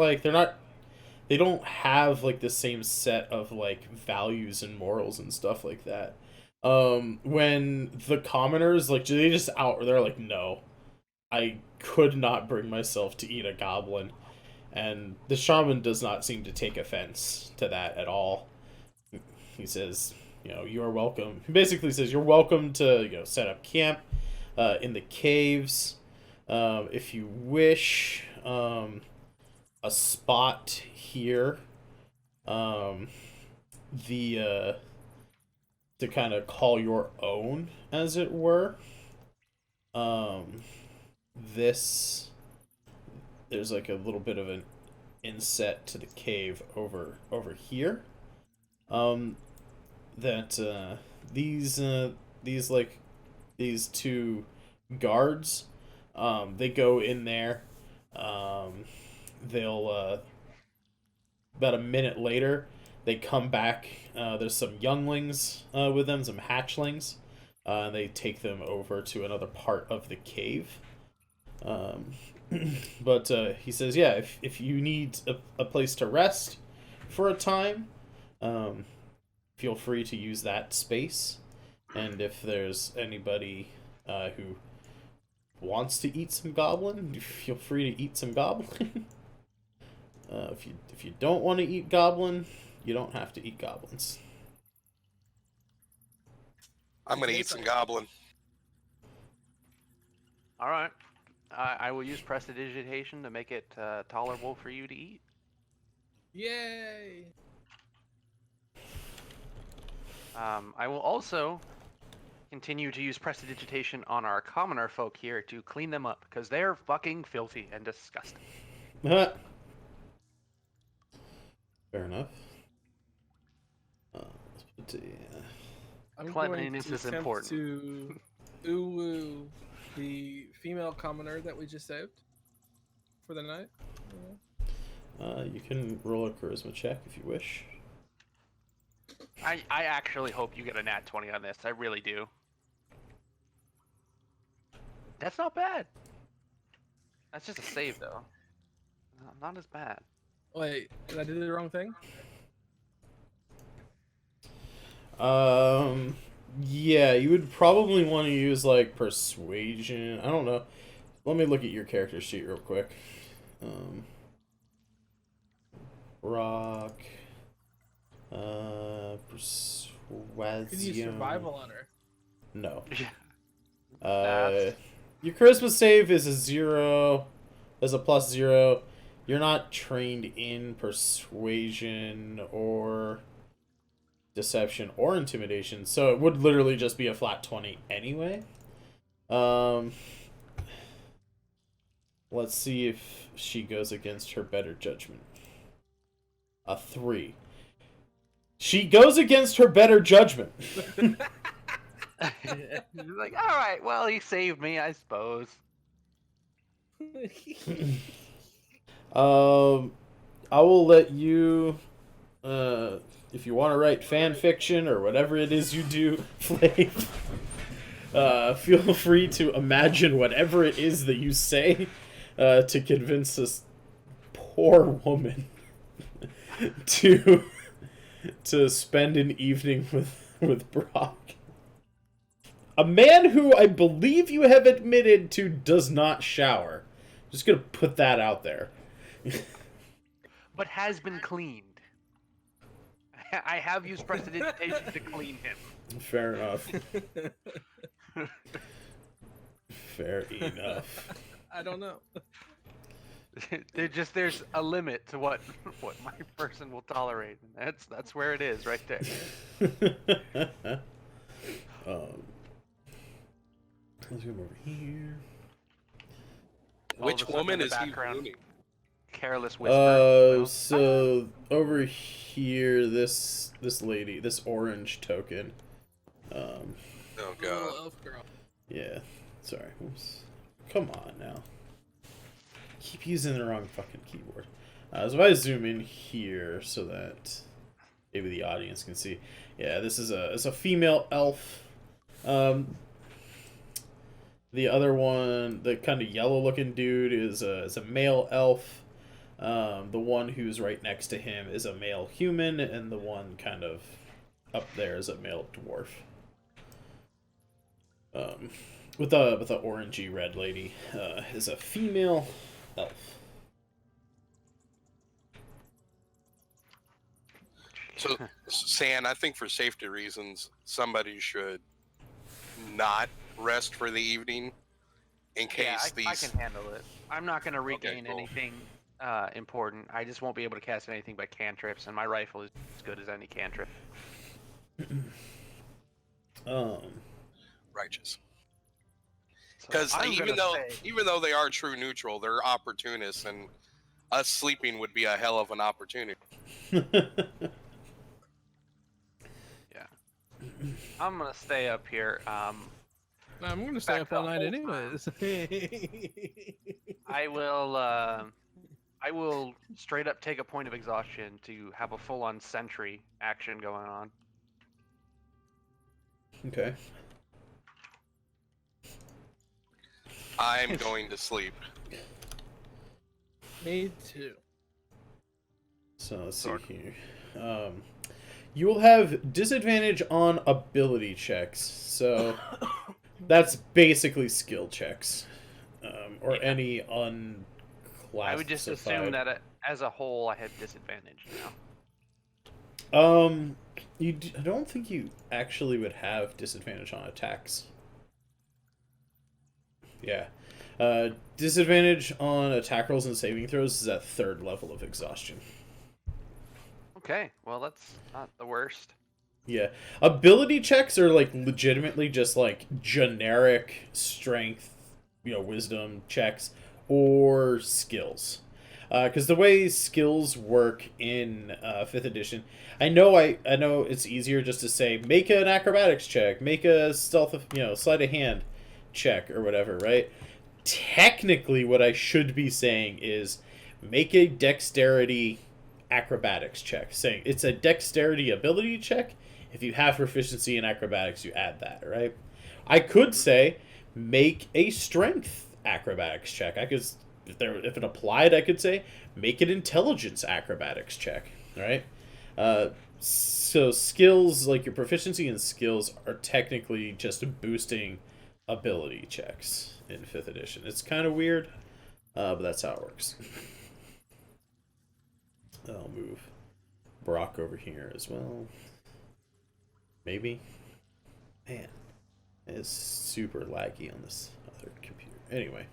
they don't have, like, the same set of, like, values and morals and stuff like that. When the commoners, like, they're like, no, I could not bring myself to eat a goblin. And the shaman does not seem to take offense to that at all. He says, you know, you are welcome. He basically says, you're welcome to, you know, set up camp in the caves. If you wish, a spot here, to kind of call your own, as it were. There's like a little bit of an inset to the cave over here. These two guards, they go in there. They'll about a minute later, they come back. There's some younglings with them, some hatchlings. They take them over to another part of the cave. But he says, yeah, if you need a place to rest for a time, feel free to use that space. And if there's anybody who wants to eat some goblin, feel free to eat some goblin. If you don't want to eat goblin, you don't have to eat goblins. I'm gonna eat some goblin. All right. I will use prestidigitation to make it tolerable for you to eat. Yay! I will also continue to use prestidigitation on our commoner folk here to clean them up, because they're fucking filthy and disgusting. Fair enough. Let's put I'm Cleanliness going to is attempt important. to uwu the female commoner that we just saved for the night. you can roll a charisma check if you wish. I actually hope you get a nat 20 on this. I really do. That's not bad. That's just a save, though. Not as bad. Wait, did I do the wrong thing? Yeah, you would probably want to use, like, persuasion. I don't know. Let me look at your character sheet real quick. Rock. Persuasion. Can you survival on her? No. That's- Your charisma save is a 0. As a +0. You're not trained in persuasion or deception or intimidation, so it would literally just be a flat 20 anyway. Let's see if she goes against her better judgment. A 3. She goes against her better judgment. Like, all right, well, he saved me, I suppose. I will let you, if you want to write fan fiction or whatever it is you do, Flav, feel free to imagine whatever it is that you say to convince this poor woman to spend an evening with Brock. A man who I believe you have admitted to does not shower. Just gonna put that out there. But has been cleaned. I have used prestidigitation to clean him. Fair enough. Fair enough. I don't know. There's a limit to what my person will tolerate. And that's where it is right there. Let's go over here. All of a Which sudden woman in the is he background, ruining? Careless whisper. So over here, this lady, this orange token. Oh Little god. elf girl. Yeah. Sorry. Oops. Come on now. Keep using the wrong fucking keyboard. So if I zoom in here so that maybe the audience can see. Yeah, this is it's a female elf. The other one, the kind of yellow-looking dude, is a male elf. The one who's right next to him is a male human, and the one kind of up there is a male dwarf. With the orangey red lady is a female elf. So, San, I think for safety reasons, somebody should not rest for the evening in case I can handle it. I'm not going to regain cool. anything important. I just won't be able to cast anything but cantrips, and my rifle is as good as any cantrip. Righteous. So Because I'm even though they are true neutral, they're opportunists, and us sleeping would be a hell of an opportunity. I'm going to stay up here. I'm gonna stay Back up all the night whole anyways. I will straight up take a point of exhaustion to have a full-on sentry action going on. Okay. I'm going to sleep. Me too. So let's see here. You will have disadvantage on ability checks. So that's basically skill checks, or any unclassified. I would just assume that as a whole, I had disadvantage now. I don't think you actually would have disadvantage on attacks. Yeah. Disadvantage on attack rolls and saving throws is at 3rd level of exhaustion. Okay, well that's not the worst. Yeah. Ability checks are like legitimately just like generic strength, wisdom checks or skills. Because the way skills work in 5th edition, I know it's easier just to say make an acrobatics check, make a stealth, sleight of hand check or whatever, right? Technically, what I should be saying is make a dexterity acrobatics check. Saying it's a dexterity ability check. If you have proficiency in acrobatics, you add that, right? I could say make a strength acrobatics check. I could, if it applied, I could say make an intelligence acrobatics check, right? So skills, like your proficiency in skills, are technically just boosting ability checks in 5th edition. It's kind of weird, but that's how it works. I'll move Brock over here as well. Maybe. Man, it's super laggy on this other computer. Anyway.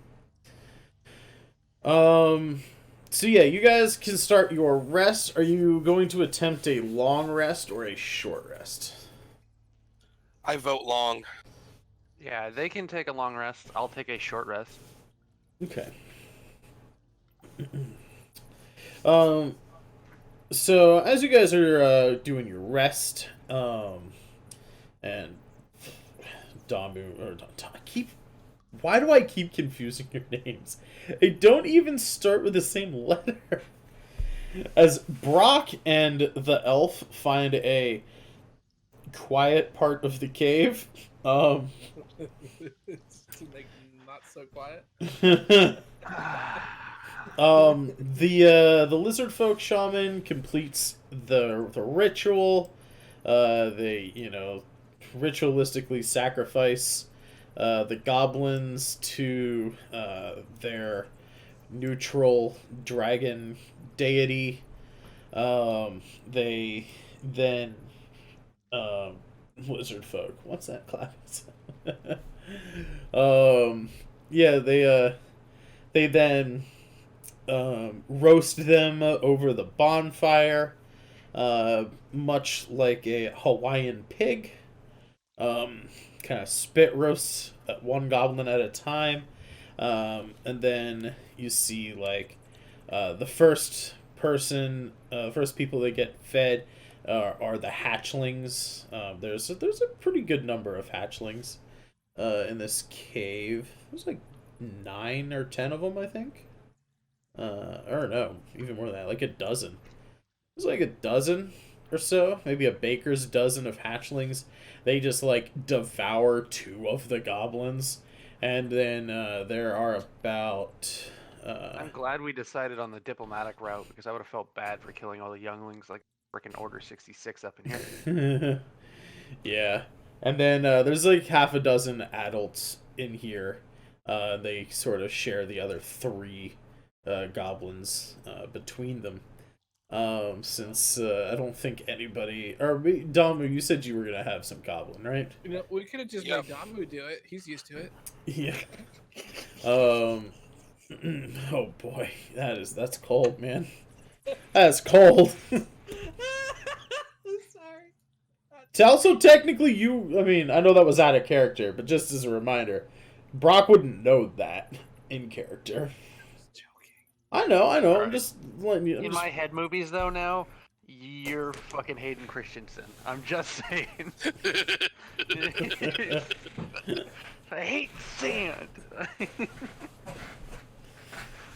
So yeah, you guys can start your rest. Are you going to attempt a long rest or a short rest? I vote long. Yeah, they can take a long rest. I'll take a short rest. Okay. So as you guys are doing your rest, and Damu or why do I keep confusing your names? They don't even start with the same letter. As Brock and the elf find a quiet part of the cave, It's like not so quiet. The lizard folk shaman completes the ritual. They ritualistically sacrifice the goblins to their neutral dragon deity. They then lizard folk. What's that class? Yeah, they then roast them over the bonfire, much like a Hawaiian pig. Kind of spit roasts one goblin at a time, and then you see like the first people that get fed are the hatchlings. There's a pretty good number of hatchlings in this cave. There's like 9 or 10 of them, I think. Or no, even more than that, like a dozen. There's like a dozen or so, maybe a baker's dozen of hatchlings. They just like devour 2 of the goblins, and then there are about. I'm glad we decided on the diplomatic route because I would have felt bad for killing all the younglings like frickin' Order 66 up in here. Yeah, and then there's like half a dozen adults in here. They sort of share the other 3 goblins between them. Since I don't think anybody, or Damu, you said you were gonna have some goblin, right? We could have just Yep. made Damu do it. He's used to it. Yeah. Oh boy, that's cold, man. That's cold. Sorry. Also, technically, I know that was out of character, but just as a reminder, Brock wouldn't know that in character. I know. I'm just letting you. In my head movies, though, now, you're fucking Hayden Christensen. I'm just saying. I hate sand.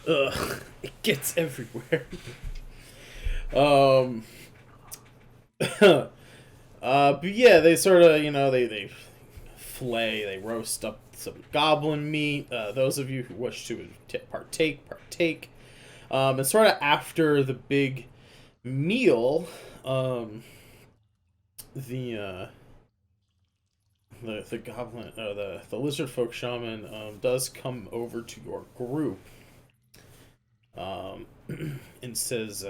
Ugh, it gets everywhere. But yeah, they sort of, they they roast up some goblin meat. Those of you who wish to partake. And sort of after the big meal, the goblin, the lizard folk shaman, does come over to your group, and says,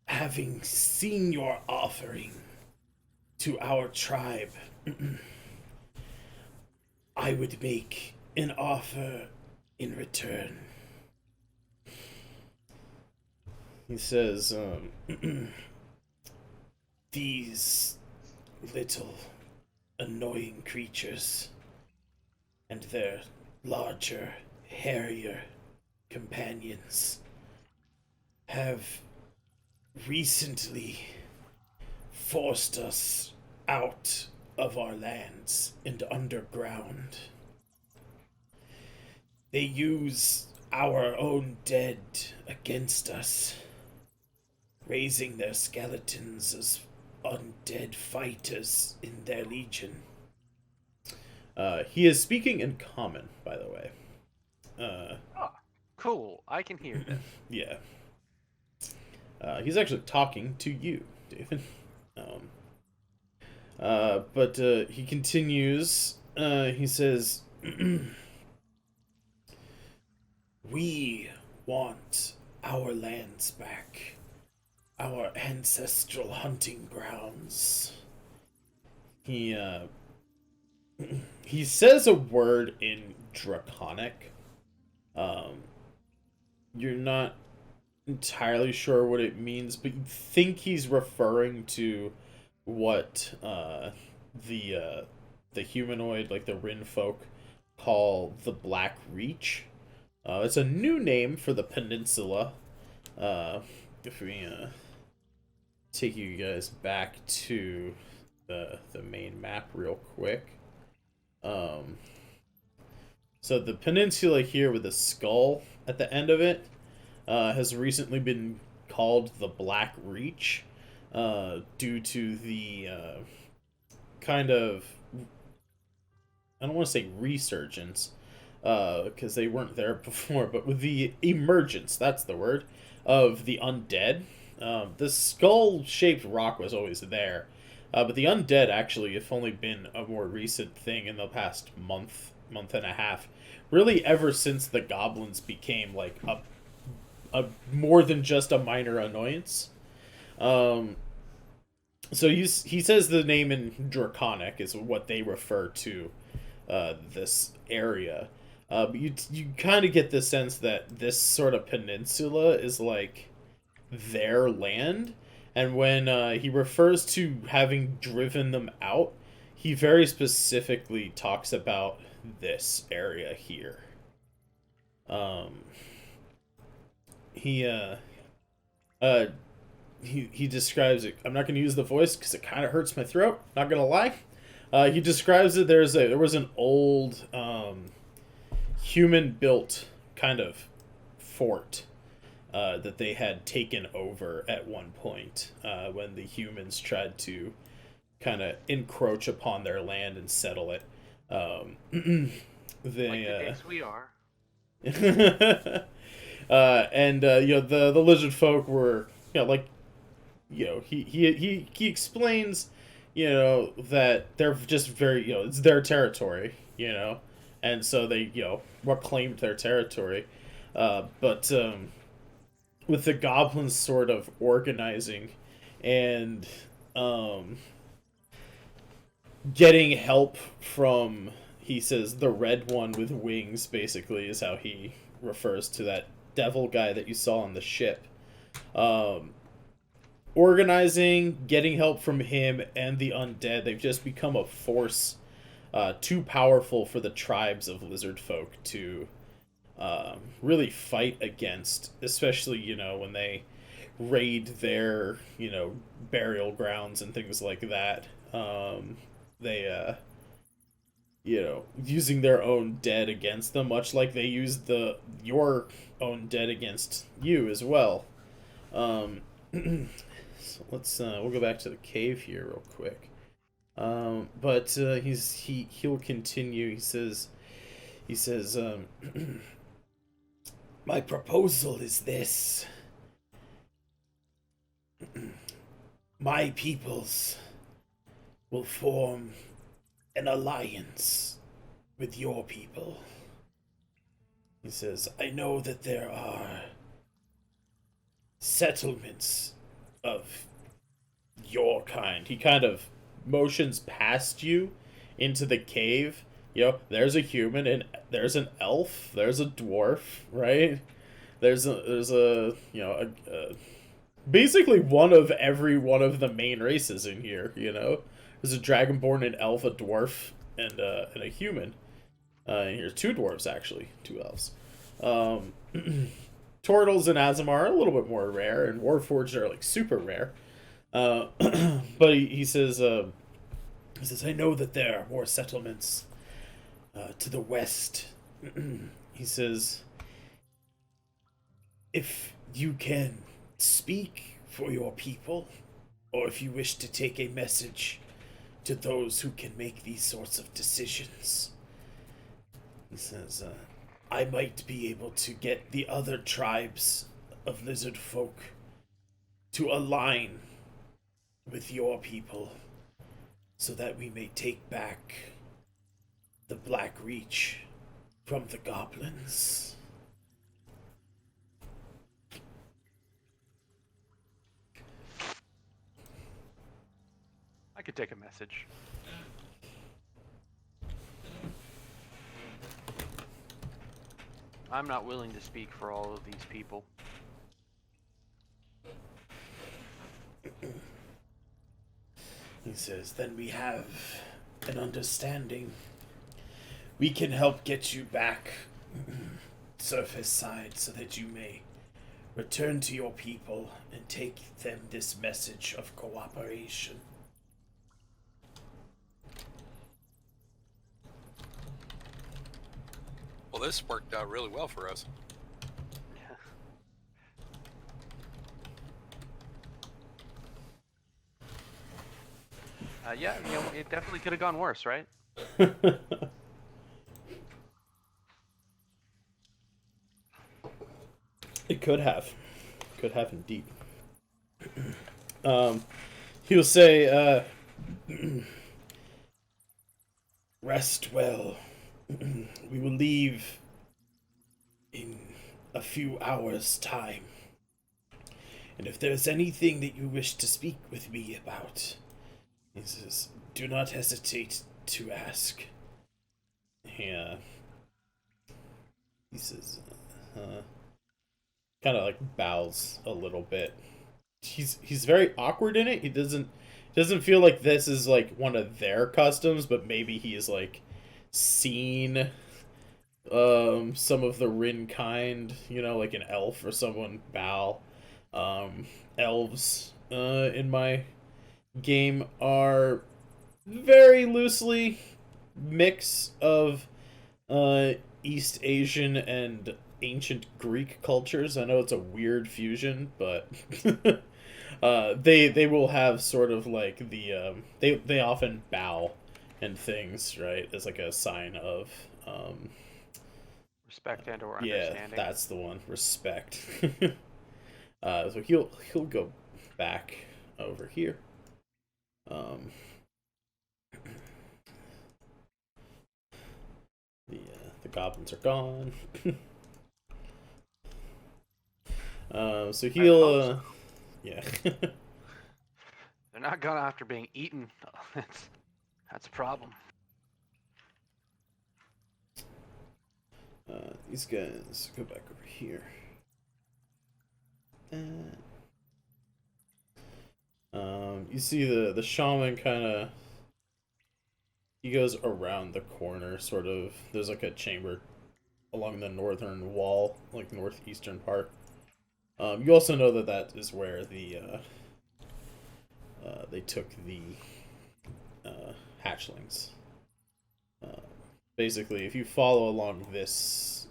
having seen your offering to our tribe, I would make an offer in return. He says, these little annoying creatures and their larger, hairier companions have recently forced us out of our lands and underground. They use our own dead against us, raising their skeletons as undead fighters in their legion. He is speaking in common, by the way. Cool. I can hear this. Yeah. He's actually talking to you, David. But he continues. He says, "We want our lands back, our ancestral hunting grounds." He he says a word in Draconic. You're not entirely sure what it means, but you think he's referring to what the humanoid, like the Rin folk, call the Black Reach. It's a new name for the peninsula. If we take you guys back to the main map real quick. So the peninsula here with a skull at the end of it has recently been called the Black Reach due to the kind of, I don't want to say resurgence, because they weren't there before, but with the emergence, that's the word, of the undead. The skull-shaped rock was always there, but the undead actually have only been a more recent thing in the past month and a half. Really, ever since the goblins became like a more than just a minor annoyance. So he says the name in Draconic is what they refer to this area. But you kind of get the sense that this sort of peninsula is like their land, and when he refers to having driven them out, he very specifically talks about this area here. He describes it. I'm not going to use the voice because it kind of hurts my throat. Not going to lie. He describes it. There was an old human-built kind of fort that they had taken over at one point when the humans tried to kind of encroach upon their land and settle it. They, Like the case we are. and the lizard folk were, he explains, that they're just very, it's their territory, and so they, reclaimed their territory, but with the goblins sort of organizing and getting help from, he says, the red one with wings, basically, is how he refers to that devil guy that you saw on the ship. Organizing, getting help from him and the undead, they've just become a force too powerful for the tribes of lizard folk to really fight against, especially, when they raid their, burial grounds and things like that. They, using their own dead against them, much like they used your own dead against you as well. So let's we'll go back to the cave here real quick. But he'll continue. He says, my proposal is this. My peoples will form an alliance with your people. He says, I know that there are settlements of your kind. He kind of motions past you into the cave. There's a human, and there's an elf, there's a dwarf, right? There's a basically one of every one of the main races in here, There's a dragonborn, an elf, a dwarf, and a human. And here's two dwarves, actually. Two elves. Turtles and Azamar are a little bit more rare, and Warforged are, super rare. But he says, I know that there are more settlements to the west. He says, if you can speak for your people, or if you wish to take a message to those who can make these sorts of decisions. He says, I might be able to get the other tribes of lizard folk to align with your people so that we may take back the Black Reach from the goblins. I could take a message. I'm not willing to speak for all of these people. He says, then we have an understanding. We can help get you back surface side so that you may return to your people and take them this message of cooperation. Well, this worked out really well for us. Yeah, you know, it definitely could have gone worse, right? It could have. Could have indeed. He'll say, rest well. We will leave in a few hours' time. And if there's anything that you wish to speak with me about, he says, do not hesitate to ask. Yeah. He says, kind of like bows a little bit. He's very awkward in it. He doesn't feel like this is like one of their customs, but maybe he's like seen some of the Rin kind, you know, like an elf or someone bow. Elves in my game are very loosely mix of East Asian and ancient Greek cultures. I know it's a weird fusion, but they will have sort of like the they often bow and things, right, as like a sign of Respect and or yeah, understanding. that's the one, respect. So he'll go back over here. The goblins are gone. So he'll yeah. They're not gone after being eaten. That's a problem. These guys go back over here. You see the shaman kind of, he goes around the corner, sort of. There's like a chamber along the northern wall, like northeastern part. You also know that is where the they took the hatchlings. Basically, if you follow along this,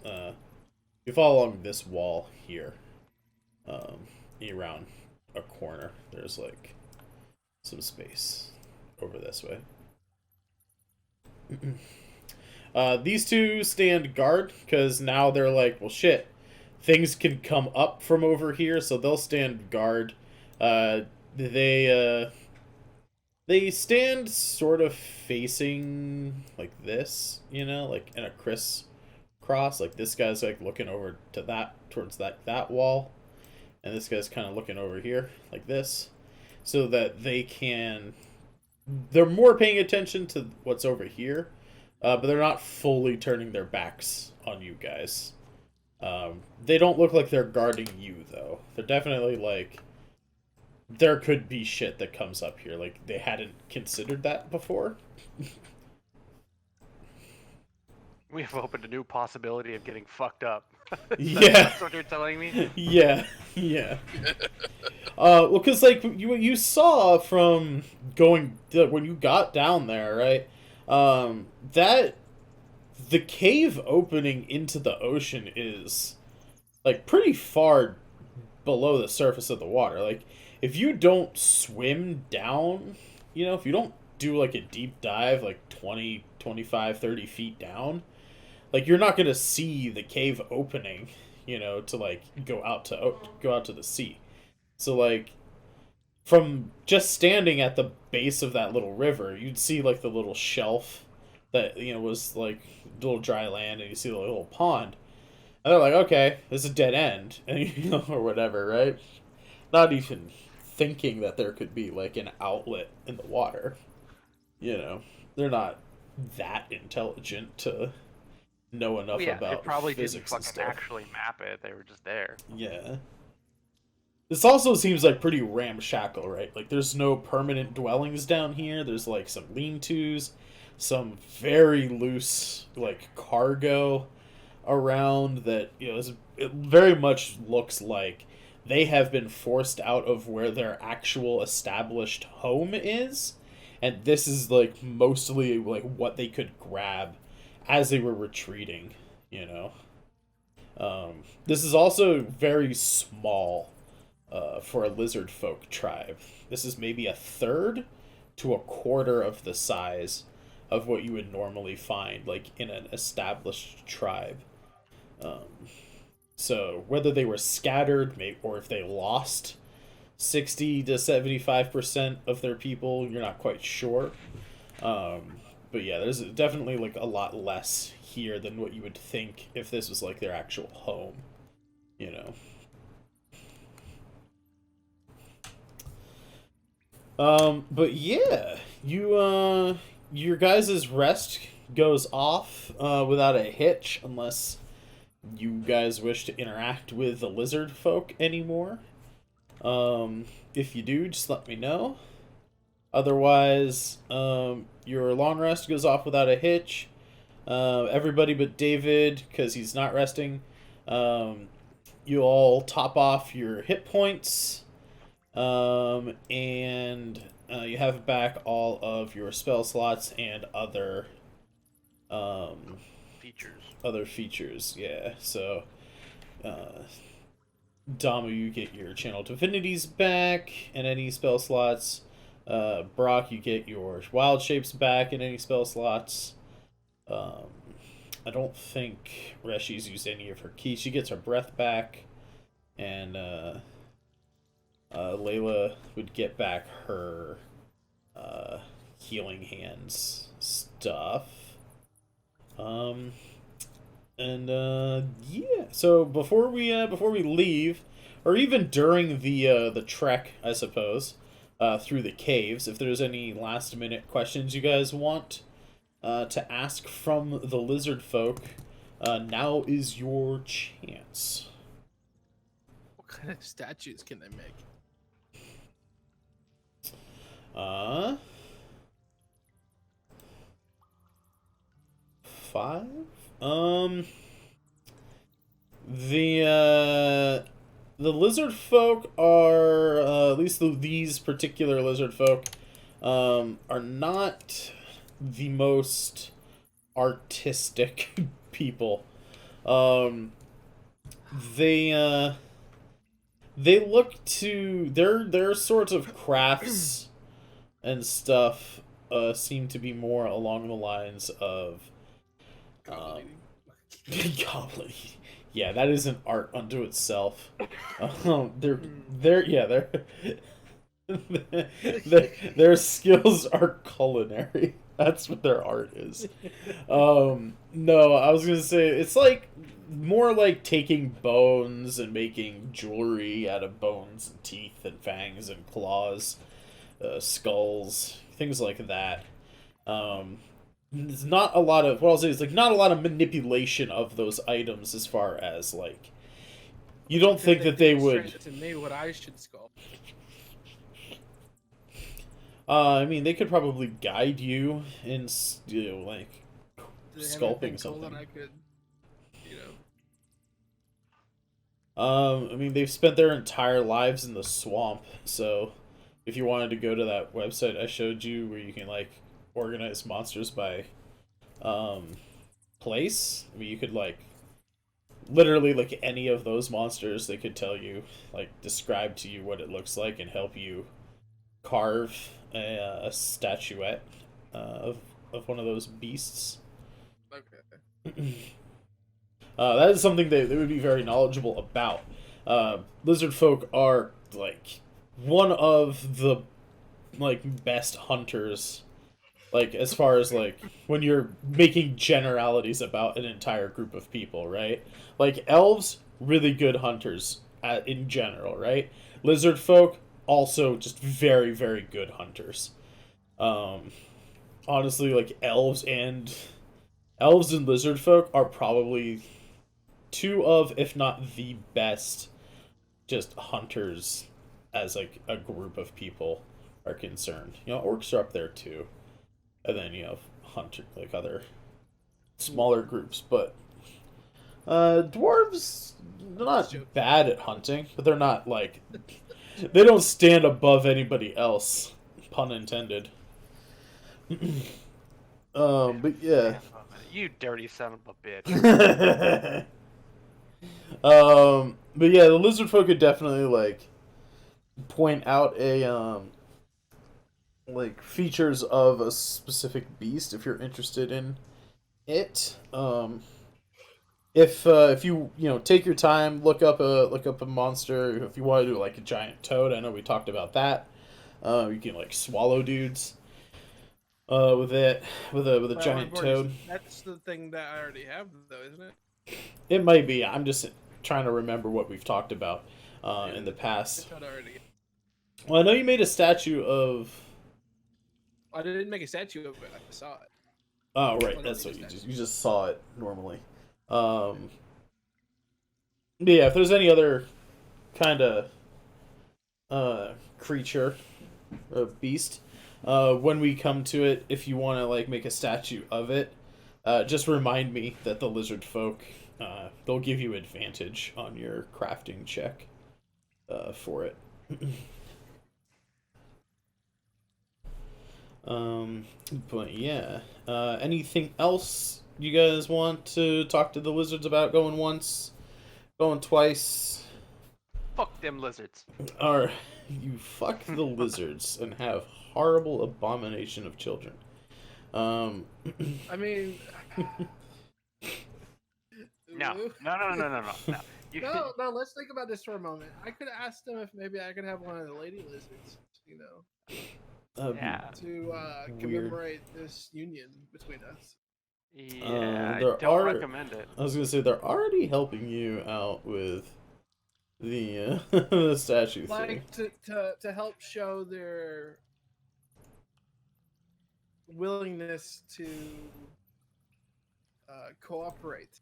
wall here, around a corner, there's like some space over this way. These two stand guard because now they're like, well, shit, things can come up from over here, so they'll stand guard. They stand sort of facing like this, you know, like in a crisscross. Like this guy's like looking over to towards that wall, and this guy's kind of looking over here like this, so that they're more paying attention to what's over here, but they're not fully turning their backs on you guys. They don't look like they're guarding you though. They're definitely like, there could be shit that comes up here. Like, they hadn't considered that before. We have opened a new possibility of getting fucked up. Yeah. That's what you're telling me? Yeah. Well, because, like, you saw from going, when you got down there, right? That the cave opening into the ocean is, like, pretty far below the surface of the water. Like, if you don't swim down, you know, if you don't do like a deep dive, like 20, 25, 30 feet down, like you're not gonna see the cave opening, you know, to like go out to the sea. So like from just standing at the base of that little river, you'd see like the little shelf that, you know, was like little dry land, and you see the little pond. And they're like, okay, this is a dead end, and you know, or whatever, right? Not even thinking that there could be like an outlet in the water. You know, they're not that intelligent to know enough Well, yeah, they about probably didn't physics and fucking stuff. actually map it. They were just there. Yeah. This also seems like pretty ramshackle, right? Like there's no permanent dwellings down here. There's like some lean-tos, some very loose like cargo around that, you know, it very much looks like they have been forced out of where their actual established home is, and this is like mostly like what they could grab as they were retreating, you know. This is also very small for a lizard folk tribe. This is maybe a third to a quarter of the size of what you would normally find like in an established tribe. So whether they were scattered, or if they lost 60 to 75% of their people, you're not quite sure. But yeah, there's definitely like a lot less here than what you would think if this was like their actual home, you know. But yeah, your guys' rest goes off without a hitch, unless you guys wish to interact with the lizard folk anymore. If you do, just let me know. Otherwise, your long rest goes off without a hitch. Everybody but David, because he's not resting. You all top off your hit points. And you have back all of your spell slots and other features, yeah. So Damu, you get your channel divinities back and any spell slots. Brock, you get your wild shapes back and any spell slots. I don't think Reshi's used any of her keys. She gets her breath back, and Layla would get back her healing hands stuff. Yeah. So before we leave, or even during the trek, I suppose, through the caves, if there's any last minute questions you guys want to ask from the lizard folk, now is your chance. What kind of statues can they make? 5. The lizard folk are at least these particular lizard folk are not the most artistic people. They look to their sorts of crafts and stuff seem to be more along the lines of goblin. Yeah, that is an art unto itself. Their skills are culinary. That's what their art is. No, I was gonna say it's like more like taking bones and making jewelry out of bones and teeth and fangs and claws, skulls, things like that. There's not a lot of, what I'll say is like not a lot of manipulation of those items as far as like, you don't think that they would. To me, what I should sculpt. I mean, they could probably guide you in, you know, like sculpting something. I could, you know. I mean, they've spent their entire lives in the swamp, so if you wanted to go to that website I showed you where you can like organize monsters by place, I mean, you could like literally like any of those monsters, they could tell you, like describe to you what it looks like and help you carve a statuette of one of those beasts. Okay. That is something they would be very knowledgeable about. Lizard folk are like one of the like best hunters. Like as far as like when you're making generalities about an entire group of people, right? Like elves, really good hunters in general, right? Lizard folk, also just very, very good hunters. Honestly, like elves and lizard folk are probably two of, if not the best, just hunters as like a group of people are concerned. You know, orcs are up there too, and then you have hunter like other smaller groups, but dwarves they're not bad at hunting, but they're not like they don't stand above anybody else, pun intended. But yeah. You dirty son of a bitch. But yeah, the lizard folk could definitely like point out a like features of a specific beast if you're interested in it. If you take your time, look up a monster. If you want to do like a giant toad, I know we talked about that. You can like swallow dudes. With a giant toad. That's the thing that I already have, though, isn't it? It might be. I'm just trying to remember what we've talked about in the past. Well, I know you made a statue of. I didn't make a statue of it. I saw it. Oh right, that's what you just saw it normally. But yeah, if there's any other kind of creature, beast. When we come to it, if you want to like make a statue of it, just remind me that the lizard folk they'll give you advantage on your crafting check for it. But yeah, anything else you guys want to talk to the lizards about? Going once, going twice. Fuck them lizards. Or you fuck the lizards and have horrible abomination of children. I mean, No. No, let's think about this for a moment. I could ask them if maybe I could have one of the lady lizards, to commemorate this union between us. Yeah, I don't recommend it. I was gonna say they're already helping you out with the the statue thing. Like to help show their willingness to cooperate.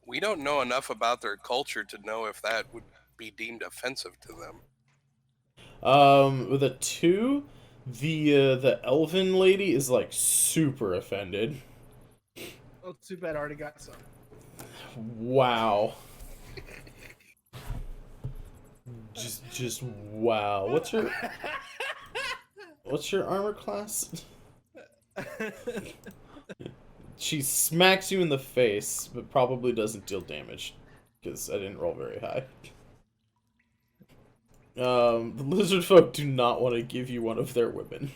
We don't know enough about their culture to know if that would be deemed offensive to them. With a 2, the elven lady is like super offended. Oh, too bad I already got some. Wow. Just wow. What's your armor class? She smacks you in the face, but probably doesn't deal damage, because I didn't roll very high. The lizard folk do not want to give you one of their women.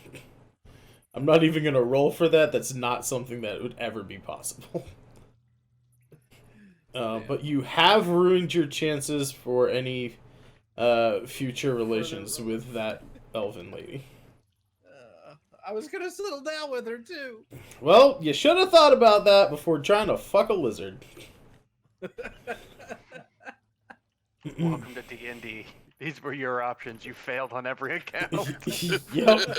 I'm not even going to roll for that. That's not something that would ever be possible. But you have ruined your chances for any future relations with that elven lady. I was gonna settle down with her too. Well, you should have thought about that before trying to fuck a lizard. Welcome to D&D. These were your options. You failed on every account. Yep.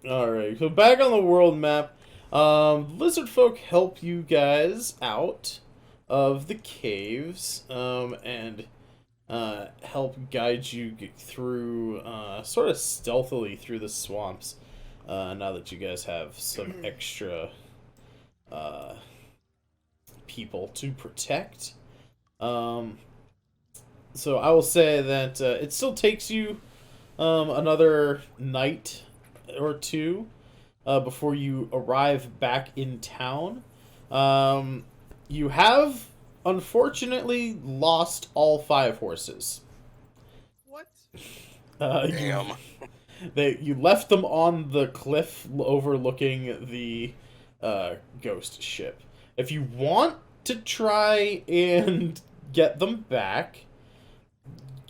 Alright, so back on the world map. Lizard folk help you guys out of the caves and help guide you through, sort of stealthily through the swamps, now that you guys have some extra people to protect. So I will say that it still takes you another night or two before you arrive back in town. You have unfortunately lost all 5 horses. What? Damn. You left them on the cliff overlooking the ghost ship. If you want to try and get them back,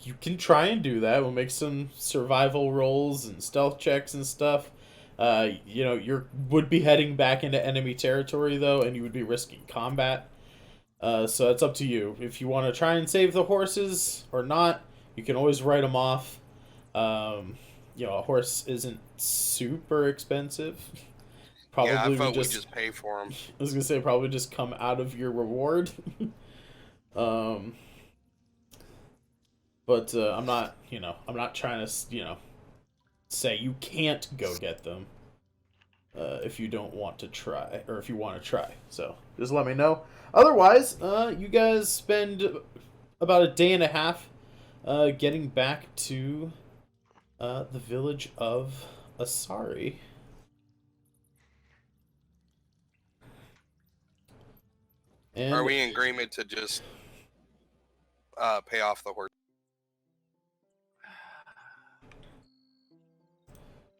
you can try and do that. We'll make some survival rolls and stealth checks and stuff. You know, you would be heading back into enemy territory, though, and you would be risking combat. So it's up to you. If you want to try and save the horses or not, you can always write them off. You know, a horse isn't super expensive. Probably yeah, I would vote we just pay for them. I was gonna say probably just come out of your reward. But I'm not, you know, I'm not trying to, you know, say you can't go get them if you don't want to try, or if you want to try. So just let me know. Otherwise, you guys spend about a day and a half getting back to the village of Asari. And Are we in agreement to just pay off the horse?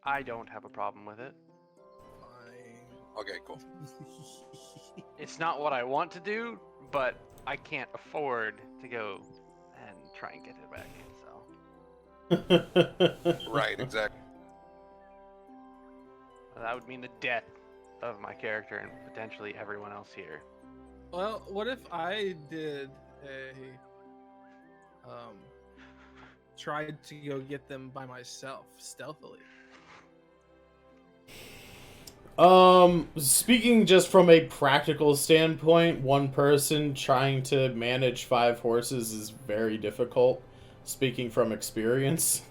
I don't have a problem with it. Okay, cool. It's not what I want to do, but I can't afford to go and try and get it back. So Right, exactly. that would mean the death of my character and potentially everyone else here. Well, what if I did a tried to go get them by myself stealthily? Speaking just from a practical standpoint, one person trying to manage 5 horses is very difficult, speaking from experience.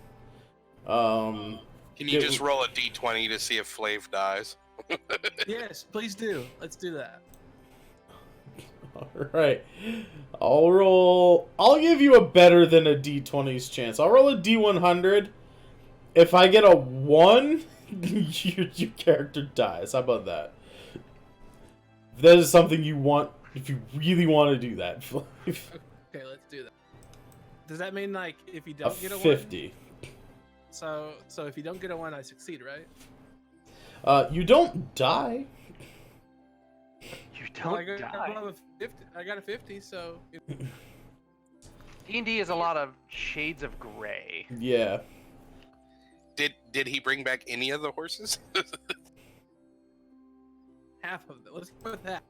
Can you just roll a d20 to see if Flav dies? Yes, please do. Let's do that. Alright. I'll give you a better than a d20's chance. I'll roll a d100. If I get a 1, your character dies. How about that? If that is something you want, if you really want to do that. Okay, let's do that. Does that mean, like, if you don't get a 50. 1? So if you don't get a 1, I succeed, right? You don't die. You Well, don't die. I got a 50, so... D&D is a lot of shades of gray. Yeah. Did he bring back any of the horses? Half of them. Let's go with that.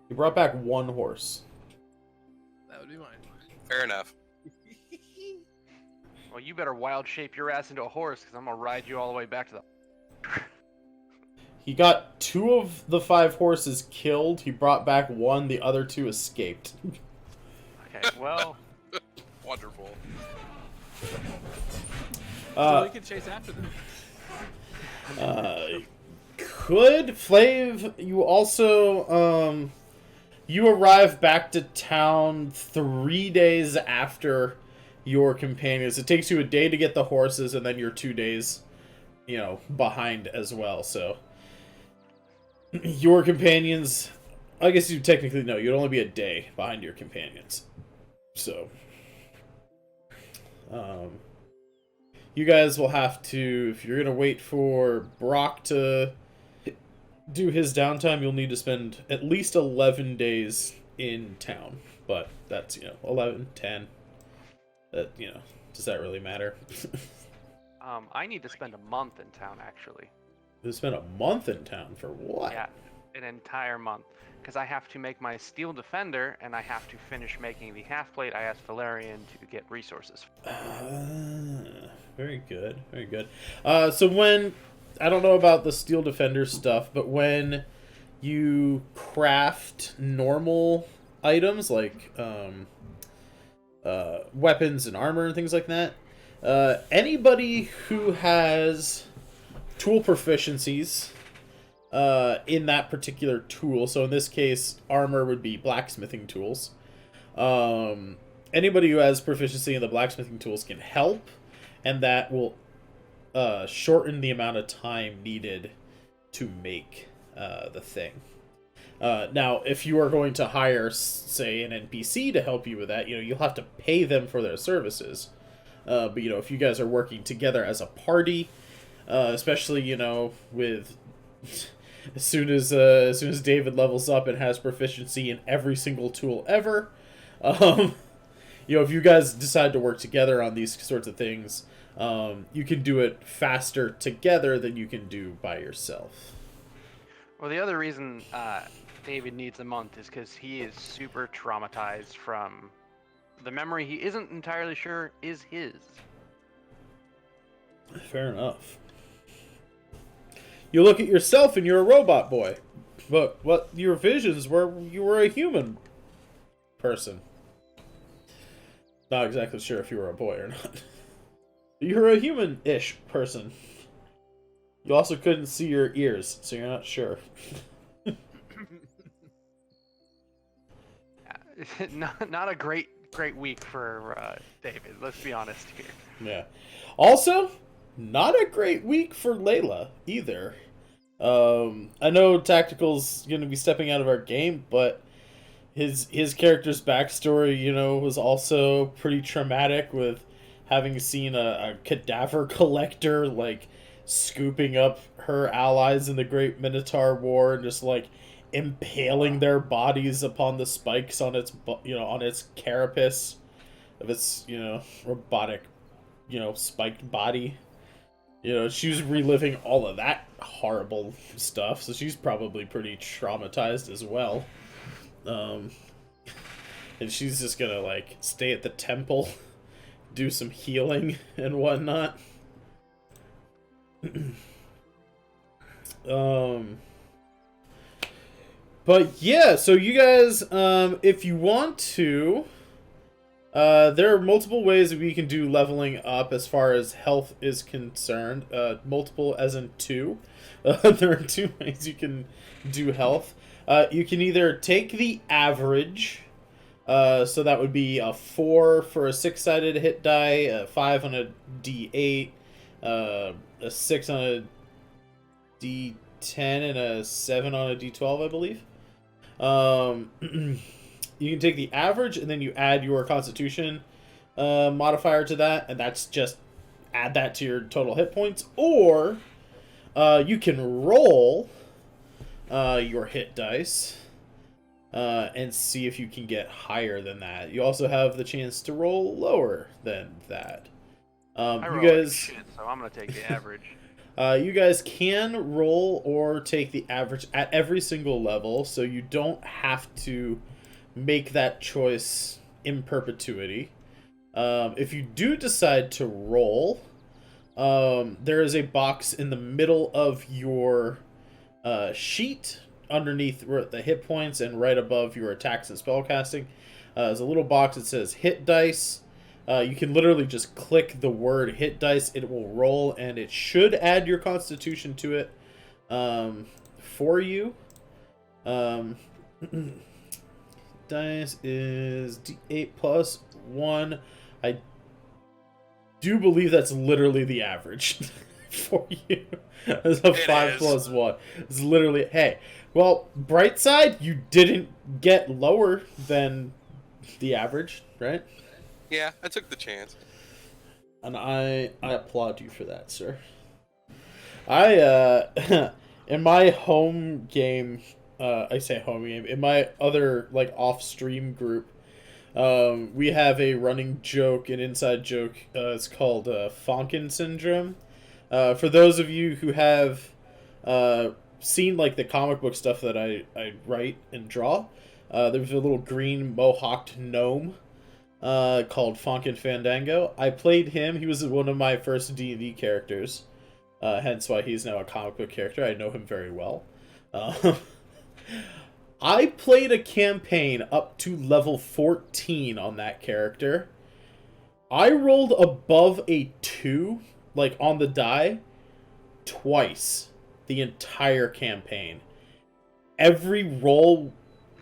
He brought back 1 horse. That would be mine. Fair enough. Well, you better wild shape your ass into a horse, because I'm going to ride you all the way back to the... He got 2 of the 5 horses killed. He brought back 1. The other 2 escaped. Okay, well... Wonderful. So we can chase after them. Could Flav, you also you arrive back to town 3 days after your companions. It takes you a day to get the horses, and then you're 2 days, you know, behind as well. So your companions, I guess you technically know, you'd only be a day behind your companions. So you guys will have to, if you're going to wait for Brock to do his downtime, you'll need to spend at least 11 days in town. But that's, 11, 10. That, does that really matter? I need to spend a month in town, actually. You spend a month in town for what? Yeah, an entire month. Because I have to make my Steel Defender, and I have to finish making the half-plate I asked Valerian to get resources. Very good, very good. So when, I don't know about the Steel Defender stuff, but when you craft normal items, like weapons and armor and things like that, anybody who has tool proficiencies in that particular tool, so in this case, armor would be blacksmithing tools. Anybody who has proficiency in the blacksmithing tools can help, and that will shorten the amount of time needed to make the thing. Now, if you are going to hire, say, an NPC to help you with that, you'll have to pay them for their services. But, if you guys are working together as a party, especially, with... As soon as David levels up and has proficiency in every single tool ever, if you guys decide to work together on these sorts of things, you can do it faster together than you can do by yourself. Well, the other reason David needs a month is because he is super traumatized from the memory he isn't entirely sure is his. Fair enough. You look at yourself and you're a robot boy, but what your visions were, you were a human person. Not exactly sure if you were a boy or not. You were a human-ish person. You also couldn't see your ears, so you're not sure. Not a great week for David. Let's be honest here. Yeah. Also, not a great week for Layla either. I know Tactical's going to be stepping out of our game, but his character's backstory, was also pretty traumatic, with having seen a cadaver collector, scooping up her allies in the Great Minotaur War and just, impaling their bodies upon the spikes on its, on its carapace of its, robotic, spiked body. She was reliving all of that horrible stuff, so she's probably pretty traumatized as well. And she's just gonna, stay at the temple, do some healing and whatnot. But yeah, so you guys, if you want to, there are multiple ways that we can do leveling up as far as health is concerned. Multiple as in two. There are 2 ways you can do health. You can either take the average, so that would be a 4 for a 6-sided hit die, a 5 on a d8, a 6 on a d10, and a 7 on a d12, I believe. You can take the average, and then you add your Constitution modifier to that, and that's just add that to your total hit points. Or you can roll your hit dice and see if you can get higher than that. You also have the chance to roll lower than that. I roll you guys, like shit, so I'm gonna take the average. You guys can roll or take the average at every single level, so you don't have to make that choice in perpetuity. If you do decide to roll, there is a box in the middle of your sheet underneath the hit points and right above your attacks and spellcasting. There's a little box that says hit dice. You can literally just click the word hit dice. It will roll, and it should add your Constitution to it for you. Dice is d8 plus 1. I do believe that's literally the average for you. It's a 5 plus 1. It's literally, hey, well, bright side, you didn't get lower than the average, right? Yeah, I took the chance. And I applaud you for that, sir. I in my home game, I say home game, in my other off-stream group, we have a running joke, an inside joke. It's called Fonken syndrome. For those of you who have seen the comic book stuff that I write and draw, there's a little green mohawked gnome called Fonken Fandango. I played him. He was one of my first D&D characters, hence why he's now a comic book character. I know him very well. I played a campaign up to level 14 on that character. I rolled above a 2, on the die, twice the entire campaign. Every roll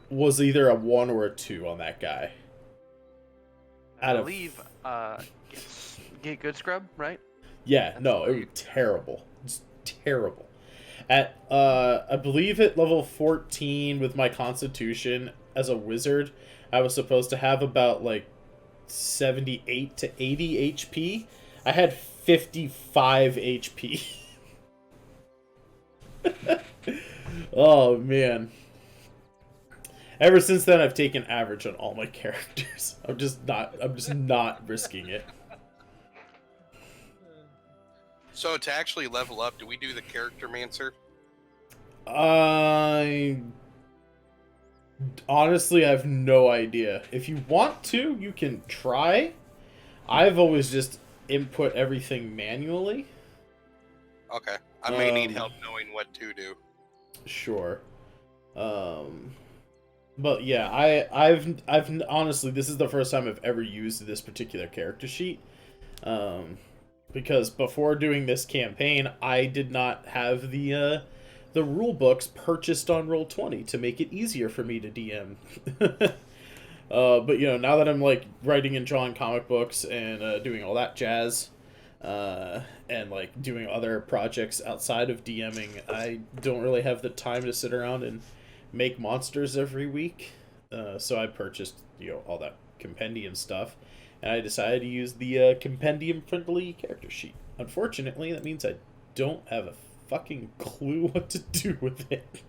was either a 1 or a 2 on that guy. I believe get good scrub, right? Yeah, no, it was terrible. It's terrible. At I believe at level 14 with my Constitution as a wizard, I was supposed to have about 78 to 80 HP. I had 55 HP. Oh man. Ever since then, I've taken average on all my characters. I'm just not risking it. So to actually level up, do we do the character mancer? I honestly have no idea. If you want to, you can try. I've always just input everything manually. Okay. I may need help knowing what to do. Sure. But yeah, I've honestly, this is the first time I've ever used this particular character sheet. Because before doing this campaign, I did not have the rule books purchased on Roll20 to make it easier for me to DM. But you know, now that I'm like writing and drawing comic books and doing all that jazz, and like doing other projects outside of DMing, I don't really have the time to sit around and make monsters every week. So I purchased, you know, all that compendium stuff, and I decided to use the compendium-friendly character sheet. Unfortunately, that means I don't have a fucking clue what to do with it.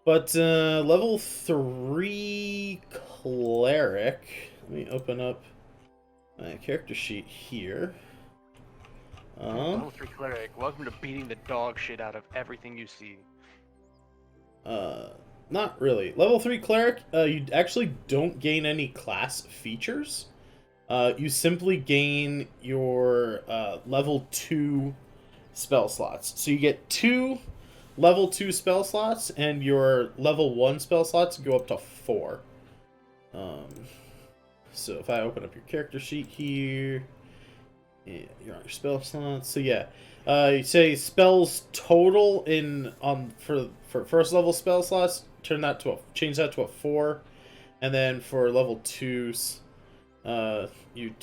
But level 3 cleric. Let me open up my character sheet here. Level 3 cleric. Welcome to beating the dog shit out of everything you see. Not really. Level 3 cleric, you actually don't gain any class features. You simply gain your level 2 spell slots. So you get 2 level 2 spell slots, and your level 1 spell slots go up to 4. So if I open up your character sheet here, yeah, you're on your spell slots. So yeah, you say spells total for first level spell slots, change that to a 4, and then for level 2s, you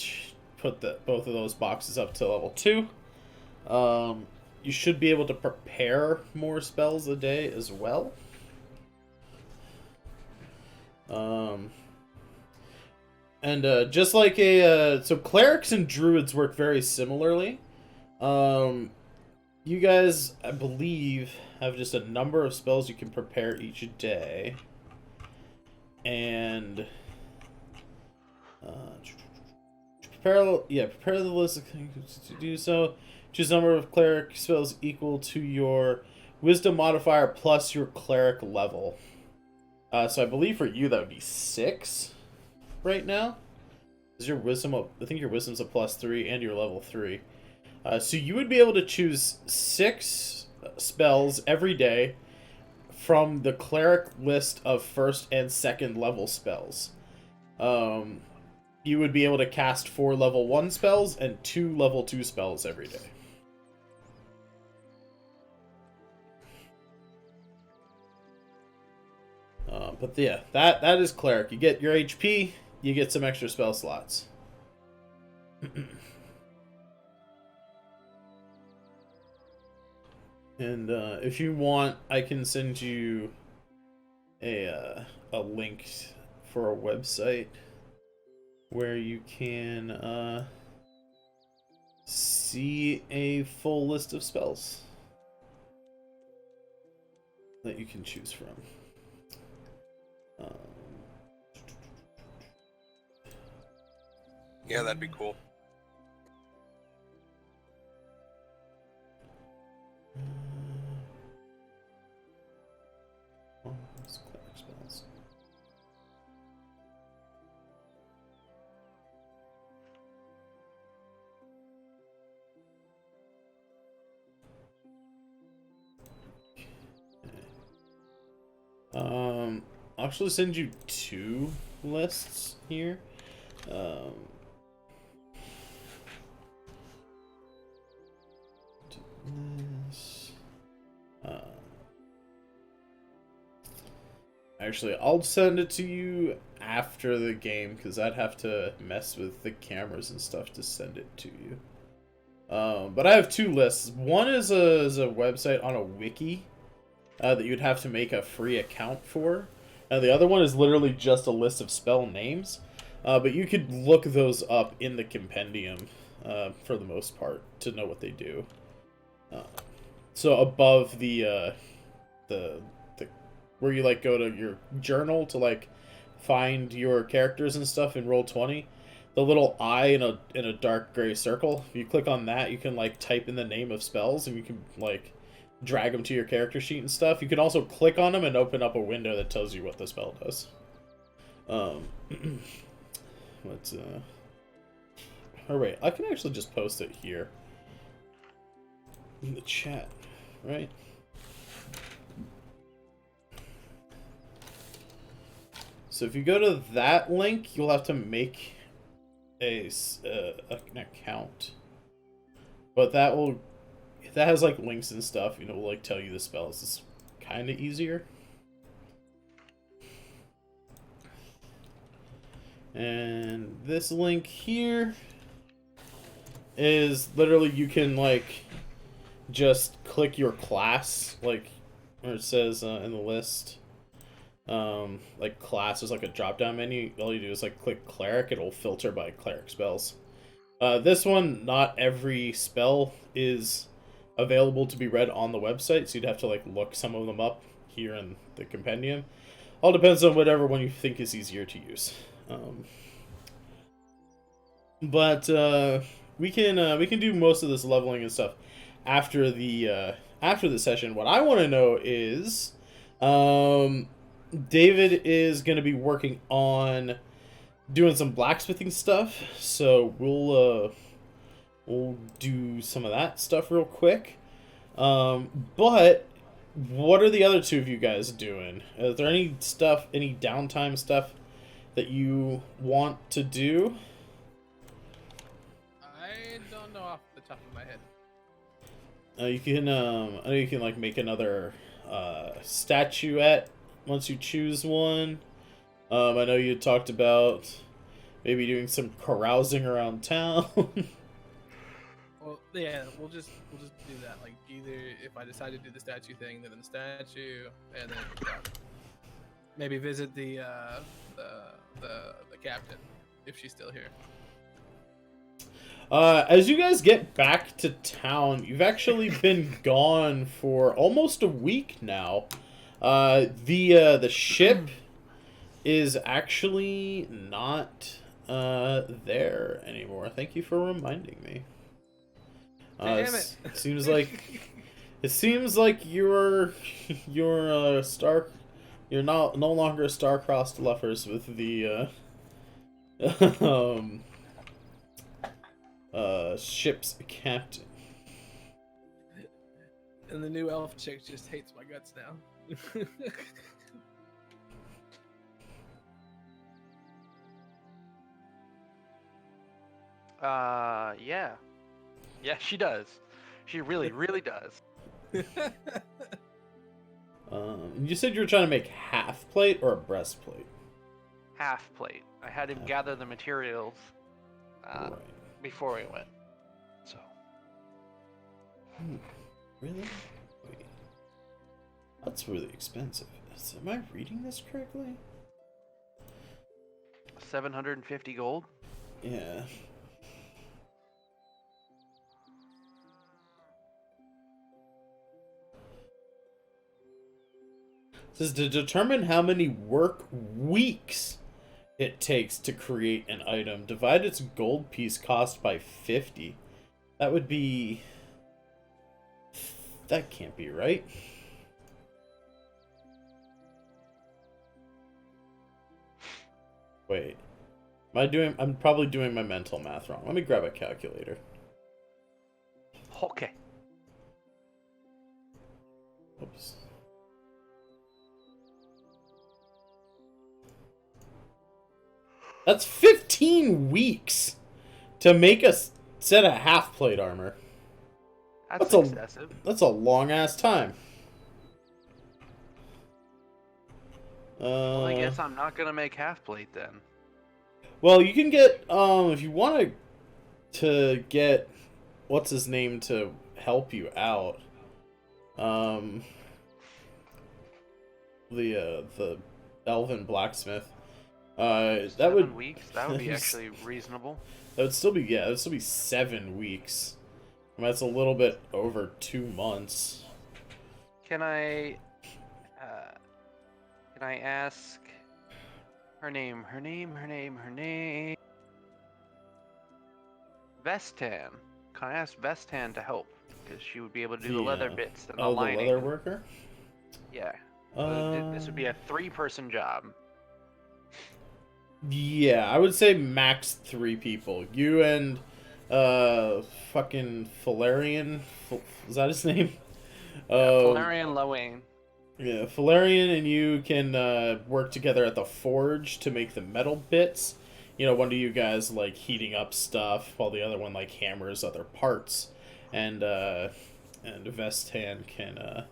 put both of those boxes up to level 2. You should be able to prepare more spells a day as well. Just like so clerics and druids work very similarly. You guys, I believe, have just a number of spells you can prepare each day. And prepare the list of things to do so. Choose a number of cleric spells equal to your wisdom modifier plus your cleric level. So I believe for you that would be 6 right now. Is your wisdom I think your wisdom's a +3 and your level 3. So you would be able to choose 6 spells every day from the cleric list of first and second level spells. You would be able to cast 4 level 1 spells and 2 level 2 spells every day. But yeah, that is cleric. You get your HP, you get some extra spell slots. And if you want, I can send you a link for a website where you can see a full list of spells that you can choose from. Yeah, that'd be cool. Let's cleric spells. I'll actually send you 2 lists here. Actually, I'll send it to you after the game because I'd have to mess with the cameras and stuff to send it to you. But I have 2 lists. One is a website on a wiki that you'd have to make a free account for. And the other one is literally just a list of spell names. But you could look those up in the compendium for the most part, to know what they do. So above the where you like go to your journal to like find your characters and stuff in Roll20, the little eye in a dark gray circle. If you click on that, you can like type in the name of spells, and you can like drag them to your character sheet and stuff. You can also click on them and open up a window that tells you what the spell does. Let's oh wait, I can actually just post it here in the chat, right? So if you go to that link, you'll have to make an account. But that has like links and stuff, you know, will like tell you the spells. It's kind of easier. And this link here is literally, you can like just click your class, like where it says in the list, like class is like a drop down menu. All you do is like click cleric, it'll filter by cleric spells. This one, not every spell is available to be read on the website, so you'd have to like look some of them up here in the compendium. All depends on whatever one you think is easier to use. But we can do most of this leveling and stuff after the session. What I want to know is, David is going to be working on doing some blacksmithing stuff, so we'll do some of that stuff real quick. But what are the other two of you guys doing? Is there any downtime stuff that you want to do? I don't know off the top of my head. You can I know you can like make another statuette once you choose one. I know you talked about maybe doing some carousing around town. Well, yeah, we'll just do that. Like, either if I decide to do the statue thing, then the statue, and then maybe visit the captain if she's still here. As you guys get back to town, you've actually been gone for almost a week now. The ship is actually not there anymore. Thank you for reminding me. Damn it! It seems like you're no longer star-crossed lovers with the ship's captain. And the new elf chick just hates my guts now. Yeah. Yeah, she does. She really, really does. You said you were trying to make half plate or a breastplate? Half plate. I had him gather the materials Right. before we went. So. Really? Wait. That's really expensive. Am I reading this correctly? 750 gold? Yeah. It says to determine how many work weeks it takes to create an item, divide its gold piece cost by 50. That would be... That can't be right. Wait. I'm probably doing my mental math wrong. Let me grab a calculator. Okay. Oops. That's 15 weeks to make a set of half-plate armor. That's excessive. That's a long-ass time. Well, I guess I'm not gonna make half plate then. Well, you can get, if you want to get, what's his name to help you out, the elven blacksmith, That 7 would weeks. That would be actually reasonable. that would still be that would still be 7 weeks. I mean, that's a little bit over 2 months. Can I ask her name? Vestan. Can I ask Vestan to help? Because she would be able to do the leather bits and the the lining. leather worker. Yeah. This would be a 3-person job. Yeah, I would say max 3 people. You and fucking Falarian. Is that his name? Valerian Lowain. Yeah, Falarian and you can work together at the forge to make the metal bits. You know, one of you guys like heating up stuff, while the other one like hammers other parts, and Vestan can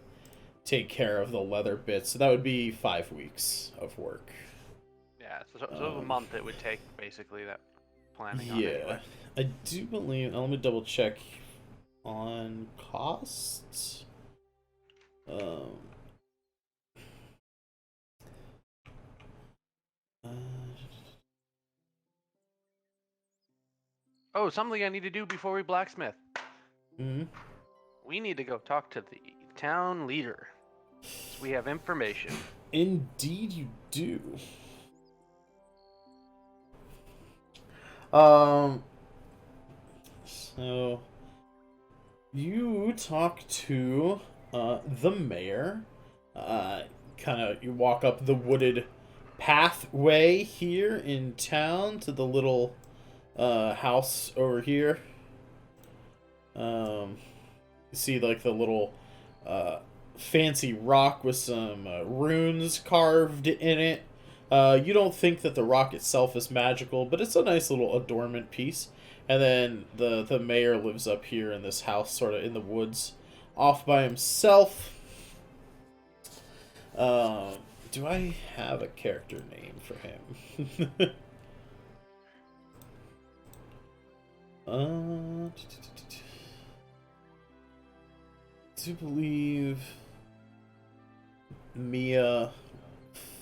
take care of the leather bits. So that would be 5 weeks of work. Yeah, so a month it would take basically that planning. On Yeah, anyway. I do believe. Let me double check on costs. Oh, something I need to do before we blacksmith. Mhm. We need to go talk to the town leader. So we have information. Indeed, you do. So you talk to the mayor. You walk up the wooded pathway here in town to the little house over here. You see like the little fancy rock with some runes carved in it. You don't think that the rock itself is magical, but it's a nice little adornment piece. And then the mayor lives up here in this house, sort of in the woods, off by himself. Do I have a character name for him? I do believe Mia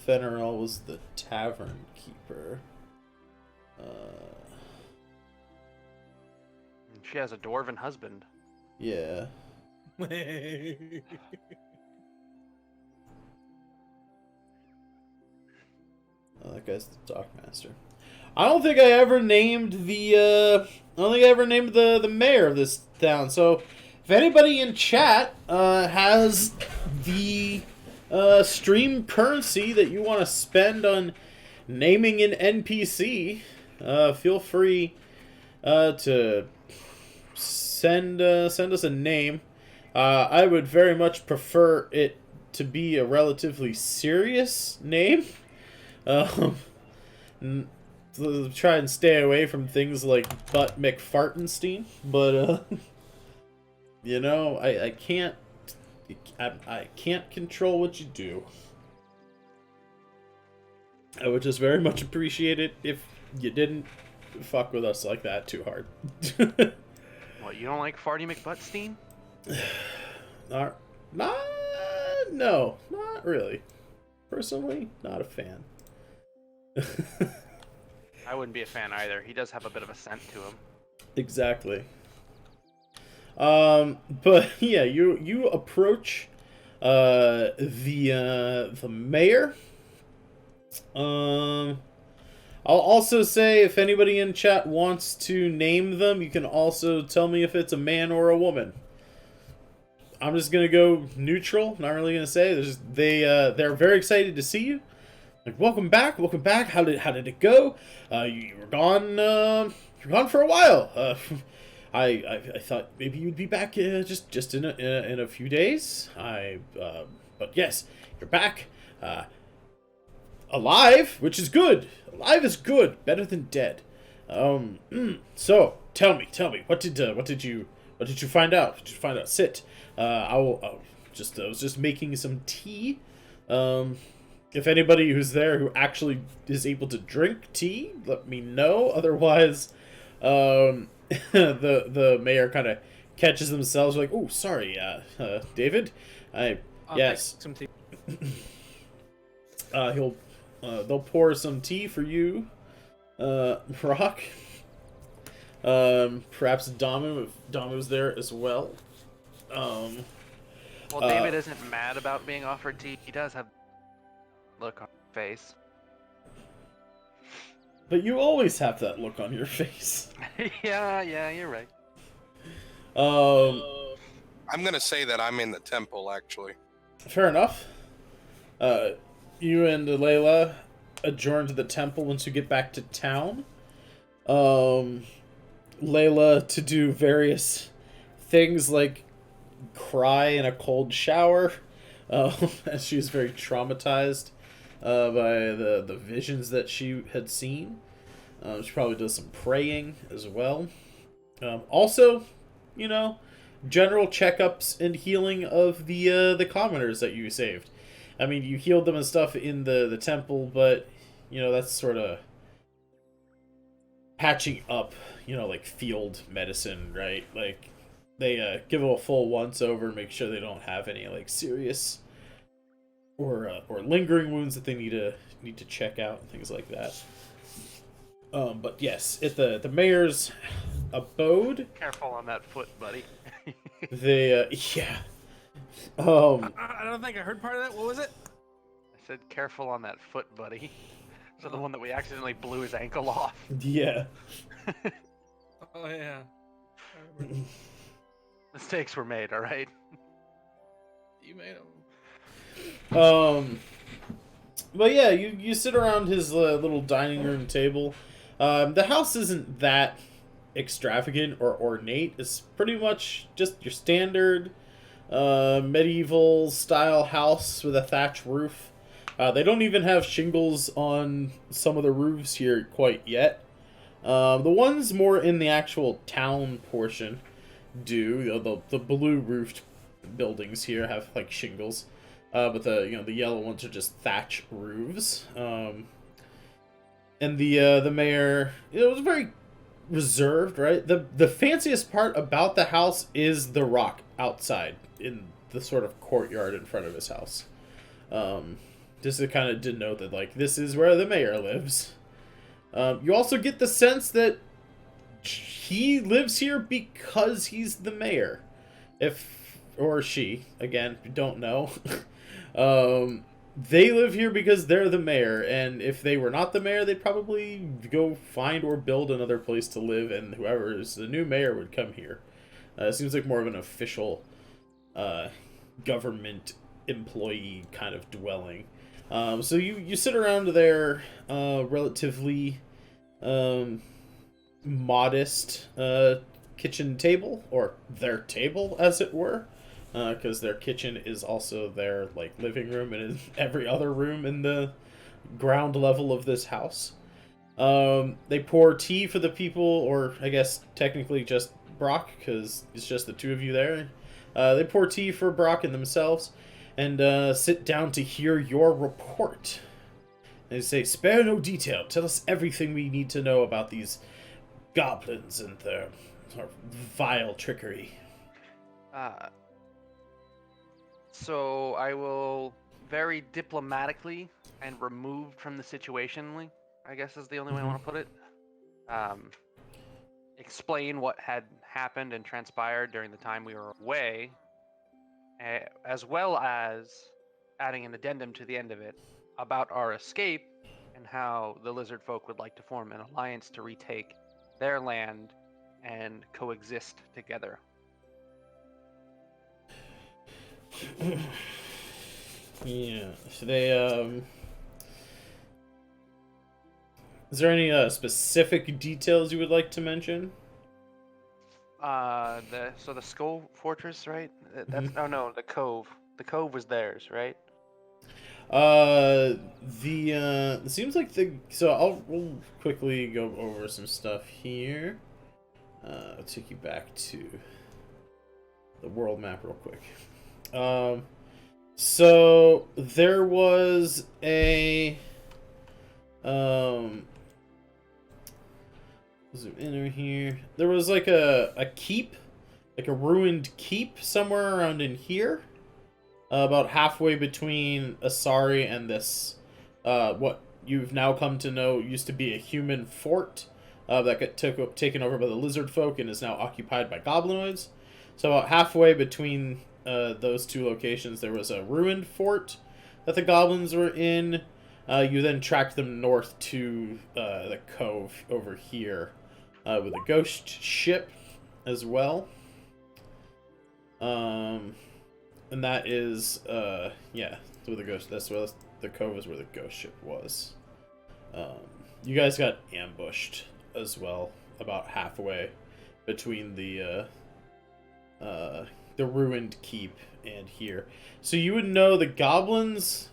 Fennerell was the tavern keeper. She has a dwarven husband. Yeah. Oh, that guy's the Dockmaster. I don't think I ever named the mayor of this town. So if anybody in chat has the stream currency that you want to spend on naming an NPC, feel free to send us a name. I would very much prefer it to be a relatively serious name. Try and stay away from things like Butt McFartenstein, but you know, I can't control what you do. I would just very much appreciate it if you didn't fuck with us like that too hard. What, you don't like Farty McButtstein? No, not really. Personally, not a fan. I wouldn't be a fan either. He does have a bit of a scent to him. Exactly. But yeah, you approach the mayor. I'll also say, if anybody in chat wants to name them, you can also tell me if it's a man or a woman. I'm just gonna go neutral. Not really gonna say. They're very excited to see you. Like, welcome back. How did it go? You were gone. You're gone for a while. I thought maybe you'd be back just in a few days. But yes, you're back. Alive, which is good. Alive is good, better than dead. So tell me, what did you find out? What did you find out? Sit. I was just making some tea. If anybody who's there who actually is able to drink tea, let me know. Otherwise, the mayor kind of catches themselves like, oh, sorry, David. I'll Yes. make some tea. He'll they'll pour some tea for you, Brock. Perhaps Damu, if Damu's there as well. Well, David isn't mad about being offered tea. He does have look on his face. But you always have that look on your face. yeah, you're right. I'm gonna say that I'm in the temple, actually. Fair enough. You and Layla adjourn to the temple once you get back to town. Layla to do various things like cry in a cold shower, as she was very traumatized by the visions that she had seen. She probably does some praying as well. Also, general checkups and healing of the commoners that you saved. I mean, you healed them and stuff in the temple, but that's sort of patching up, like field medicine, right? Like they give them a full once over, make sure they don't have any like serious or lingering wounds that they need to check out and things like that. But yes, at the mayor's abode. Careful on that foot, buddy. They yeah. I don't think I heard part of that. What was it? I said careful on that foot, buddy. So the one that we accidentally blew his ankle off. Yeah. Oh yeah. Mistakes were made, all right? You made them. But yeah, you sit around his little dining room table. The house isn't that extravagant or ornate. It's pretty much just your standard medieval style house with a thatch roof. They don't even have shingles on some of the roofs here quite yet. The ones more in the actual town portion do. The blue roofed buildings here have like shingles. But the yellow ones are just thatch roofs. And the mayor, it was very reserved, right? The fanciest part about the house is the rock outside in the sort of courtyard in front of his house. Just to kind of denote that, like, this is where the mayor lives. You also get the sense that he lives here because he's the mayor. Or she, again, don't know. They live here because they're the mayor, and if they were not the mayor, they'd probably go find or build another place to live, and whoever is the new mayor would come here. It seems like more of an official government employee kind of dwelling. So you sit around their relatively modest kitchen table, or their table, as it were. Because their kitchen is also their like living room and is every other room in the ground level of this house. They pour tea for the people, or I guess technically just Brock, because it's just the two of you there. They pour tea for Brock and themselves, and sit down to hear your report. They say, "Spare no detail. Tell us everything we need to know about these goblins and their vile trickery." So I will very diplomatically and removed from the situationally, I guess is the only way I want to put it, explain what had happened and transpired during the time we were away, as well as adding an addendum to the end of it about our escape and how the lizard folk would like to form an alliance to retake their land and coexist together. Yeah, so they, is there any, specific details you would like to mention? The Skull Fortress, right? That's, oh no, the Cove. The Cove was theirs, right? It seems like we'll quickly go over some stuff here. I'll take you back to the world map real quick. So there was a zoom in here. There was like a keep, like a ruined keep somewhere around in here, about halfway between Asari and this what you've now come to know used to be a human fort that got taken over by the lizard folk and is now occupied by goblinoids. So about halfway between those two locations, there was a ruined fort that the goblins were in. You then tracked them north to the cove over here with a ghost ship as well. And that is, yeah, so the ghost. That's where the cove is, where the ghost ship was. You guys got ambushed as well, about halfway between the ruined keep and here. So you would know the goblins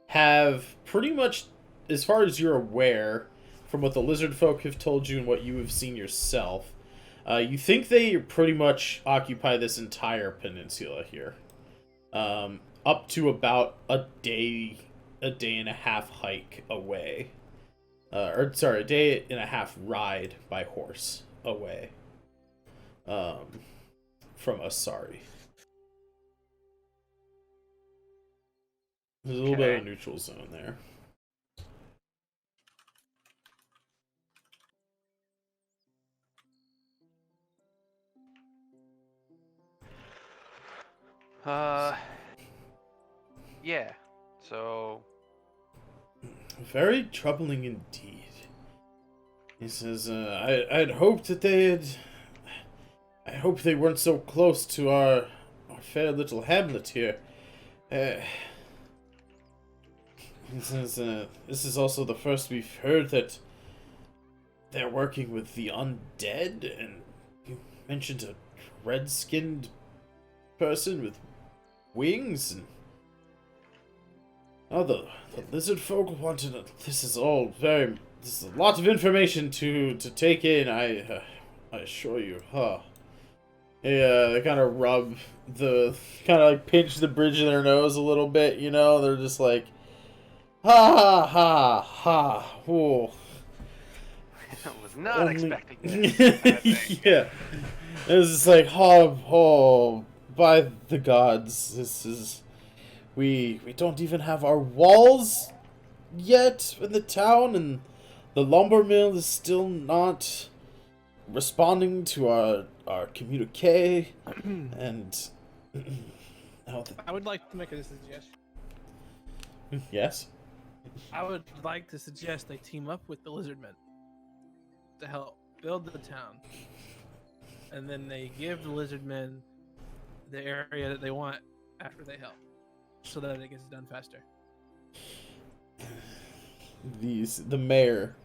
have pretty much, as far as you're aware, from what the lizard folk have told you and what you have seen yourself, you think they pretty much occupy this entire peninsula here. Up to about a day and a half hike away. A day and a half ride by horse away. From Asari. There's a little bit of a neutral zone there. Yeah. So. Very troubling indeed. He says, I'd hoped that I hope they weren't so close to our fair little hamlet here. He says, this is also the first we've heard that they're working with the undead, and you mentioned a red-skinned person with wings, and the lizard folk wanted this is a lot of information to take in, I assure you, They kind of rub pinch the bridge of their nose a little bit, you know? They're just like, ha ha ha, whoa. I was not expecting this. Yeah. It was just like, oh, by the gods, this is... We don't even have our walls yet in the town, and the lumber mill is still not responding to our communique, and I would like to make a suggestion. Yes? I would like to suggest they team up with the lizardmen to help build the town, and then they give the lizardmen the area that they want after they help, so that it gets done faster. The mayor,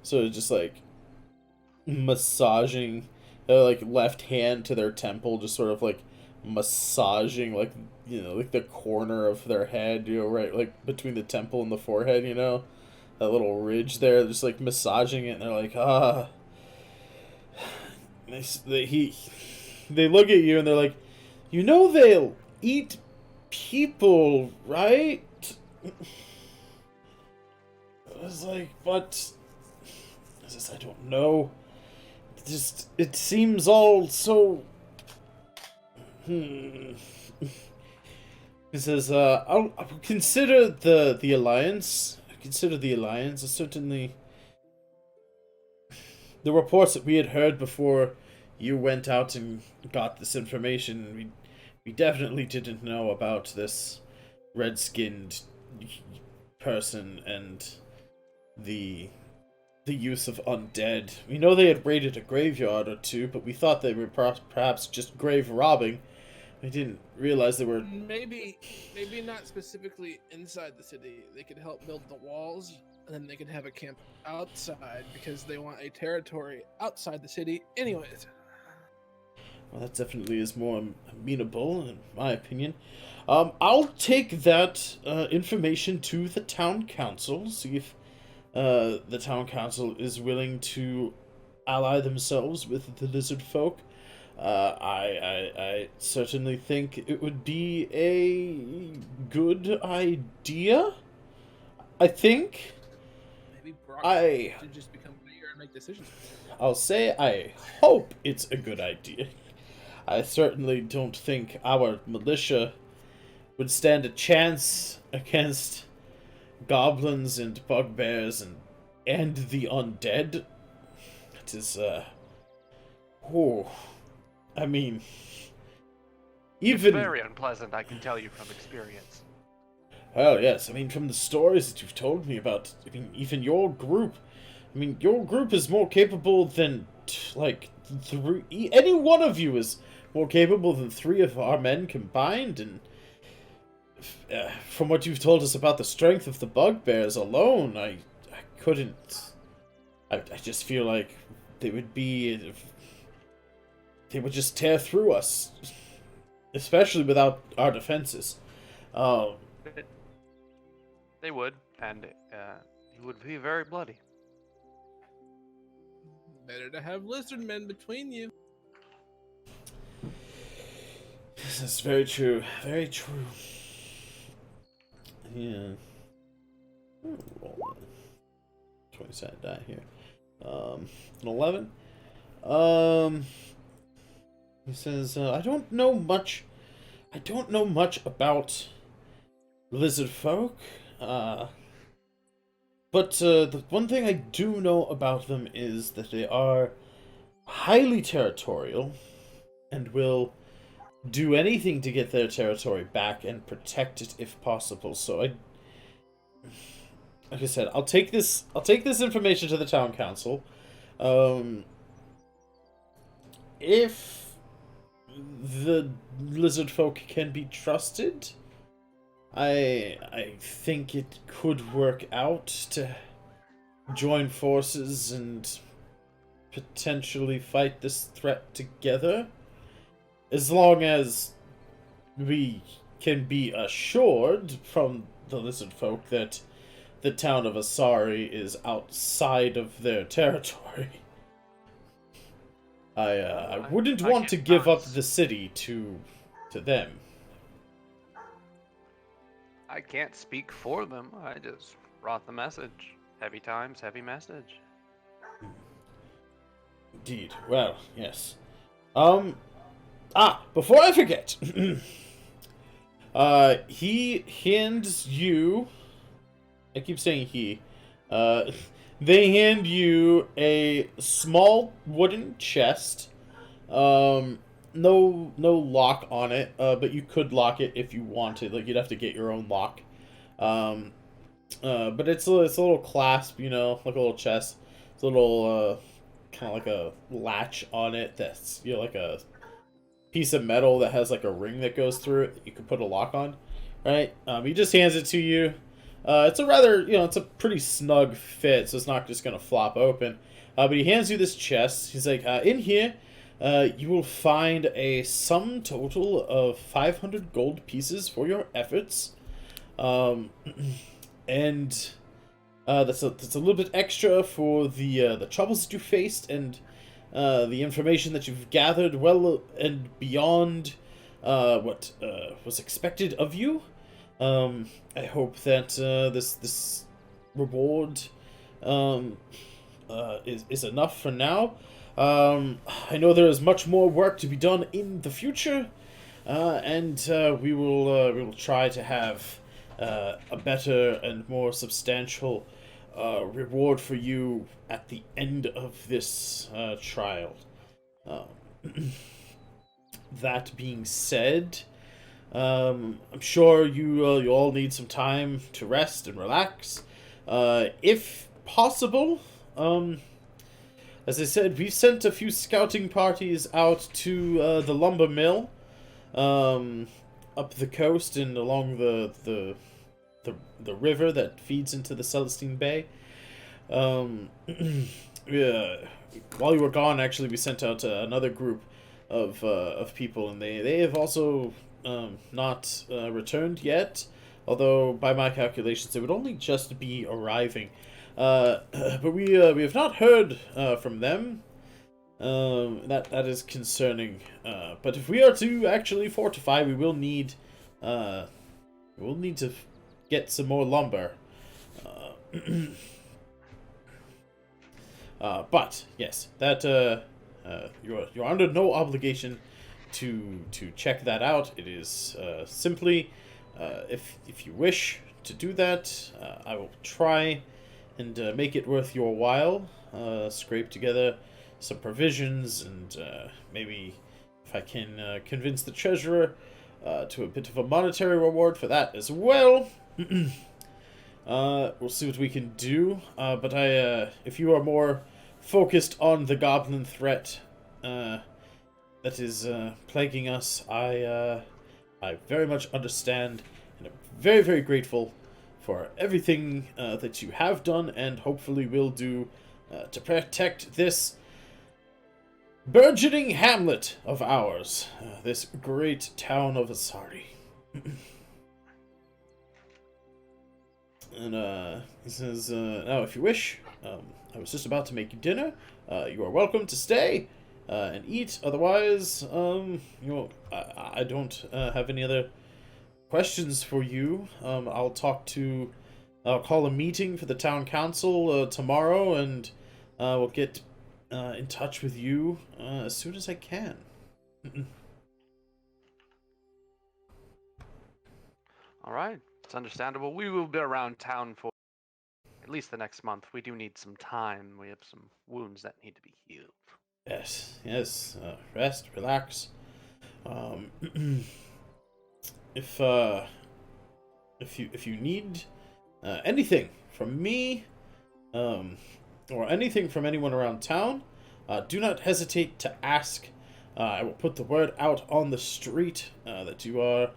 so just like massaging like left hand to their temple, just sort of like massaging, like, you know, like the corner of their head, you know, right, like between the temple and the forehead, you know, that little ridge there, just like massaging it, and they're like, they look at you and they're like, you know, they'll eat people, right? I was like, but I don't know. It seems all so. He says, I'll consider the alliance. Consider the alliance. Certainly, the reports that we had heard before you went out and got this information, we definitely didn't know about this red-skinned person and the use of undead. We know they had raided a graveyard or two, but we thought they were perhaps just grave robbing. We didn't realize they were... Maybe not specifically inside the city. They could help build the walls, and then they could have a camp outside because they want a territory outside the city anyways. Well, that definitely is more amenable, in my opinion. I'll take that information to the town council, see if the town council is willing to ally themselves with the lizard folk. I certainly think it would be a good idea. I think. Maybe Brock should just become mayor and make decisions. I'll say I hope it's a good idea. I certainly don't think our militia would stand a chance against goblins and bugbears and the undead. It is, I mean, It's even... very unpleasant, I can tell you from experience. Well, yes, I mean, from the stories that you've told me about, I mean, even your group, I mean, your group is more capable than, like, any one of you is more capable than 3 of our men combined, and from what you've told us about the strength of the bugbears alone, I couldn't, I just feel like they would just tear through us, especially without our defenses. They would, and it would be very bloody. Better to have lizard men between you. This is very true. Very true. Yeah. Roll 20-sided die here. An 11. He says, I don't know much about lizard folk. But the one thing I do know about them is that they are highly territorial and will do anything to get their territory back and protect it if possible. So like I said, I'll take this information to the town council. If the lizard folk can be trusted, I think it could work out to join forces and potentially fight this threat together. As long as we can be assured from the lizard folk that the town of Asari is outside of their territory. I wouldn't want to give up the city to them. I can't speak for them. I just brought the message. Heavy times, heavy message. Indeed. Well, yes. Before I forget, he hands you... I keep saying he. They hand you a small wooden chest. No lock on it, but you could lock it if you wanted. Like, you'd have to get your own lock. But it's a little clasp, you know, like a little chest. It's a little, kind of like a latch on it that's, you know, like a piece of metal that has like a ring that goes through it that you can put a lock on, right? He just hands it to you. It's a rather, you know, it's a pretty snug fit, so it's not just gonna flop open. But he hands you this chest. He's like, in here, you will find a sum total of 500 gold pieces for your efforts. And that's a little bit extra for the troubles that you faced and the information that you've gathered well and beyond what was expected of you. I hope that this reward is enough for now. I know there is much more work to be done in the future, and we will try to have a better and more substantial reward for you at the end of this trial. That being said, I'm sure you all need some time to rest and relax. If possible, as I said, we've sent a few scouting parties out to the lumber mill, up the coast and along the river that feeds into the Celestine Bay. Yeah, while you were gone, actually, we sent out another group of people, and they have also not returned yet. Although, by my calculations, they would only just be arriving. But we have not heard from them. That is concerning. But if we are to actually fortify, we will need to get some more lumber. But yes, that you're under no obligation to check that out. It is simply if you wish to do that. I will try and make it worth your while. Scrape together some provisions, and maybe if I can convince the treasurer to a bit of a monetary reward for that as well. We'll see what we can do. But if you are more focused on the goblin threat that is plaguing us, I very much understand, and I'm very, very grateful for everything that you have done and hopefully will do to protect this burgeoning hamlet of ours, this great town of Asari. And he says, now if you wish, I was just about to make you dinner. You are welcome to stay and eat. Otherwise, I don't have any other questions for you. I'll call a meeting for the town council tomorrow, and we'll get in touch with you as soon as I can. All right, it's understandable. We will be around town for at least the next month. We do need some time. We have some wounds that need to be healed. Yes. Rest, relax. If you need anything from me, or anything from anyone around town, do not hesitate to ask. I will put the word out on the street that you are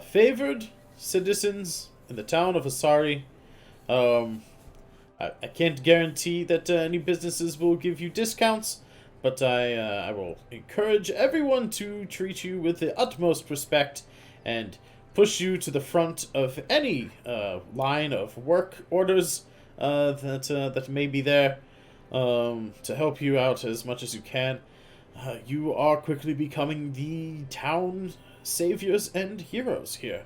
favored citizens in the town of Asari. I can't guarantee that any businesses will give you discounts, but I will encourage everyone to treat you with the utmost respect and push you to the front of any line of work orders that may be there to help you out as much as you can. You are quickly becoming the town saviors and heroes here.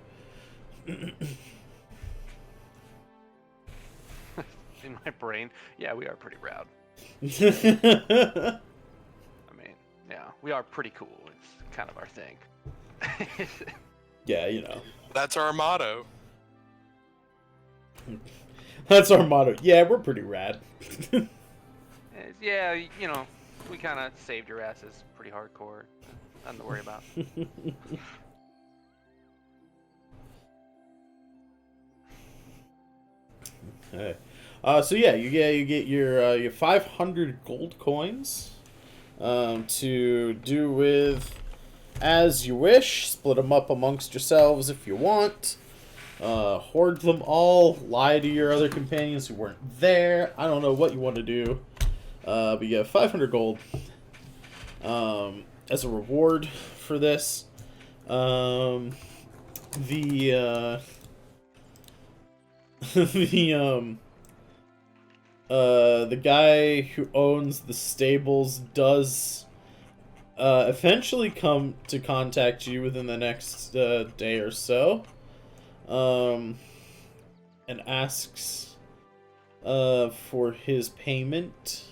In my brain, yeah, we are pretty rad. I mean, yeah, we are pretty cool. It's kind of our thing. Yeah, you know. That's our motto. That's our motto. Yeah, we're pretty rad. Yeah, you know, we kind of saved your asses pretty hardcore. Nothing to worry about. Okay. So yeah, you get your 500 gold coins to do with as you wish. Split them up amongst yourselves if you want. Hoard them all. Lie to your other companions who weren't there. I don't know what you want to do. But you have 500 gold as a reward for this. The guy who owns the stables does eventually come to contact you within the next day or so, and asks for his payment.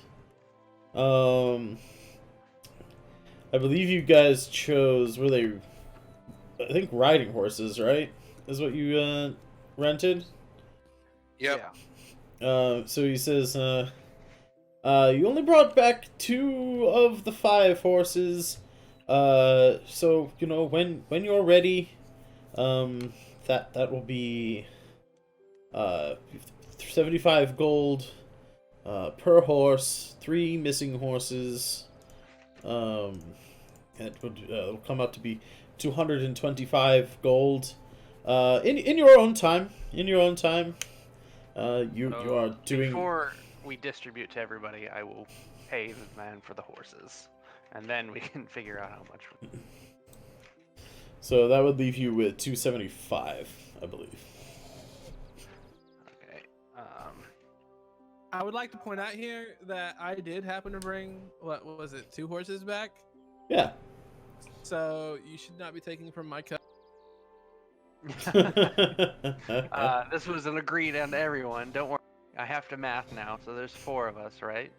I believe you guys chose, I think riding horses, right? Is what you rented? Yep. Yeah. So he says, you only brought back 2 of the 5 horses. So, you know, when you're ready, that will be 75 gold per horse, 3 missing horses. It would it'll come out to be 225 gold. In your own time. You are doing. Before we distribute to everybody, I will pay the man for the horses, and then we can figure out how much. So that would leave you with 275, I believe. Okay. I would like to point out here that I did happen to bring, what was it, 2 horses back? Yeah. So you should not be taking from my cut. This was an agreed on everyone. Don't worry. I have to math now, so there's 4 of us, right?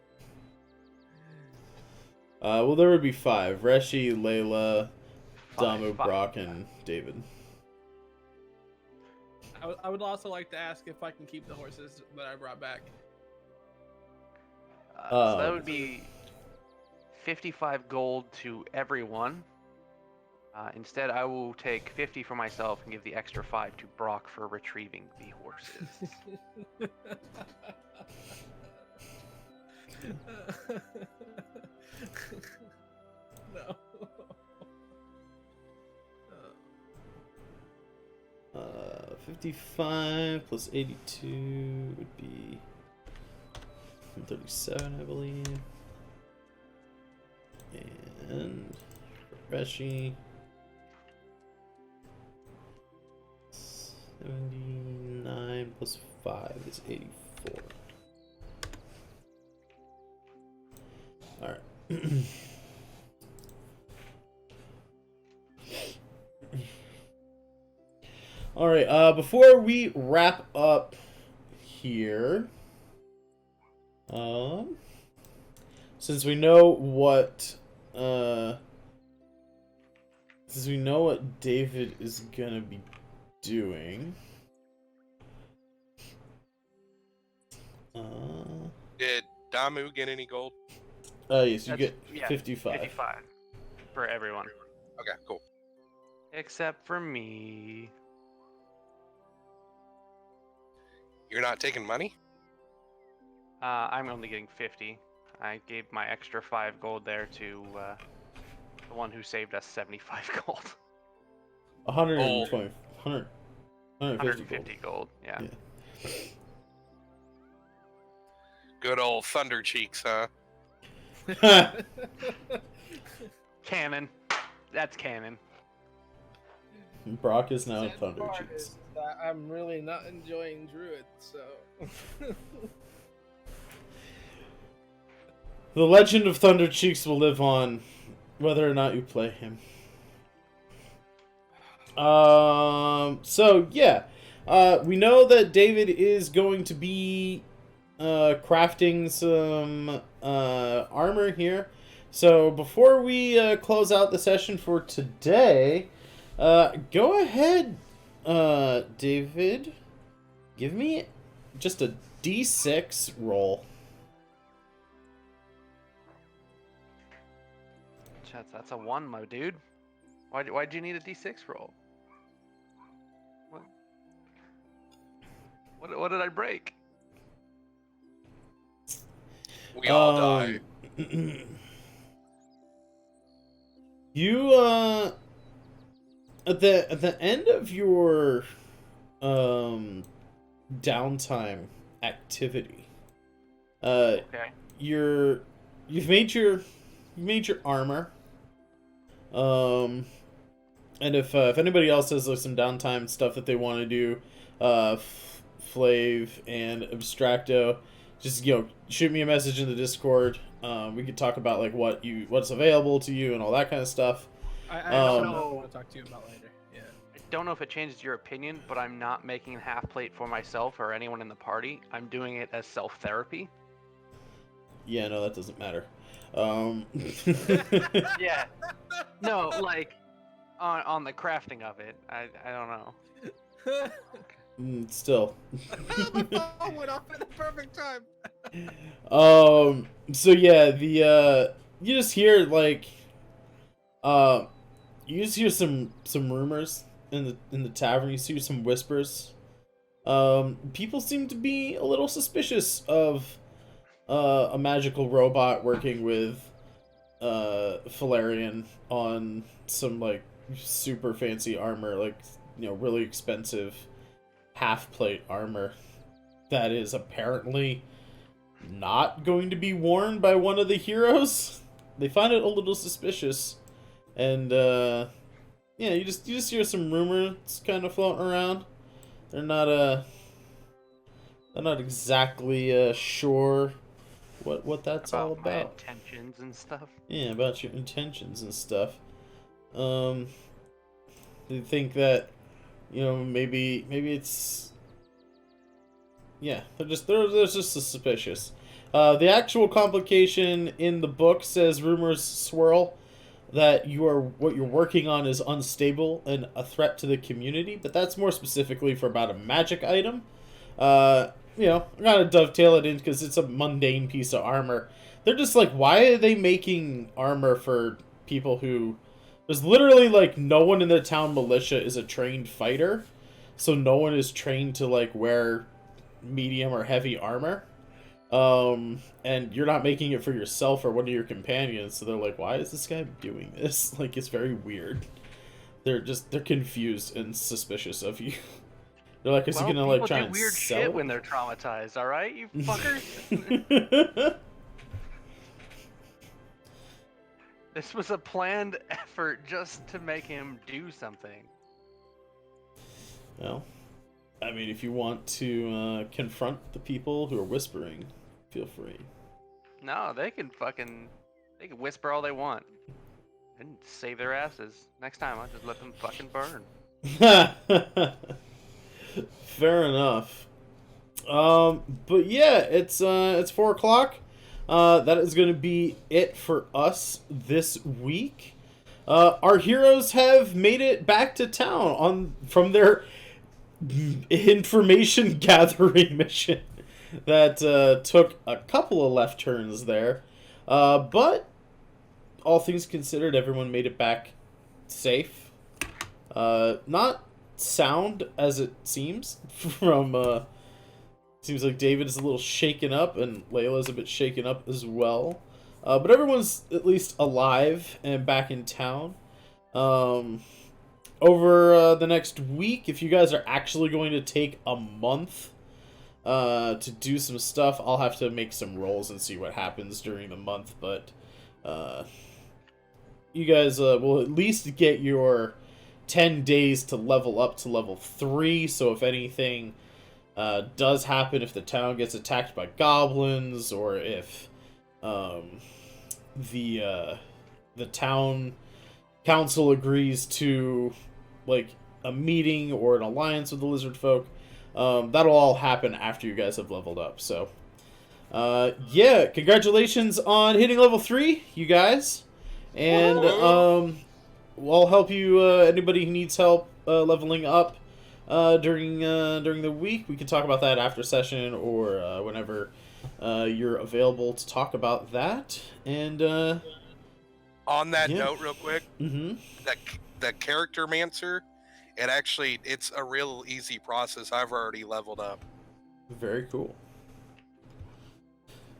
Well, there would be 5. Reshi, Layla, Damu, 5. Brock, and David. I would also like to ask if I can keep the horses that I brought back. So that would be 55 gold to everyone. Instead, I will take 50 for myself and give the extra 5 to Brock for retrieving the horses. No. 55 plus 82 would be 37, I believe. And Reshi, 79 plus 5 is 84. Alright. Alright, before we wrap up here, since we know what David is gonna be doing, Did Damu get any gold? yes, you That's- get 55. 55 for everyone. Okay, cool. Except for me. You're not taking money? I'm only getting 50. I gave my extra 5 gold there to the one who saved us 75 gold. 120. 150 150 gold, yeah. Yeah. Good old Thunder Cheeks, huh? Canon. That's canon. Brock is now Sad Thunder part Cheeks. is that I'm really not enjoying Druid, so. The legend of Thunder Cheeks will live on, whether or not you play him. So yeah, we know that David is going to be crafting some armor here. So before we close out the session for today, go ahead, David. Give me just a D6 roll. That's a 1, my dude. Why'd you need a d6 roll? What did I break? We all die. You at the end of your downtime activity, Okay. you've made your armor. And if anybody else has like some downtime stuff that they want to do, Flav and Abstracto, just shoot me a message in the Discord. We could talk about like what's available to you and all that kind of stuff. I also Um, want to talk to you about later. Yeah. I don't know if it changes your opinion, but I'm not making a half plate for myself or anyone in the party. I'm doing it as self-therapy. Yeah, no, that doesn't matter. Yeah. No, like on the crafting of it. I don't know. Still. My phone went off at the perfect time. So yeah, you just hear like you just hear some rumors in the tavern. You see some whispers. People seem to be a little suspicious of a magical robot working with Falarian on some like super fancy armor, like really expensive half plate armor that is apparently not going to be worn by one of the heroes. They find it a little suspicious, and yeah, you just hear some rumors kind of floating around. They're not exactly sure what that's all my about. intentions and stuff. Yeah, about your intentions and stuff. They think that maybe it's, yeah, they're just suspicious. The actual complication in the book says rumors swirl. that what you're working on is unstable and a threat to the community, but that's more specifically for about a magic item. You know, I'm gonna dovetail it in because it's a mundane piece of armor. They're just like, why are they making armor for people who... There's literally, like, no one in the town militia is a trained fighter, so no one is trained to, like, wear medium or heavy armor. And you're not making it for yourself or one of your companions, so they're like, why is this guy doing this? Like, it's very weird. They're confused and suspicious of you. They're like, is he gonna, like, try and weird sell shit it? when they're traumatized, alright, you fuckers? This was a planned effort just to make him do something. Well, I mean, if you want to confront the people who are whispering, feel free. No, they can whisper all they want. And save their asses. Next time, I'll just let them fucking burn. Fair enough. But yeah, it's 4 o'clock. That is going to be it for us this week. Our heroes have made it back to town from their information gathering mission that took a couple of left turns there. But all things considered, everyone made it back safe. Not sound as it seems from seems like David is a little shaken up and Layla's a bit shaken up as well. But everyone's at least alive and back in town. Over the next week, if you guys are actually going to take a month to do some stuff, I'll have to make some rolls and see what happens during the month. But you guys will at least get your 10 days to level up to level 3. So if anything does happen, if the town gets attacked by goblins, or if the town council agrees to like a meeting or an alliance with the lizard folk, that'll all happen after you guys have leveled up. So yeah, congratulations on hitting level 3, you guys, and I'll help you. Anybody who needs help leveling up during the week, we can talk about that after session or whenever you're available to talk about that. And on that note, real quick, mm-hmm. the character mancer, it's a real easy process. I've already leveled up. Very cool.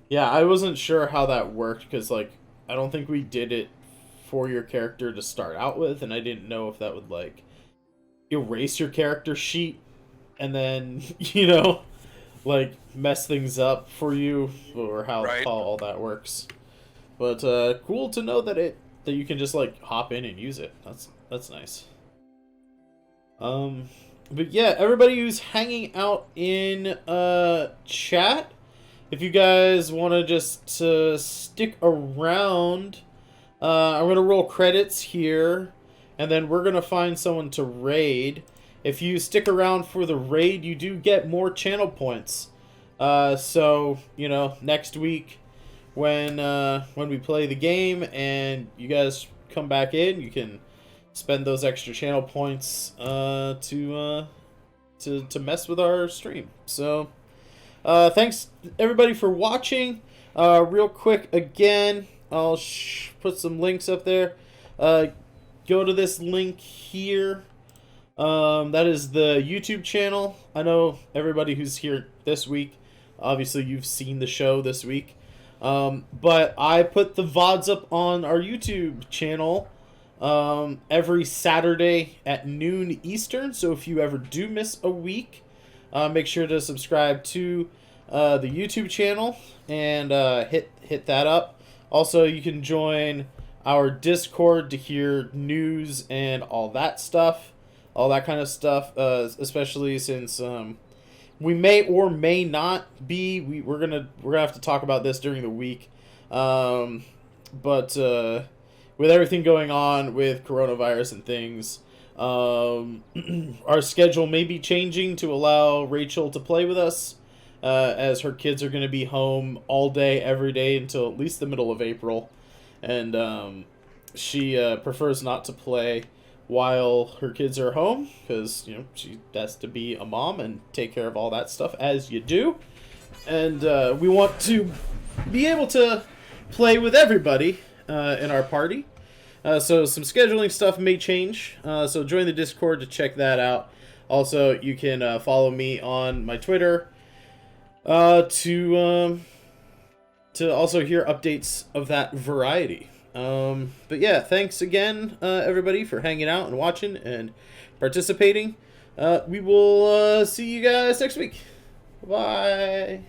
Yeah, I wasn't sure how that worked because, like, I don't think we did it for your character to start out with, and I didn't know if that would, like, erase your character sheet and then, you know, like, mess things up for you, or how all that works. But cool to know that you can just, like, hop in and use it. That's nice. But yeah, everybody who's hanging out in chat, if you guys want to just stick around, I'm going to roll credits here, and then we're going to find someone to raid. If you stick around for the raid, you do get more channel points. So, you know, next week when we play the game and you guys come back in, you can spend those extra channel points to mess with our stream. So, thanks everybody for watching. Real quick again, I'll put some links up there. Go to this link here. That is the YouTube channel. I know everybody who's here this week, obviously you've seen the show this week. But I put the VODs up on our YouTube channel every Saturday at noon Eastern. So if you ever do miss a week, make sure to subscribe to the YouTube channel and hit that up. Also, you can join our Discord to hear news and all that stuff, all that kind of stuff. Especially since we may or may not be. We're gonna have to talk about this during the week. But with everything going on with coronavirus and things, our schedule may be changing to allow Rachel to play with us, as her kids are going to be home all day, every day until at least the middle of April. And she prefers not to play while her kids are home because, you know, she has to be a mom and take care of all that stuff, as you do. And we want to be able to play with everybody in our party. So some scheduling stuff may change. So join the Discord to check that out. Also, you can follow me on my Twitter to also hear updates of that variety. But yeah, thanks again, everybody, for hanging out and watching and participating. We will see you guys next week. Bye.